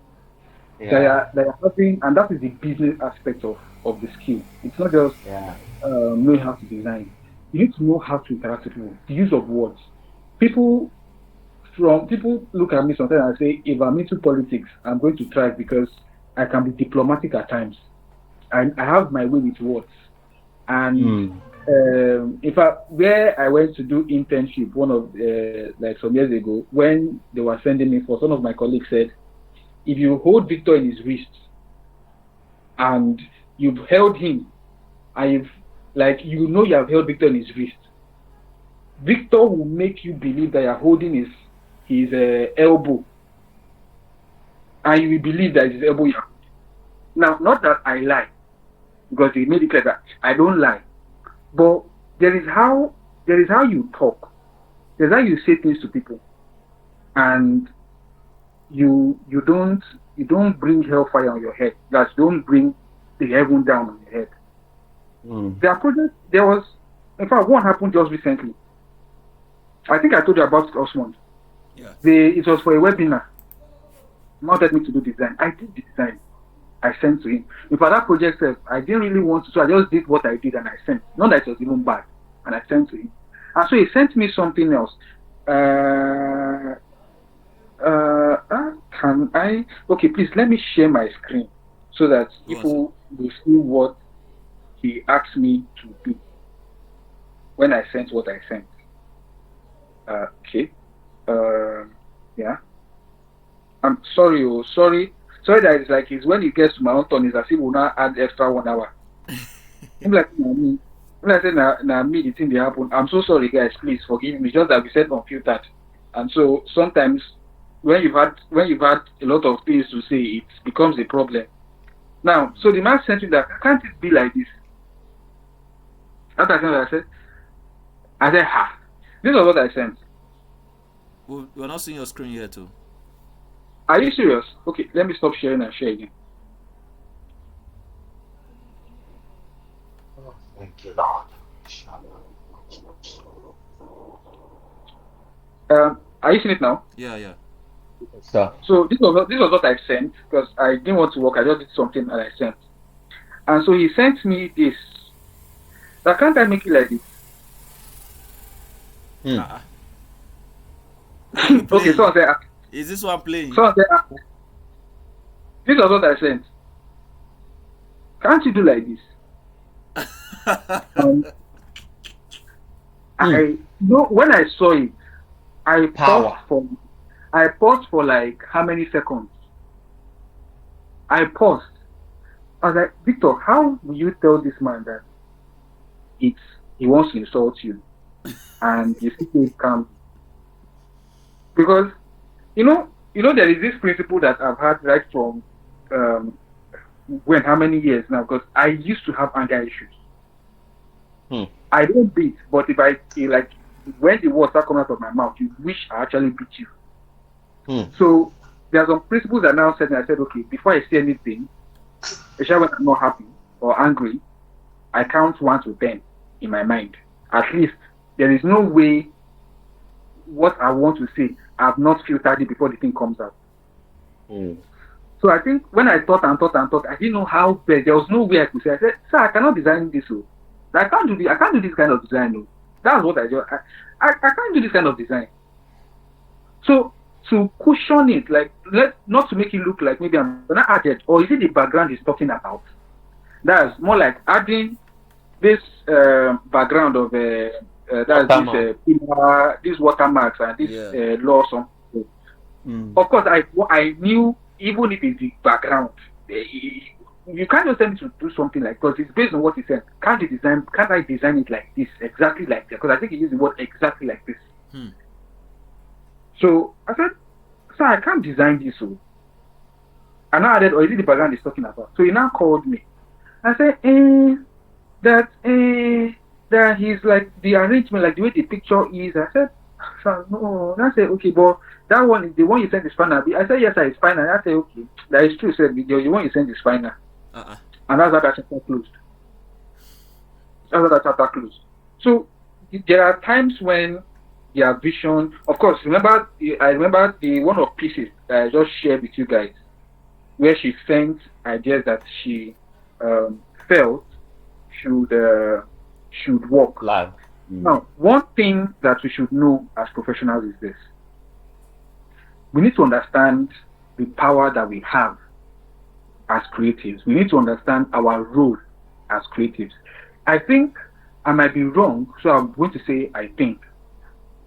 Yeah.
They are having, and that is the business aspect of the skill. It's not just
Yeah.
knowing how to design. You need to know how to interact with people. The use of words. People people look at me sometimes and say, if I'm into politics, I'm going to try because I can be diplomatic at times. I have my way with words. And
Mm.
in fact, where I went to do internship, one of like some years ago, when they were sending me for, some of my colleagues said, if you hold Victor in his wrist and you've held him, and you've like you have held Victor in his wrist, Victor will make you believe that you're holding his elbow, and you will believe that it's his elbow you're holding. Now, not that I lie, because they made it clear that I don't lie, but there is how you talk, there's how you say things to people, and you don't bring hellfire on your head. That don't bring the heaven down on your head.
Mm.
There are projects. There was, in fact, one happened just recently. I think I told you about it, Osmond.
Yeah.
It was for a webinar. Wanted me to do design. I did the design. I sent to him. In fact, that project said I didn't really want to, so I just did what I did and I sent. Not that it was even bad, and I sent to him. And so he sent me something else. Uh, can I? Okay, please let me share my screen so that
Go on, sir.
people will see what he asked me to do when I sent what I sent. Okay. Yeah. I'm sorry. Oh, sorry. Sorry that it's like it's when it gets to my own turn, it's as if we'll not add extra 1 hour. I'm like, nah, me. When I say nah, me, the thing they happen. I'm so sorry, guys. Please forgive me. Just that we said unfiltered, and so sometimes when you've had a lot of things to say, it becomes a problem. Now, so the man sent me that, can't it be like this? After I sent what I said, ha. This is what I sent.
We're not seeing your screen yet, too.
Are you serious? Okay, let me stop sharing and share again.
Oh, thank you, Lord.
Are you seeing it now?
Yeah, yeah.
So,
So this was what I sent because I didn't want to work. I just did something and I sent. And so he sent me this. Now, can't I make it like this?
Uh-uh. Are you
Okay,
playing?
someone said,
Is this one playing?
someone said, this was what I sent. Can't you do like this? I know when I saw it, I paused
power.
for like how many seconds? I paused. I was like, Victor, how will you tell this man that he wants to insult you and you still calm? Because there is this principle that I've had right from how many years now? Because I used to have anger issues.
Hmm.
I don't beat, but if I like when the words start coming out of my mouth, you wish I actually beat you.
Hmm.
So there are some principles that now said, and I said, okay, before I say anything, especially when I'm not happy or angry, I count 1 to 10 in my mind. At least there is no way what I want to say, I've not filtered it before the thing comes out.
Hmm.
So I think when I thought and thought and thought, I didn't know how bad. There was no way I could say. I said, "Sir, I cannot design this. Oh. I can't do this. I can't do this kind of design. Oh. That's what I do. I can't do this kind of design." So to cushion it, like not to make it look like maybe I'm gonna add it, or is it the background he's talking about? That's more like adding this background of that's this
Watermark.
these watermarks and this
Yeah.
law something.
Hmm.
Of course, I knew even if it's the background, you can't just tell me to do something like because it's based on what he said. Can't I design it like this, exactly like that? Because I think he used the word exactly like this.
Hmm.
So I said, sir, I can't design this. So And now added, or is it the background he's talking about? So he now called me. I said, that that he's like the arrangement, like the way the picture is. I said, "Sir, no." And I said, okay, but that one is the one you sent is final. I said, yes, sir, it's final. I said, okay, that is true. Said the one you sent is final,
Uh-uh.
and that's how that chapter closed. That's how that chapter closed. So there are times when their vision, of course. I remember the one of pieces that I just shared with you guys, where she sent ideas that she felt should work.
Live.
Now, one thing that we should know as professionals is this: we need to understand the power that we have as creatives. We need to understand our role as creatives. I think I might be wrong, so I'm going to say I think.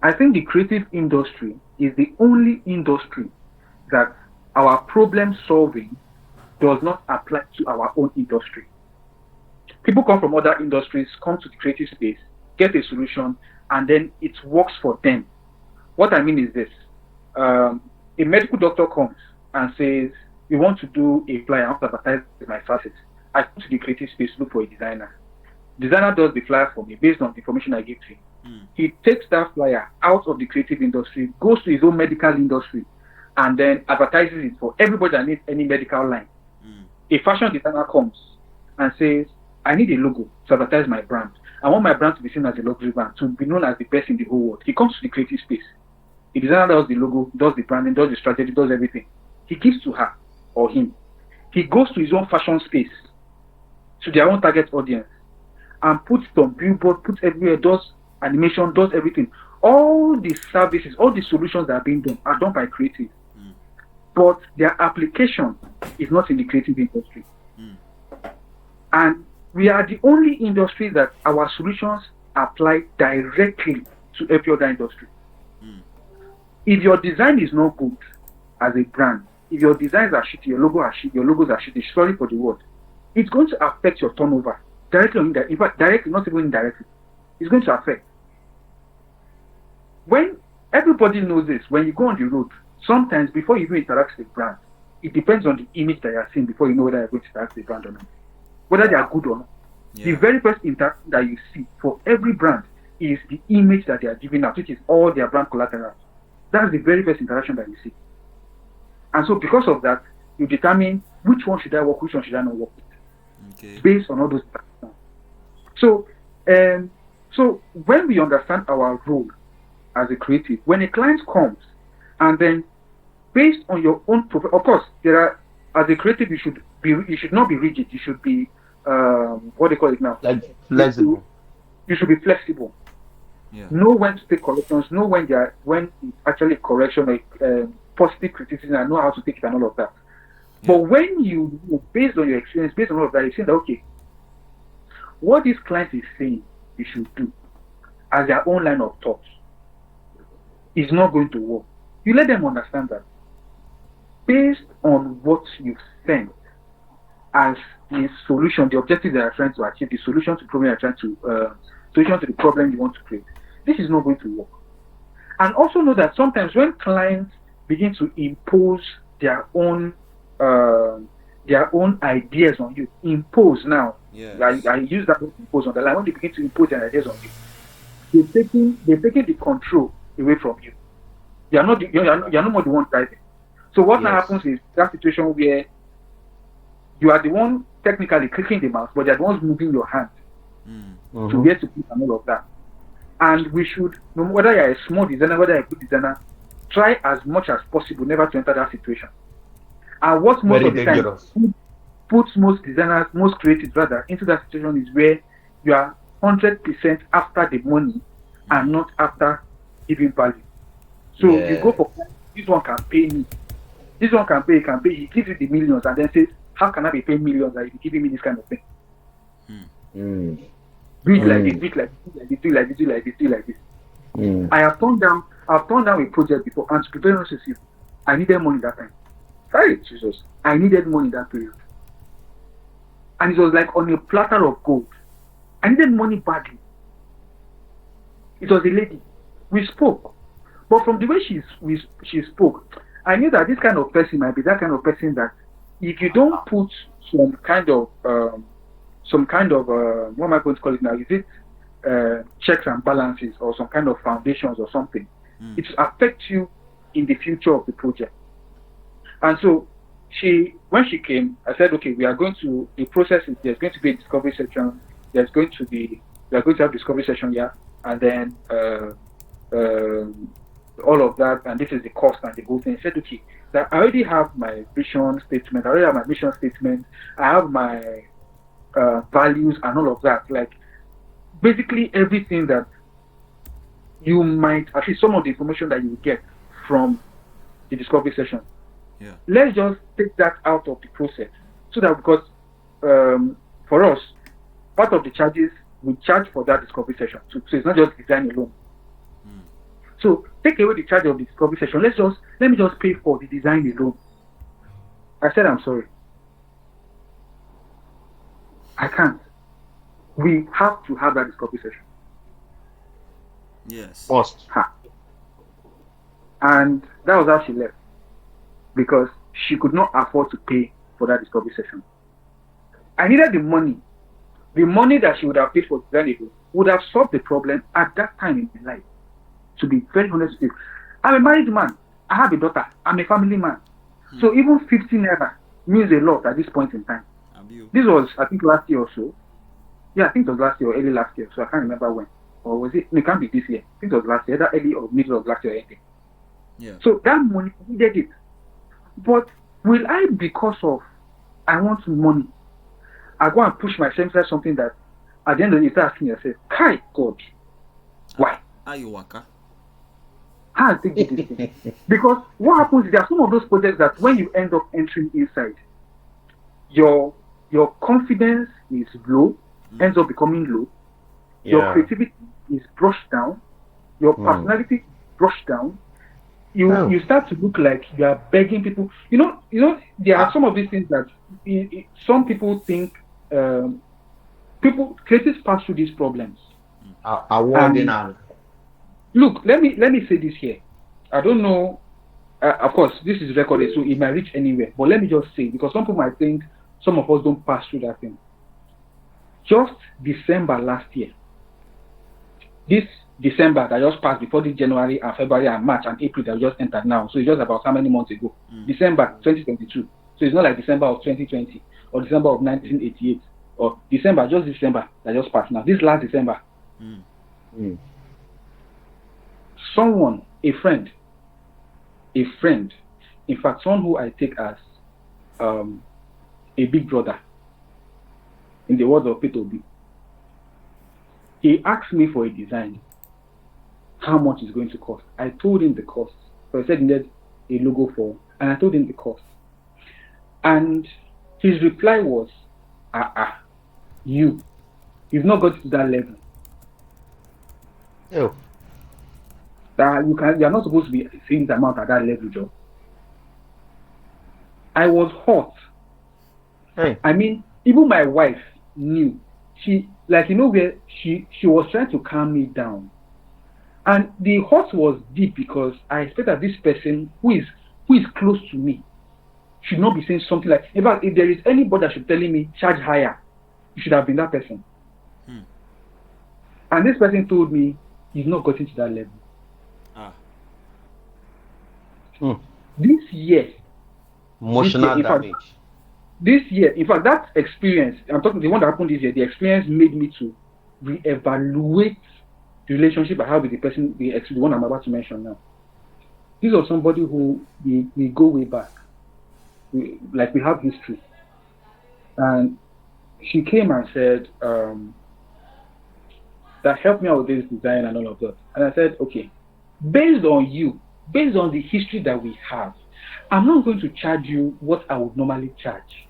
I think the creative industry is the only industry that our problem solving does not apply to our own industry. People come from other industries, come to the creative space, get a solution, and then it works for them. What I mean is this: a medical doctor comes and says, "We want to do a flyer, I want to advertise my facets." I come to the creative space, look for a designer. Designer does the flyer for me based on the information I give to him. He takes that flyer out of the creative industry, goes to his own medical industry, and then advertises it for everybody that needs any medical line. A fashion designer comes and says, "I need a logo to advertise my brand. I want my brand to be seen as a luxury brand, to be known as the best in the whole world." He comes to the creative space. The designer does the logo, does the branding, does the strategy, does everything. He gives to her or him. He goes to his own fashion space, to their own target audience, and puts it on billboard, puts everywhere, does animation, does everything. All the services, all the solutions that are being done are done by creative. But their application is not in the creative industry. And we are the only industry that our solutions apply directly to every other industry. If your design is not good as a brand, if your designs are shitty, your logos are shitty, sorry for the word, it's going to affect your turnover directly or indirectly. In fact, directly, not even indirectly. It's going to affect. When everybody knows this, when you go on the road, sometimes before you even interact with the brand, it depends on the image that you're seeing before you know whether you're going to interact with the brand or not, whether they are good or not. Yeah. The very first interaction that you see for every brand is the image that they are giving out, which is all their brand collateral. That's the very first interaction that you see. And so because of that, you determine which one should I work, which one should I not work with, based on all those interactions. So when we understand our role as a creative, when a client comes and then based on your own of course, there are, as a creative, you should not be rigid. You should be what do you call it now?
Like flexible.
You should be flexible. Yeah. Know when to take corrections. Know when it's actually correction or positive criticism, and know how to take it and all of that. Yeah. But when you, based on your experience, based on all of that, you say that okay, what this client is saying you should do as their own line of thought is not going to work. You let them understand that based on what you've sent as the solution, the objective they are trying to achieve, the solution to the problem you're trying to solution to the problem you want to create, this is not going to work. And also know that sometimes when clients begin to impose their own ideas on you, impose now. Yes. I use that word impose on the line. When they begin to impose their ideas on you, they're taking the control away from you. You're no more the one driving. So what now happens is that situation where you are the one technically clicking the mouse, but they're the ones moving your hand to get to click and all of that. And we should, no matter whether you're a small designer, whether you're a good designer, try as much as possible never to enter that situation. And what most of the time puts most designers, most creatives rather, into that situation is where you are 100% after the money and not after giving value. So you go for, this one can pay me. This one can pay. He gives you the millions and then says, how can I be paying millions and you're giving me this kind of thing? Do it like this, do it like this, do it like this, do it like this, do it like this. I have turned down a project before, and to be very honest with you, I needed money that time. Sorry, Jesus. I needed money that period. And it was like on a platter of gold. I needed money badly. It was a lady. We spoke. But from the way she spoke, I knew that this kind of person might be that kind of person that if you don't put some kind of what am I going to call it now? Is it checks and balances or some kind of foundations or something? It will affect you in the future of the project. And so when she came, I said, okay, we are going to, the process is there's going to be a discovery section. We are going to have discovery session here, and then all of that, and this is the cost and the whole thing. I said, okay, that I already have my vision statement. I already have my mission statement. I have my values and all of that. Like basically everything that you might, at least some of the information that you will get from the discovery session.
Yeah.
Let's just take that out of the process, so that because for us, part of the charges we charge for that discovery session. So it's not just design alone. So take away the charge of the discovery session. Let me just pay for the design alone. I said, I'm sorry. I can't. We have to have that discovery session.
Yes.
Must.
And that was how she left, because she could not afford to pay for that discovery session. I needed the money. The money that she would have paid for design alone would have solved the problem at that time in my life. To be very honest with you, I'm a married man. I have a daughter. I'm a family man. So even 15 naira means a lot at this point in time. This was, I think, last year or so. Yeah, I think it was last year or early last year. So I can't remember when. Or was it? No, it can't be this year. I think it was last year, either early or middle of last year or anything.
Yeah.
So that money, we needed it. But will I, because of I want money, I go and push myself inside something that at the end of the day, you start asking yourself, Kai God, why?
Are you waka?
How I think this thing? Because what happens is there are some of those projects that when you end up entering inside, your confidence is low, ends up becoming low. Your creativity is brushed down. Your personality brushed down. You start to look like you are begging people. You know, there are some of these things that some people think creatives pass through these problems. Look, let me say this here. I don't know. Of course, this is recorded, so it might reach anywhere. But let me just say, because some people might think some of us don't pass through that thing. Just December last year, this December that just passed before this January and February and March and April that we just entered now. So it's just about how many months ago? December 2022. So it's not like December of 2020 or December of 1988 or just December that just passed now. This last December. Someone, a friend, in fact, someone who I take as a big brother, in the words of P2B, he asked me for a design, how much it's going to cost. I told him the cost. So I said he needed a logo for, and I told him the cost. And his reply was, you've not got to that level.
Ew.
That you are not supposed to be seeing the amount at that level, Joe. I was hot.
Hey.
I mean, even my wife knew. She, like, you know, where she was trying to calm me down. And the hurt was deep because I expect that this person who is close to me should not be saying something like, in fact, if there is anybody that should telling me charge higher, it should have been that person. And this person told me he's not gotten to that level. This year,
emotional damage.
This year, in fact, that experience, I'm talking the one that happened this year, the experience made me to reevaluate the relationship I have with the person, the one I'm about to mention now. This was somebody who we go way back. We have history. And she came and said, that helped me out with this design and all of that. And I said, okay, based on the history that we have, I'm not going to charge you what I would normally charge.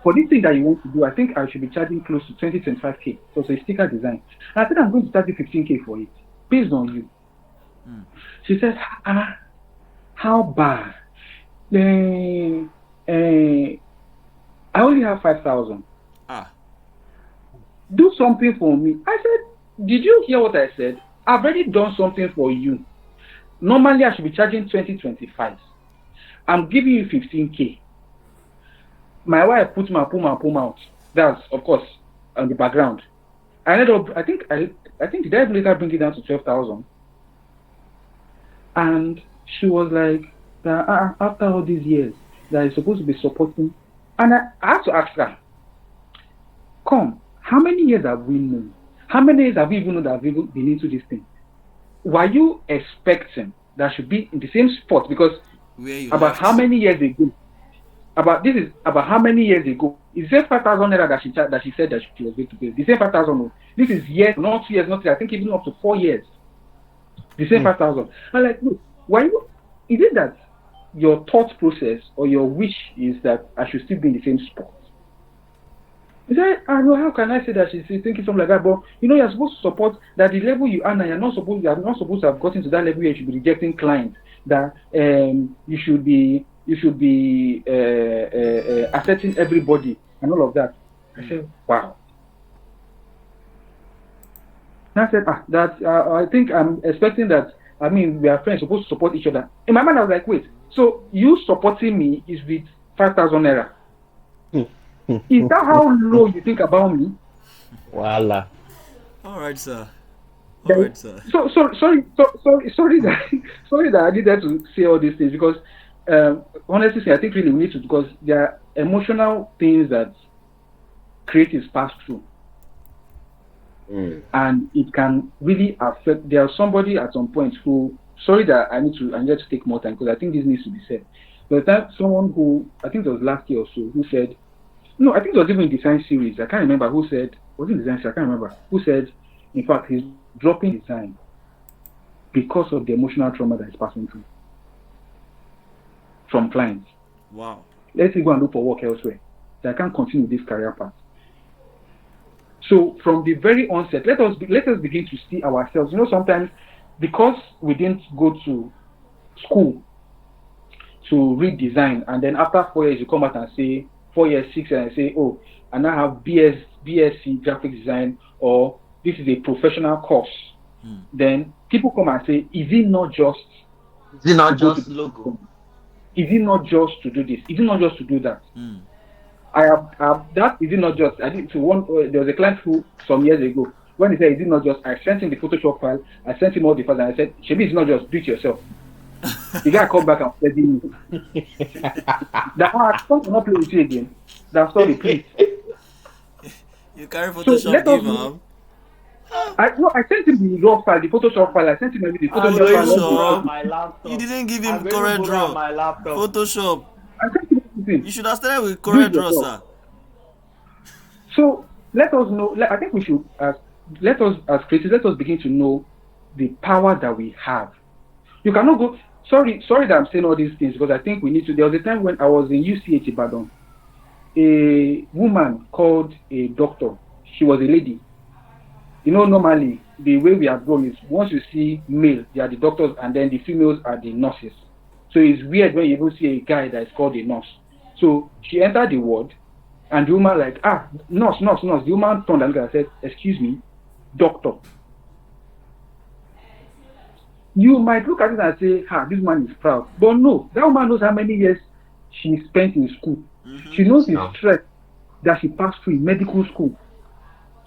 For this thing that you want to do, I think I should be charging close to 20-25K. So it's a sticker design. And I said, I'm going to charge you 15K for it, based on you. She said, how bad? I only have 5,000. Do something for me. I said, did you hear what I said? I've already done something for you. Normally, I should be charging 20-25. I'm giving you 15K. my wife put my pum out. That's of course on the background. I ended up. I think the dad later bring it down to 12,000, and she was like, after all these years, that is supposed to be supporting, and I had to ask her, come, how many years have we known? How many years have we even known that we've been into this thing? Were you expecting that should be in the same spot? Because about how many years ago? About how many years ago? Is there 5,000 naira that she said that she was going to pay? The same 5,000. This is years, not 2 years, not 3. I think even up to 4 years. The same 5,000. I'm like, look, why you? Is it that your thought process or your wish is that I should still be in the same spot? He said, how can I say that she's thinking something like that? But you're supposed to support that the level you are now. You're not supposed to have gotten to that level where you should be rejecting clients. That you should be accepting everybody and all of that. I said, wow. And I said, I think I'm expecting that. I mean, we are friends, supposed to support each other. In my mind, I was like, wait, so you supporting me is with 5,000 naira? Is that how low you think about me?
Voila.
All right, sir. All right, sir.
So sorry that I needed to say all these things, because honestly, I think really we need to, because there are emotional things that creatives pass through. And it can really affect. There's somebody at some point who, sorry that I need to take more time, because I think this needs to be said. But that someone who, I think it was last year or so, who said, no, I think it was even in design series. I can't remember who said, was it design series? I can't remember who said, in fact, he's dropping design because of the emotional trauma that he's passing through from clients.
Wow.
Let's go and look for work elsewhere. So I can't continue this career path. So from the very onset, let us begin to see ourselves. Sometimes because we didn't go to school to read design, and then after 4 years you come out and say 4 years, 6 years, and say, oh, and I have BSc graphic design, or this is a professional course. Then people come and say, is it not just
logo?
Is it not just to do this? Is it not just to do that? I have that. Is it not just? I think there was a client who some years ago, when he said, "Is it not just?" I sent him the Photoshop file. I sent him all the files, and I said, "Shebi, it's not just. Do it yourself." The guy called back and said, "That I can't not play with you again. That's sorry, please."
You carry Photoshop, give him.
I sent him the raw file, the Photoshop file. I sent him the Photoshop
file. You didn't give him Corel Draw. Photoshop.
I sent him everything.
You should have started with Corel Draw, sir.
So let us know. I think we should, let us as creators, let us begin to know the power that we have. You cannot go. Sorry that I'm saying all these things, because I think we need to. There was a time when I was in UCH Ibadan. A woman called a doctor. She was a lady. Normally the way we have grown is once you see male, they are the doctors, and then the females are the nurses. So it's weird when you even see a guy that is called a nurse. So she entered the ward, and the woman like, nurse. The woman turned and said, "Excuse me, doctor." You might look at it and say, this man is proud. But no, that woman knows how many years she spent in school. Mm-hmm. She knows the stress that she passed through in medical school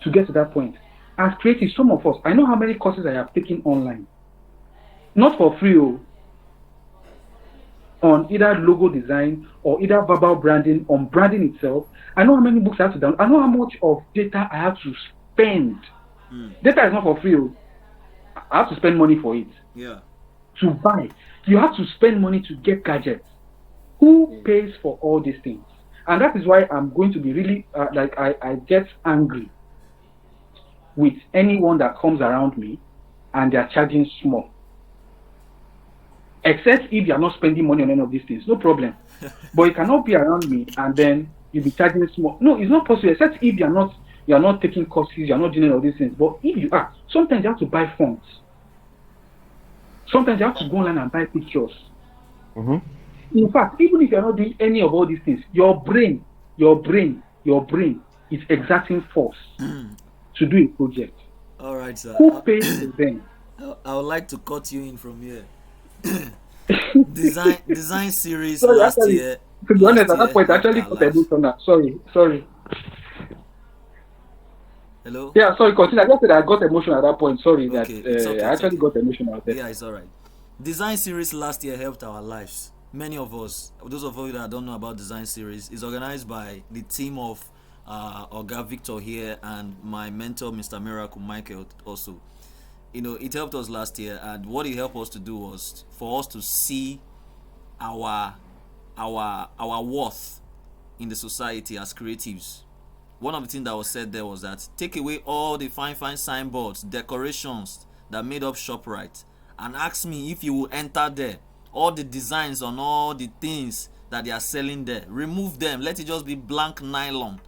to get to that point. As creatives, some of us, I know how many courses I have taken online. Not for free, on either logo design or either verbal branding, on branding itself. I know how many books I have to download. I know how much of data I have to spend. Data is not for free. I have to spend money for it.
Yeah.
To buy. You have to spend money to get gadgets. Who pays for all these things? And that is why I'm going to be really, I get angry with anyone that comes around me and they are charging small. Except if you are not spending money on any of these things, no problem. But you cannot be around me and then you'll be charging small. No, it's not possible. Except if you are not taking courses, you are not doing all these things. But if you are, sometimes you have to buy fonts. Sometimes you have to go online and buy pictures. Mm-hmm. In fact, even if you are not doing any of all these things, your brain is exerting force to do a project.
All right, sir.
Who pays for them?
I would like to cut you in from here. design series last year.
To be honest,
last
at that
year
point, I
helped
actually
our
got
lives.
emotional. Sorry, sorry.
Hello?
Yeah, sorry, continue. I just said I got emotional at that point. Sorry that
Okay, it's okay,
I
it's
actually
okay.
got emotional there.
Yeah, it's all right. Design series last year helped our lives. Many of us, those of you that don't know about design series, is organized by the team of Oga Victor here and my mentor, Mr. Miracle Michael, also. It helped us last year, and what it helped us to do was for us to see our our worth in the society as creatives. One of the things that was said there was that take away all the fine signboards, decorations that made up ShopRite, and ask me if you will enter there. All the designs on all the things that they are selling there, remove them. Let it just be blank nylon,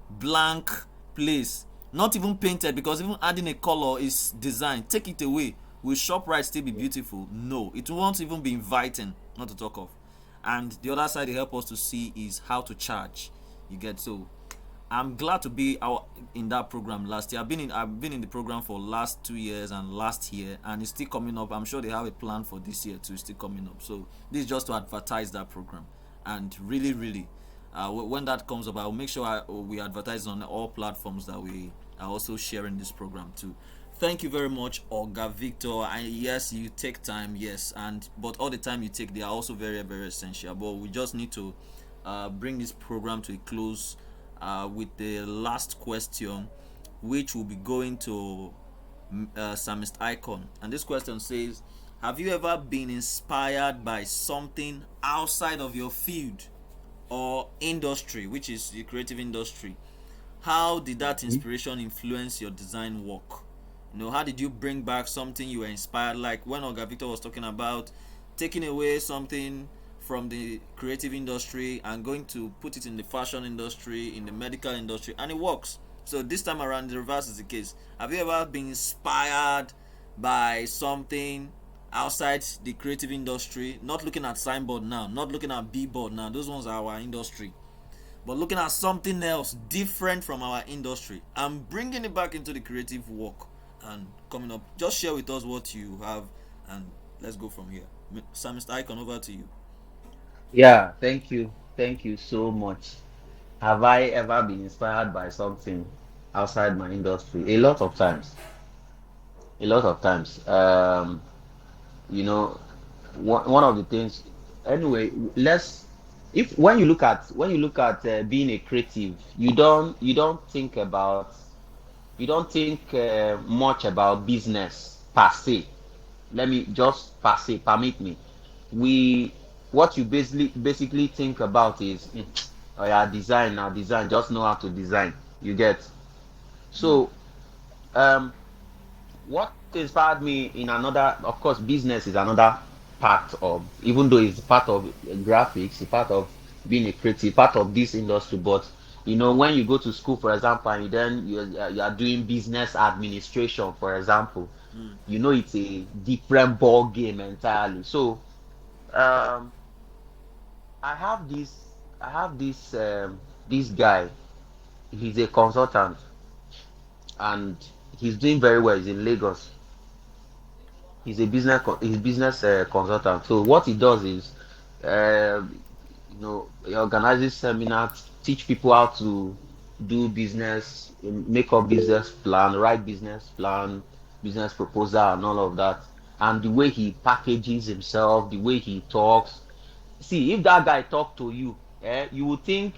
blank place, not even painted, because even adding a color is design. Take it away. Will ShopRite still be beautiful? No, it won't even be inviting, not to talk of. And the other side they help us to see is how to charge. You get? So I'm glad to be out in that program last year. I've been in the program for last 2 years and last year, and it's still coming up. I'm sure they have a plan for this year too. It's still coming up. So this is just to advertise that program, and really, really, when that comes up, I'll make sure we advertise on all platforms that we are also sharing this program too. Thank you very much, Olga Victor. And yes, you take time, yes, and but all the time you take, they are also very, very essential. But we just need to bring this program to a close with the last question, which will be going to Samist Icon. And this question says, have you ever been inspired by something outside of your field or industry, which is the creative industry? How did that
Mhm.
inspiration influence your design work? How did you bring back something you were inspired, like when Olga Victor was talking about taking away something from the creative industry and going to put it in the fashion industry, in the medical industry, and it works. So this time around, the reverse is the case. Have you ever been inspired by something outside the creative industry? Not looking at signboard now, not looking at billboard now. Those ones are our industry, but looking at something else different from our industry and bringing it back into the creative work and coming up. Just share with us what you have, and let's go from here. Mr. Icon, over to you.
Yeah, thank you. Thank you so much. Have I ever been inspired by something outside my industry? A lot of times. A lot of times. You know, one of the things. Anyway, let's. If when you look at being a creative, you don't think about much about business per se. Let me just per se permit me. We What you basically think about is oh yeah, design now, design, just know how to design. You get?
Mm,
So what inspired me in another, of course, business is another part of, even though it's part of graphics, it's part of being a creative, part of this industry. But when you go to school, for example, and then you are doing business administration, for example,
mm,
it's a different ball game entirely. So um I have this guy. He's a consultant, and he's doing very well. He's in Lagos. He's business consultant. So what he does is, uh, he organizes seminars, teach people how to do business, make up business plan, write business plan, business proposal, and all of that. And the way he packages himself, the way he talks. See, if that guy talk to you, you would think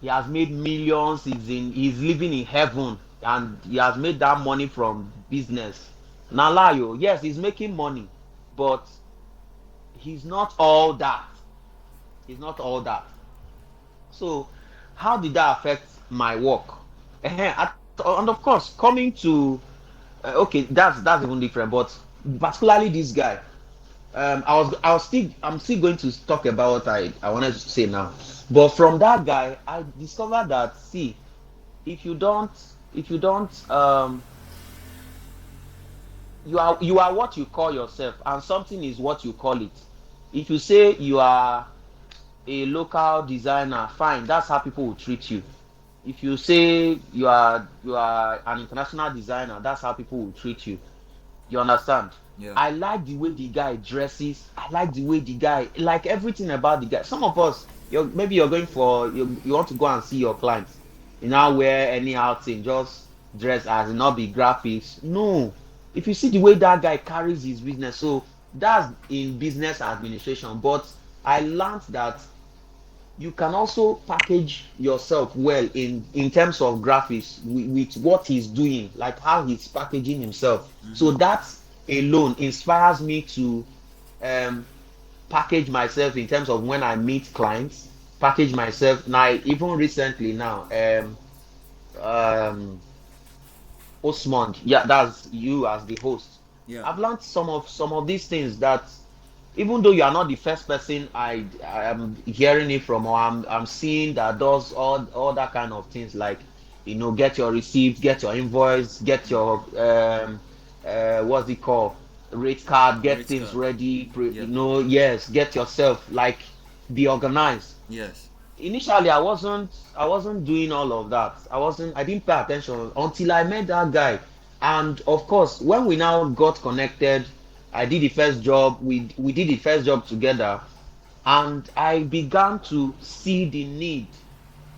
he has made millions. He's living in heaven, and he has made that money from business. Now, lie, oh, yes, he's making money, but he's not all that. He's not all that. So, how did that affect my work? And of course, coming to okay, that's even different. But particularly this guy, I'm still going to talk about what I wanted to say now. But from that guy, I discovered that, see, if you don't if you don't you are what you call yourself, and something is what you call it. If you say you are a local designer, fine, that's how people will treat you. If you say you are an international designer, that's how people will treat you. You understand?
Yeah.
I like the way the guy dresses. I like the way the guy, like everything about the guy. Some of us, maybe you're going for you want to go and see your clients. You now wear anyhow thing, just dress as it not be graphics. No, if you see the way that guy carries his business, so that's in business administration. But I learned that you can also package yourself well in terms of graphics with what he's doing, like how he's packaging himself. So
Mm-hmm.
that alone inspires me to um package myself in terms of when I meet clients, package myself now. Even recently now, um Osmond, yeah, that's you as the host.
Yeah.
I've learned some of these things that even though you are not the first person I am hearing it from, or I'm seeing that does all that kind of things, like get your receipt, get your invoice, get your what's it called, rate card, get
Rate
things
card.
ready,
Yeah.
yes, get yourself, like, be organized.
Yes.
Initially I wasn't doing all of that. I didn't pay attention until I met that guy. And of course, when we now got connected, I did the first job, we did the first job together, and I began to see the need.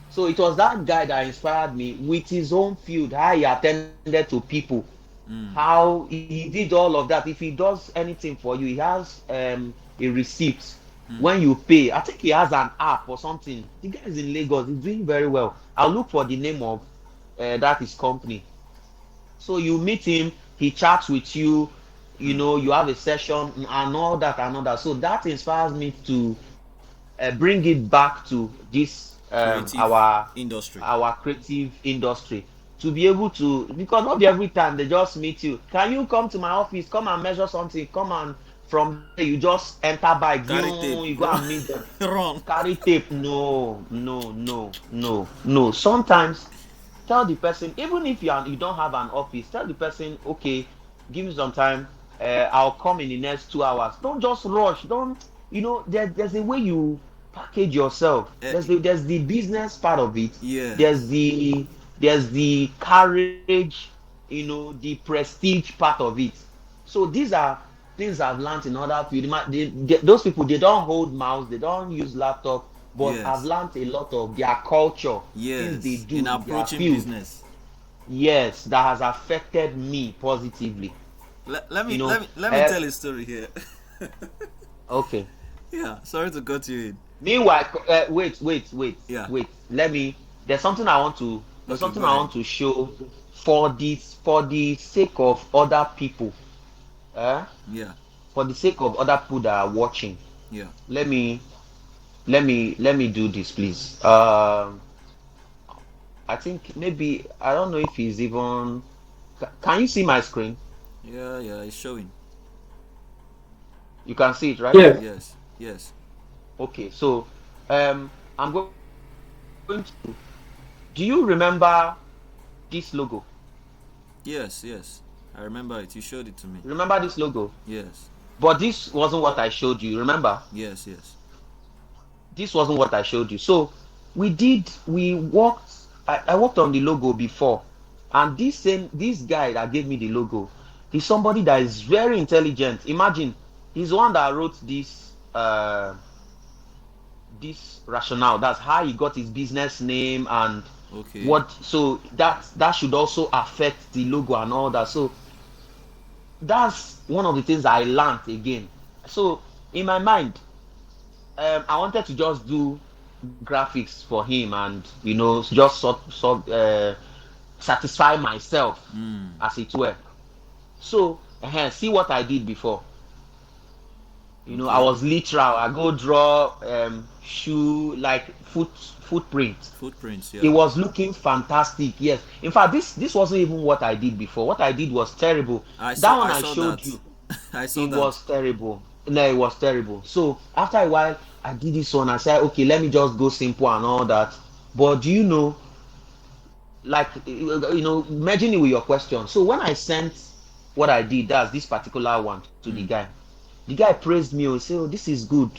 So it was that guy that inspired me with his own field, how he attended to people,
Mm.
how he did all of that. If he does anything for you, he has a receipt.
Mm.
When you pay, I think he has an app or something. The guy is in Lagos, he's doing very well. I'll look for the name of that his company. So you meet him, he chats with you,
Mm.
you have a session and all that and all that. So that inspires me to bring it back to this
Creative industry.
our creative industry, to be able to, because not be every time they just meet you. Can you come to my office? Come and measure something. Come, and from there you just enter bike.
Carry tape.
You go
Run.
and meet them.
Run.
Carry tape. No, no, no, no, no. Sometimes tell the person, even if you don't have an office, tell the person, okay, give me some time. I'll come in the next 2 hours. Don't just rush. Don't, there's a way you package yourself.
Uh,
There's the business part of it. There's
yes.
the courage, the prestige part of it. So these are things I've learned in other field. Those people, they don't hold mouse, they don't use laptop, but I've
Yes.
learned a lot of their culture, things they
Yes.
do
In
in their
approaching
field.
business.
Yes, that has affected me positively.
Let
You
me
know,
tell a story here.
okay.
Yeah. Sorry to cut you in.
Meanwhile,
Yeah.
wait. There's something I want to. There's
Okay.
something
Go
I
ahead.
want to show for the sake of other people. Eh?
Yeah.
For the sake of other people that are watching.
Yeah.
Let me let me do this, please. I think maybe I don't know if he's even. Can you see my screen?
Yeah. Yeah. It's showing.
You can see it, right?
Yes.
Yes. Yes.
Okay, so I'm going to. Do you remember this logo?
Yes. Yes. I remember it. You showed it to me.
Remember this logo?
Yes.
But this wasn't what I showed you. Remember?
Yes. Yes.
This wasn't what I showed you. So we worked. I worked on the logo before, and this guy that gave me the logo, he's somebody that is very intelligent. Imagine, he's the one that wrote this rationale. That's how he got his business name and
Okay.
what. So that should also affect the logo and all that. So that's one of the things I learned again. So in my mind, I wanted to just do graphics for him, and just satisfy myself,
Mm.
as it were. So see what I did before. I
Okay.
was literal. I go draw shoe, like footprint.
Footprints.
It
Yeah.
was looking fantastic. Yes. In fact, this wasn't even what I did before. What I did was terrible. That one
I
I
saw
showed
that.
you,
I saw
it
that.
was terrible. No, it was terrible. So after a while, I did this one. I said, okay, let me just go simple and all that. But do you know, like, merging it with your question. So when I sent what I did, that's this particular one, to
Mm.
the guy praised me. He said, oh, this is good.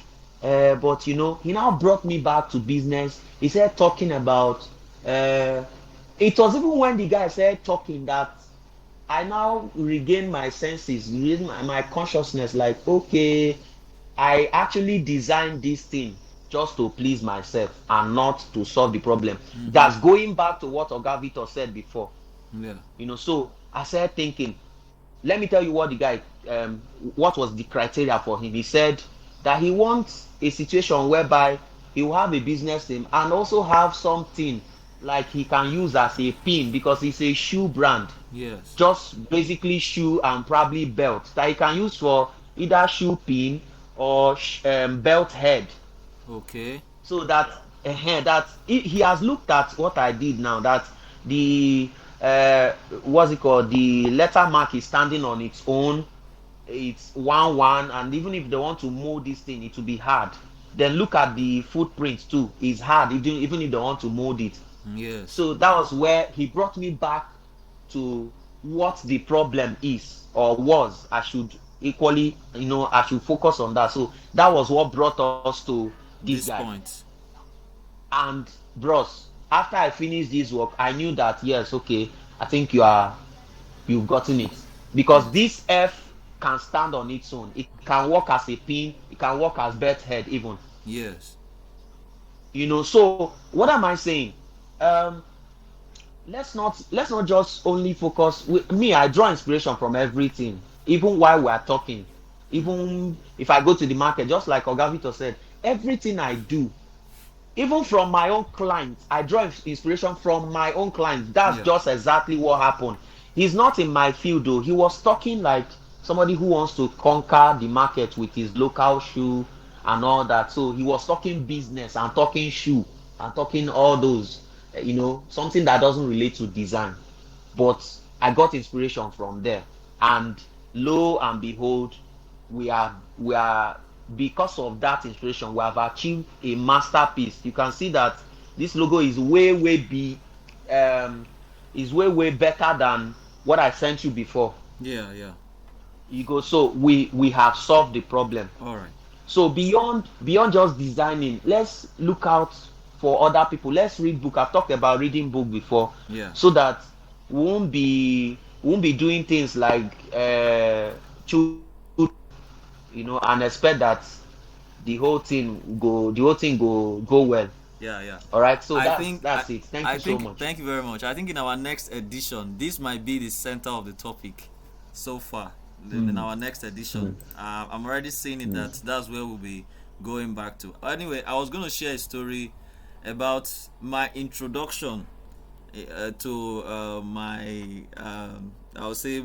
But he now brought me back to business. He said, talking about, it was even when the guy said talking that I now regain my senses, regain my consciousness, like, okay, I actually designed this thing just to please myself and not to solve the problem.
Mm-hmm.
That's going back to what Oga Victor said before.
Yeah.
So I started thinking, let me tell you what the guy, what was the criteria for him. He said that he wants a situation whereby he will have a business name and also have something like he can use as a pin, because it's a shoe brand,
Yes.
just basically shoe and probably belt that he can use for either shoe pin or belt head.
Okay.
So that that he has looked at what I did now, that the what's it called, the letter mark is standing on its own, it's 1 1, and even if they want to mold this thing, it will be hard. Then look at the footprint too, it's hard, even if they want to mold it.
Yes.
So that was where he brought me back to what the problem is or was. I should equally, I should focus on that. So that was what brought us to this
This
guy.
point.
And bros, after I finished this work, I knew that yes, okay, I think you've gotten it. Because
Yes.
this F can stand on its own. It can work as a pin, it can work as bed head even.
Yes.
So what am I saying? Um let's not just only focus. With me, I draw inspiration from everything, even while we are talking. Even if I go to the market, just like Ogavito said, everything I do, even from my own clients, I draw inspiration from my own clients. That's
Yeah.
just exactly what happened. He's not in my field though. He was talking like somebody who wants to conquer the market with his local shoe and all that. So he was talking business and talking shoe and talking all those, something that doesn't relate to design. But I got inspiration from there, and lo and behold, we are because of that inspiration, we have achieved a masterpiece. You can see that this logo is way better than what I sent you before.
Yeah. Yeah.
So we have solved the problem.
All right.
So beyond just designing, let's look out for other people. Let's read book. I've talked about reading book before,
Yeah.
so that we won't be doing things like choose, and expect that the whole thing go well.
Yeah. Yeah.
All right. So
I
that's
think I,
that's it. Thank
I
you so
think
much.
thank you very much. I think in our next edition, this might be the center of the topic so far. In
Mm,
our next edition,
mm,
I'm already seeing it that
mm.
that's where we'll be going back to. Anyway, I was going to share a story about my introduction to my I would say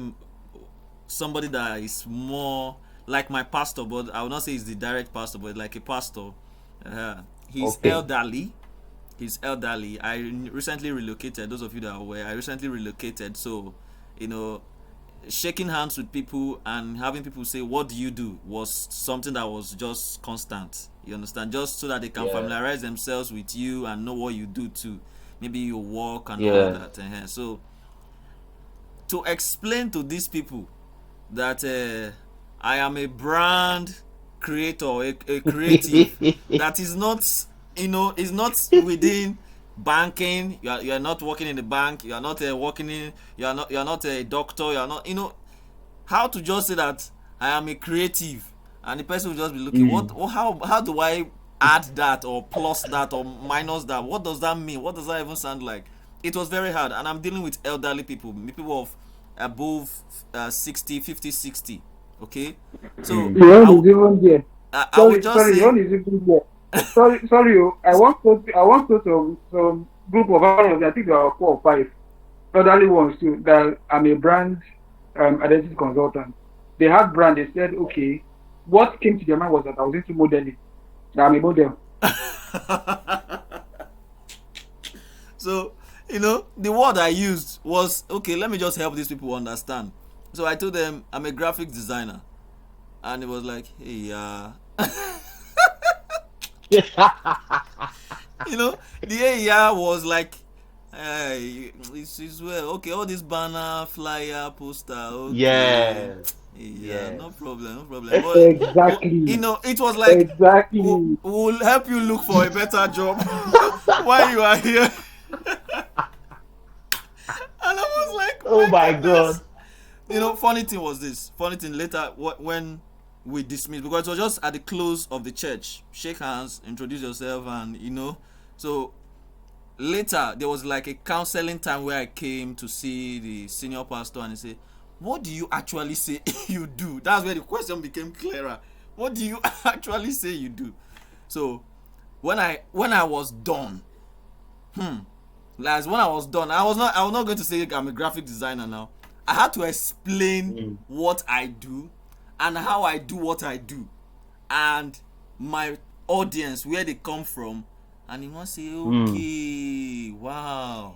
somebody that is more like my pastor, but I would not say he's the direct pastor, but like a pastor. He's
Okay.
elderly. He's elderly. I recently relocated. Those of you that are aware, I recently relocated. So, you know, shaking hands with people and having people say, "What do you do?" was something that was just constant. You understand? Just so that they can
Yeah.
familiarize themselves with you and know what you do too. Maybe you walk and all
Yeah.
that. So, to explain to these people that I am a brand creator, a creative that is not, is not within banking. You are not working in the bank. You are not working in. You are not a doctor. You are not. How to just say that I am a creative, and the person will just be looking.
Mm.
How do I add that or plus that or minus that? What does that mean? What does that even sound like? It was very hard, and I'm dealing with elderly people of above 60, 50, 60. Okay, so
Mm.
Your own is even there.
I would
Sorry,
just
sorry, your
say
own is even there. Sorry. I want to some group of others. I think there are 4 or 5 elderly ones too. That I'm a brand identity consultant. They had brand. They said, okay, what came to their mind was that I was into modeling. That I'm a model.
so the word I used was okay. Let me just help these people understand. So I told them I'm a graphic designer, and it was like, hey, the hey, was like, hey, it's well, okay, all this banner, flyer, poster, okay,
Yes.
yeah,
Yes.
no problem, no problem. But
Exactly.
it was like,
Exactly.
we'll help you look for a better job while you are here. And I was like,
Oh
my
my God.
goodness. funny thing was this. Funny thing later when we dismissed, because it was just at the close of the church. Shake hands, introduce yourself, and So later there was like a counseling time where I came to see the senior pastor, and he said, "What do you actually say you do?" That's where the question became clearer. What do you actually say you do? So when I was done, when I was done, I was not going to say I'm a graphic designer now. I had to explain what I do and how I do what I do, and my audience, where they come from, and he wants to say, okay, wow,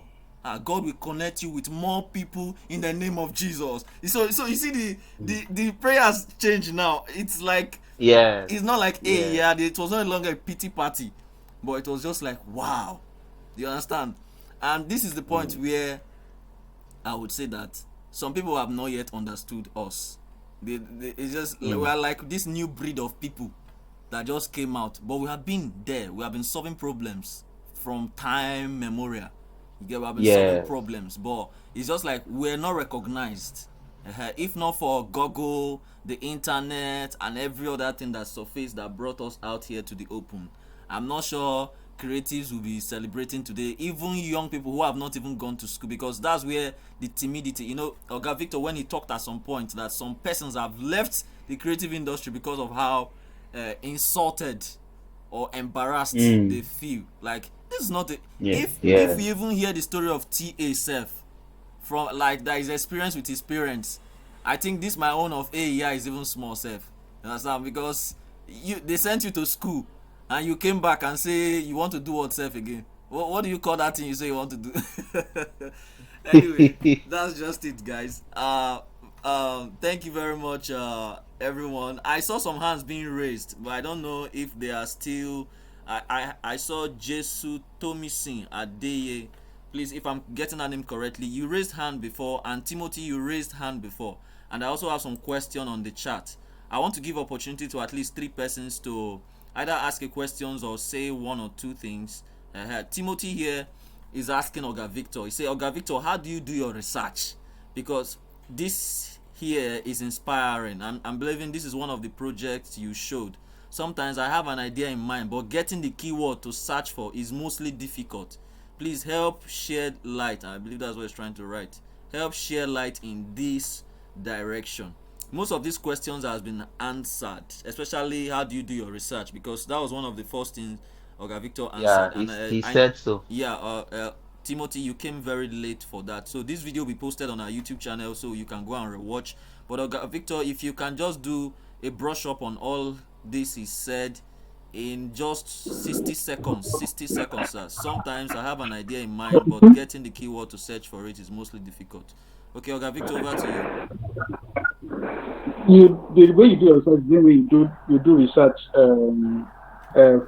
God will connect you with more people in the name of Jesus. So you see the prayers change now. It's like,
Yes.
it's not like, hey,
Yeah.
it was no longer a pity party, but it was just like, wow. Do you understand? And this is the point where I would say that some people have not yet understood us. It's just we are like this new breed of people that just came out, but we have been there. We have been solving problems from time memorial. You get, we have been solving
Yes.
problems, but it's just like we're not recognized. If not for Google, the internet, and every other thing that surfaced that brought us out here to the open, I'm not sure creatives will be celebrating today, even young people who have not even gone to school, because that's where the timidity, Oga Victor, when he talked at some point that some persons have left the creative industry because of how insulted or embarrassed they feel. Like, this is not
Yeah.
if you even hear the story of TA self, from like that his experience with his parents, I think this my own of AEI is even small self. You understand? Because they sent you to school and you came back and say you want to do what self again. What do you call that thing you say you want to do? Anyway, that's just it, guys. Thank you very much, everyone. I saw some hands being raised, but I don't know if they are still. I saw Jesu Tomisin Adeye. Please, if I'm getting that name correctly, you raised hand before, and Timothy, you raised hand before, and I also have some question on the chat. I want to give opportunity to at least 3 persons to either ask a questions or say 1 or 2 things. Timothy here is asking Oga Victor. He say, Oga Victor, how do you do your research? Because this here is inspiring, and I'm believing this is one of the projects you showed. Sometimes I have an idea in mind, but getting the keyword to search for is mostly difficult. Please help shed light. I believe that's what he's trying to write. Help share light in this direction. Most of these questions has been answered, especially how do you do your research, because that was one of the first things Oga Victor
Yeah.
answered. And
He said so.
Timothy, you came very late for that, so this video will be posted on our YouTube channel, so you can go and rewatch. But Oga Victor, if you can just do a brush up on all this he said in just 60 seconds. 60 seconds, sir. Sometimes I have an idea in mind, but getting the keyword to search for it is mostly difficult. Okay, Oga Victor, over to
you. The way you do your research, the way you do research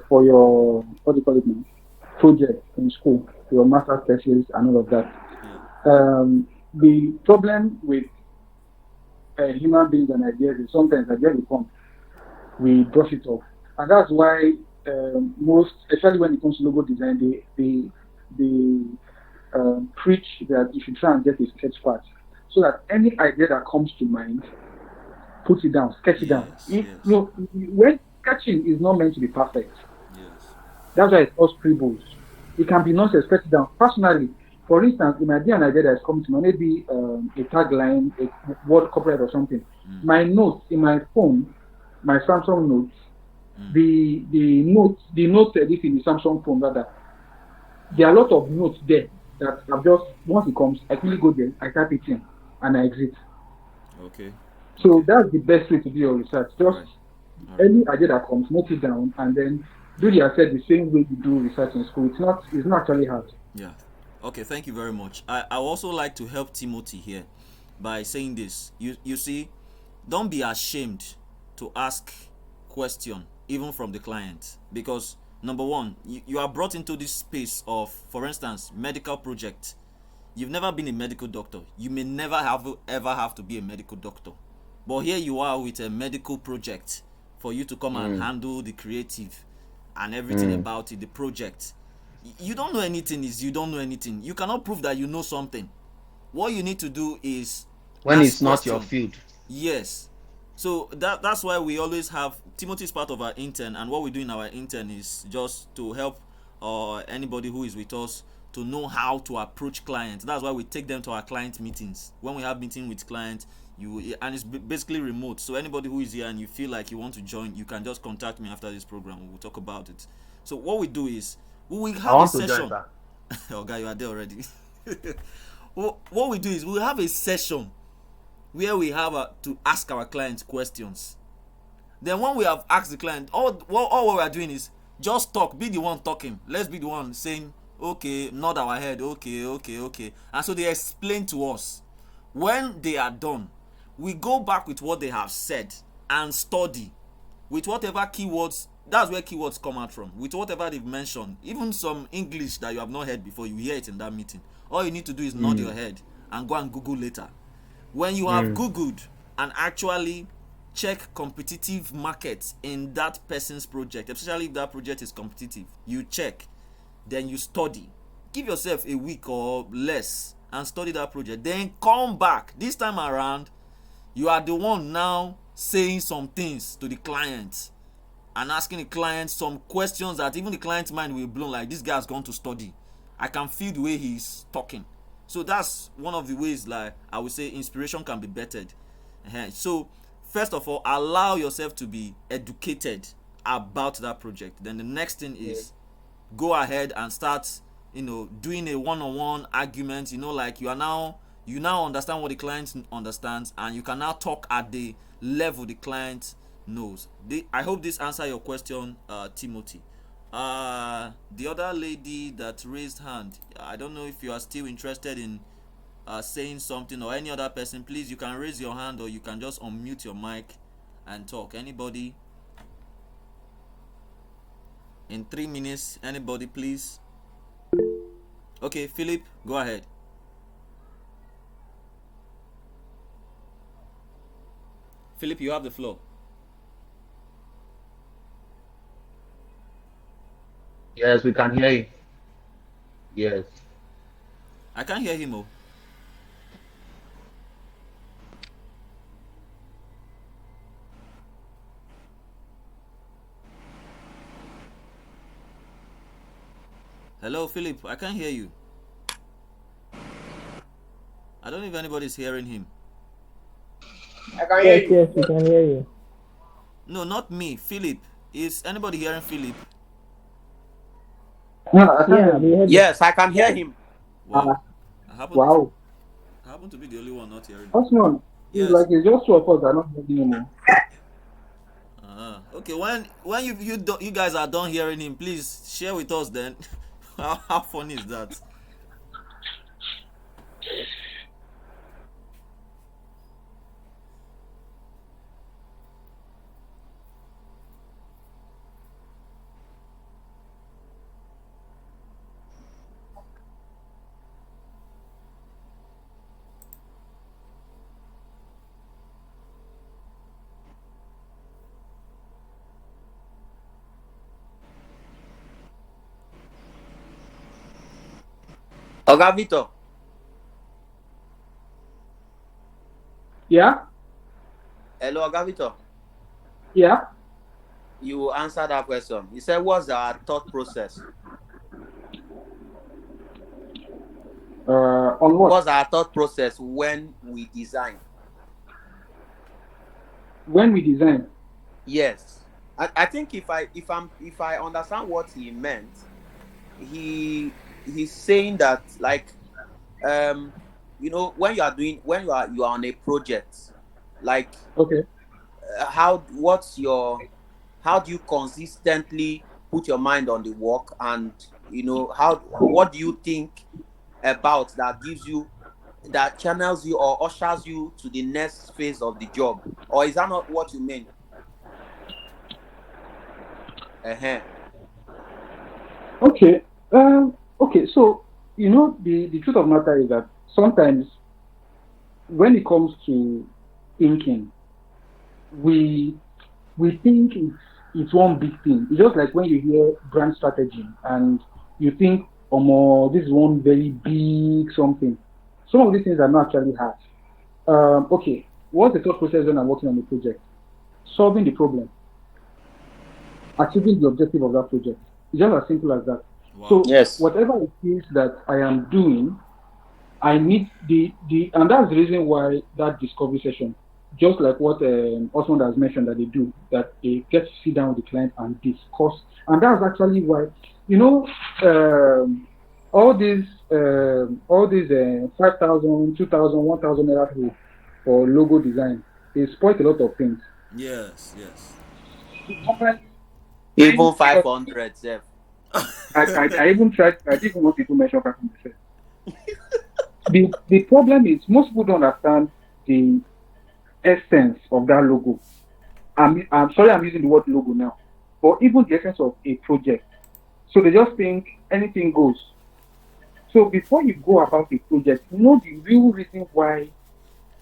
for your, what do you call it now, project in school, your master's thesis and all of that. The problem with human beings and ideas is sometimes ideas will come, we brush it off, and that's why most, especially when it comes to logo design, they preach that you should try and get a sketch pad, so that any idea that comes to mind, put it down, sketch it down. When sketching is not meant to be perfect, that's why it's called scribbles. It can be nonsense, sketch it down. Personally, for instance, it might be an idea that's coming to me, maybe a tagline, a word corporate or something. My notes in my phone, my Samsung notes, the notes edit in the Samsung phone, rather, there are a lot of notes there that I've just, once it comes, I quickly go there, I type it in, and I exit.
Okay.
So that's the best way to do your research. Just any idea that comes, note it down, and then do the asset the same way you do research in school. It's not actually hard.
Yeah. Okay, thank you very much. I also like to help Timothy here by saying this. You see, don't be ashamed to ask question even from the client, because number one, you are brought into this space of, for instance, medical project. You've never been a medical doctor. You may never ever have to be a medical doctor. But here you are with a medical project for you to come and handle the creative and everything about it, the project. You don't know anything is you don't know anything. You cannot prove that you know something. What you need to do is
when
Ask
it's not your
question.
field.
Yes. So that's why we always have Timothy is part of our intern, and what we do in our intern is just to help anybody who is with us to know how to approach clients. That's why we take them to our client meetings. When we have meeting with clients, and it's basically remote. So anybody who is here and you feel like you want to join, you can just contact me after this program. We'll talk about it. So what we do is we will
I
have a
want to join,
session.
sir.
Oh, guy, you are there already. What we do is we'll have a session where we have to ask our clients questions. Then when we have asked the client, all what we are doing is just talk, be the one talking. Let's be the one saying, okay, nod our head, okay, okay, okay. And so they explain to us. When they are done, we go back with what they have said and study with whatever keywords. That's where keywords come out from. With whatever they've mentioned, even some English that you have not heard before, you hear it in that meeting. All you need to do is nod your head and go and Google later. When you have googled and actually check competitive markets in that person's project, especially if that project is competitive, you check, then you study. Give yourself a week or less and study that project, then come back. This time around, you are the one now saying some things to the client and asking the client some questions that even the client's mind will be blown, like, this guy has gone to study. I can feel the way he's talking. So that's one of the ways, like, I would say inspiration can be bettered. So first of all, allow yourself to be educated about that project. Then the next thing is go ahead and start, doing a one-on-one argument. Like, you now understand what the client understands, and you can now talk at the level the client knows. I hope this answer your question, Timothy. The other lady that raised hand, I don't know if you are still interested in saying something, or any other person. Please, you can raise your hand, or you can just unmute your mic and talk. Anybody? In 3 minutes, anybody, please. Okay, Philip, go ahead. Philip, you have the floor.
Yes, we can hear you. Yes.
I can't hear him. Hello, Philip, I can't hear you. I don't know if anybody's hearing him.
I can hear
Yes,
you.
yes, we can hear you.
No, not me, Philip. Is anybody hearing Philip?
No, I can't
Yeah,
hear
we
you.
heard you.
Yes, I can hear him.
Wow. I happen
Wow.
I happen to be the only one not hearing him.
Osman, it's
Yes.
like it's just two of us that are not hearing anymore.
Okay, when you guys are done hearing him, please share with us then. How funny is that?
Oga Victor.
Yeah?
Hello, Oga Victor.
Yeah?
You answer that question. You said, what's our thought process?
On what?
What's our thought process when we design?
When we design.
Yes. I think if I understand what he meant, he's saying that, like, when you are on a project, like,
Okay.
how do you consistently put your mind on the work, and what do you think about that gives you, that channels you or ushers you to the next phase of the job? Or is that not what you mean? Uh-huh.
Okay. Okay. So, the truth of the matter is that sometimes when it comes to thinking, we we think it's one big thing. It's just like when you hear brand strategy and you think, oh, this is one very big something. Some of these things are not actually hard. Okay, what's the thought process when I'm working on a project? Solving the problem, achieving the objective of that project. It's just as simple as that.
Wow.
So
Yes.
whatever it is that I am doing, I need and that's the reason why that discovery session, just like what Osmond has mentioned that they do, that they get to sit down with the client and discuss, and that's actually why, you know, um, all these 5,000, 2,000, 1,000 naira for logo design, they spoil a lot of things.
Yes, yes.
Normally, when
Even
because
500, Zef.
I even tried, I didn't even want people to mention 500. The problem is most people don't understand the essence of that logo. I'm sorry I'm using the word logo now, but even the essence of a project. So they just think anything goes. So before you go about a project, know the real reason why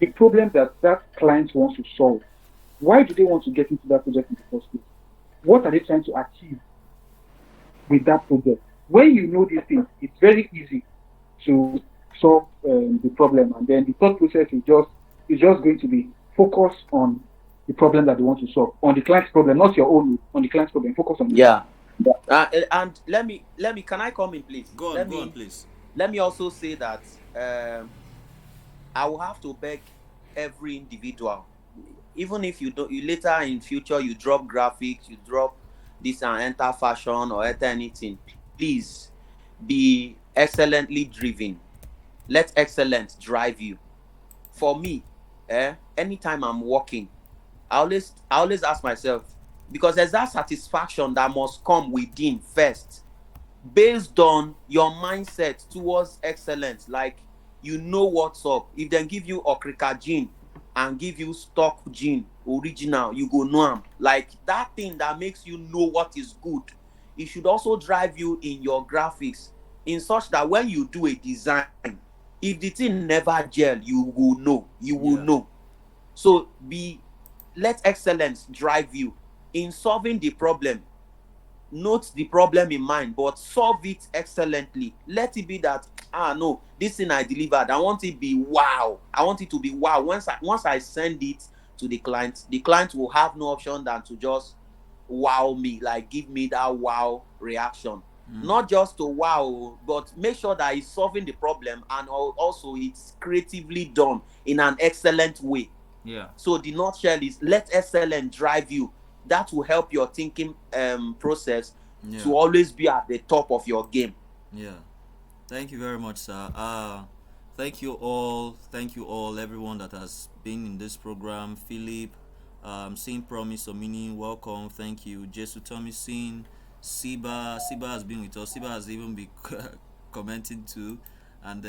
the problem that that client wants to solve. Why do they want to get into that project in the first place? What are they trying to achieve with that project? When you know these things, it's very easy to solve the problem, and then the thought process is just going to be focused on the problem that they want to solve, on the client's problem, not your own, on the client's problem. Focus on it.
Yeah. And let me can I come in, please?
Go on,
let
go on,
me
please.
let me also say that I will have to beg every individual, even if you don't, you later in future you drop graphics, you drop this and enter fashion or enter anything, please be excellently driven. Let excellence drive you. For me, anytime I'm working, I always ask myself, because there's that satisfaction that must come within first, based on your mindset towards excellence. Like, you know what's up. If they give you okrika gin and give you stock gin original, you go know am. Like, that thing that makes you know what is good, it should also drive you in your graphics, in such that when you do a design, if the thing never gel, you will
Yeah.
know. So be let excellence drive you in solving the problem. Note the problem in mind, but solve it excellently. Let it be that, no, this thing I delivered, I want it be wow. I want it to be wow. Once I send it to the client will have no option than to just wow me, like give me that wow reaction.
Mm.
Not just to wow, but make sure that it's solving the problem, and also it's creatively done in an excellent way.
Yeah.
So the nutshell is, let excellence drive you. That will help your thinking process
Yeah.
to always be at the top of your game.
Yeah. Thank you very much, sir. Thank you all, everyone that has been in this program. Philip, Saint Promise Omini, welcome. Thank you. Jesu Thomasin, Siba has been with us. Siba has even been commenting too, and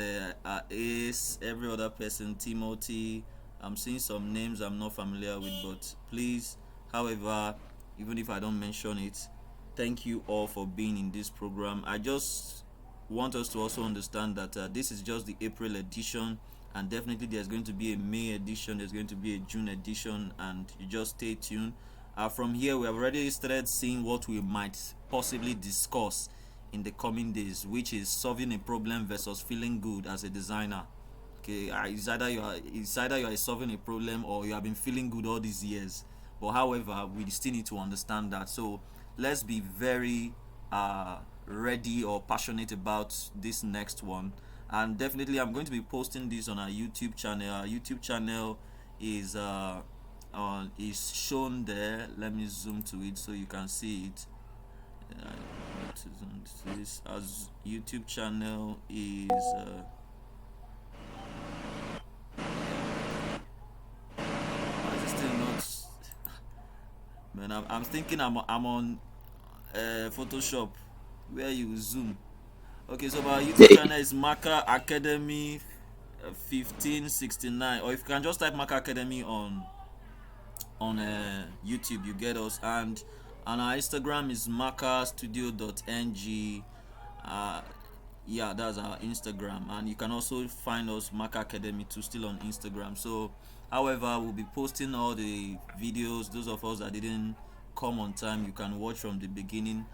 Ace, every other person, Timothy. I'm seeing some names I'm not familiar with, but please, however, even if I don't mention it, thank you all for being in this program. I just want us to also understand that this is just the April edition, and definitely there's going to be a May edition, there's going to be a June edition, and you just stay tuned. From here, we have already started seeing what we might possibly discuss in the coming days, which is solving a problem versus feeling good as a designer. Okay, it's either you are solving a problem or you have been feeling good all these years. But however, we still need to understand that. So let's be very ready or passionate about this next one. And definitely, I'm going to be posting this on our YouTube channel. Our YouTube channel is shown there. Let me zoom to it so you can see it. What is on this? As YouTube channel is why is it still not? Man, I'm thinking I'm on Photoshop where you zoom. Okay, so our YouTube channel is Maka Academy 1569, or if you can just type Maka Academy on YouTube, you get us. And our Instagram is makastudio.ng. Uh, yeah, that's our Instagram, and you can also find us Maka Academy too, still on Instagram. So, however, we'll be posting all the videos. Those of us that didn't come on time, you can watch from the beginning.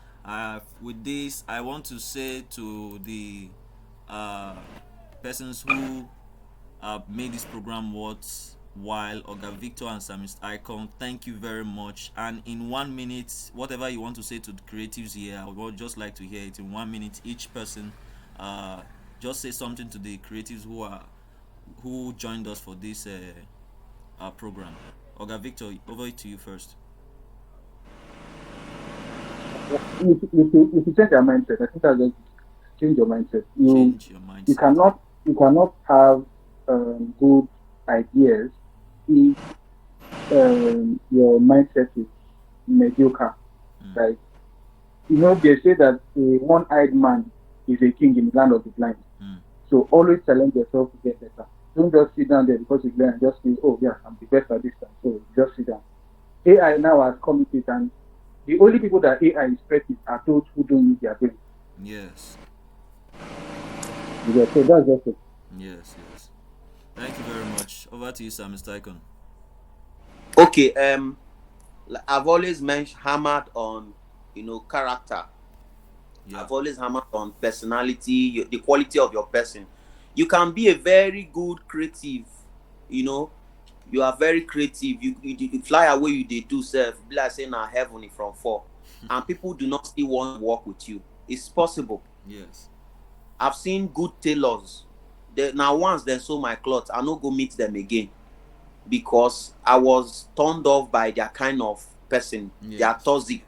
With this, I want to say to the uh, persons who made this program worthwhile. Oga Victor and Samist Icon, thank you very much. And in 1 minute, whatever you want to say to the creatives here, I would just like to hear it in 1 minute. Each person, uh, just say something to the creatives who joined us for this program. Oga Victor, over to you first.
If you change your mindset, I think that's just change your mindset.
Change your
You
mindset.
cannot have good ideas if your mindset is mediocre.
Mm,
Like they say that a one-eyed man is a king in the land of the blind.
mm,
So always challenge yourself to get better. Don't just sit down there because you learn and just feel, oh yeah, I'm the best at this time. So just sit down. AI now has come with it, and the only people that AI is threatening are those who don't use their brain.
yes.
Yeah, so that's just it.
Yes. Yes. Thank you very much. Over to you, sir, Mr. Icon.
Okay. I've always mentioned hammered on, character.
Yeah.
I've always hammered on personality, the quality of your person. You can be a very good creative, you know. You are very creative. You fly away. They do self. Be like saying na heaven is from fall, and people do not still want to work with you. It's possible.
Yes.
I've seen good tailors. Now once they sew my clothes, I no go meet them again because I was turned off by their kind of person. They are
Yes.
toxic.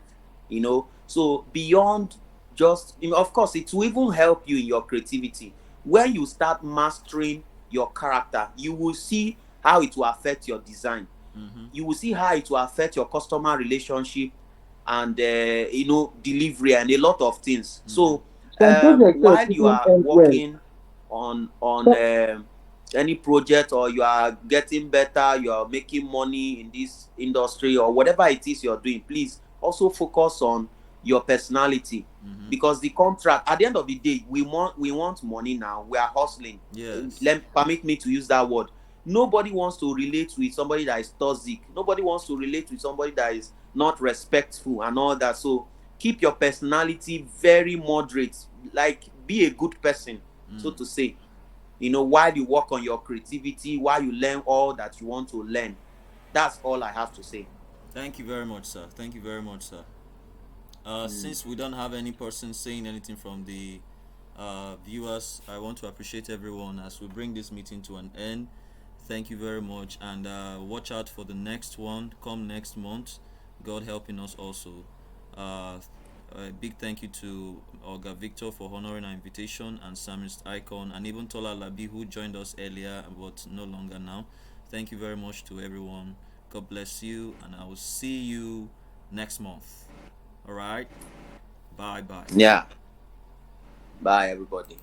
So beyond just, of course, it will even help you in your creativity. When you start mastering your character, you will see how it will affect your design.
Mm-hmm.
You will see how it will affect your customer relationship and delivery and a lot of things.
Mm-hmm.
So
Some projects
while you
even
are
end well.
working on
So,
any project, or you are getting better, you are making money in this industry or whatever it is you're doing, please also focus on your personality.
Mm-hmm.
Because the contract, at the end of the day, we want money now. We are hustling.
Yes.
Let permit me to use that word. Nobody wants to relate with somebody that is toxic. Nobody wants to relate with somebody that is not respectful and all that. So keep your personality very moderate. Like, be a good person, so
Mm.
to say. While you work on your creativity, while you learn all that you want to learn. That's all I have to say.
Thank you very much, sir. Thank you very much, sir.
mm,
Since we don't have any person saying anything from the viewers, I want to appreciate everyone as we bring this meeting to an end. Thank you very much, and watch out for the next one come next month. God helping us also. Uh, a big thank you to Olga Victor for honoring our invitation, and Samist Icon, and even Tola Labi who joined us earlier but no longer now. Thank you very much to everyone. God bless you, and I will see you next month. All right. Bye bye.
Yeah. Bye, everybody.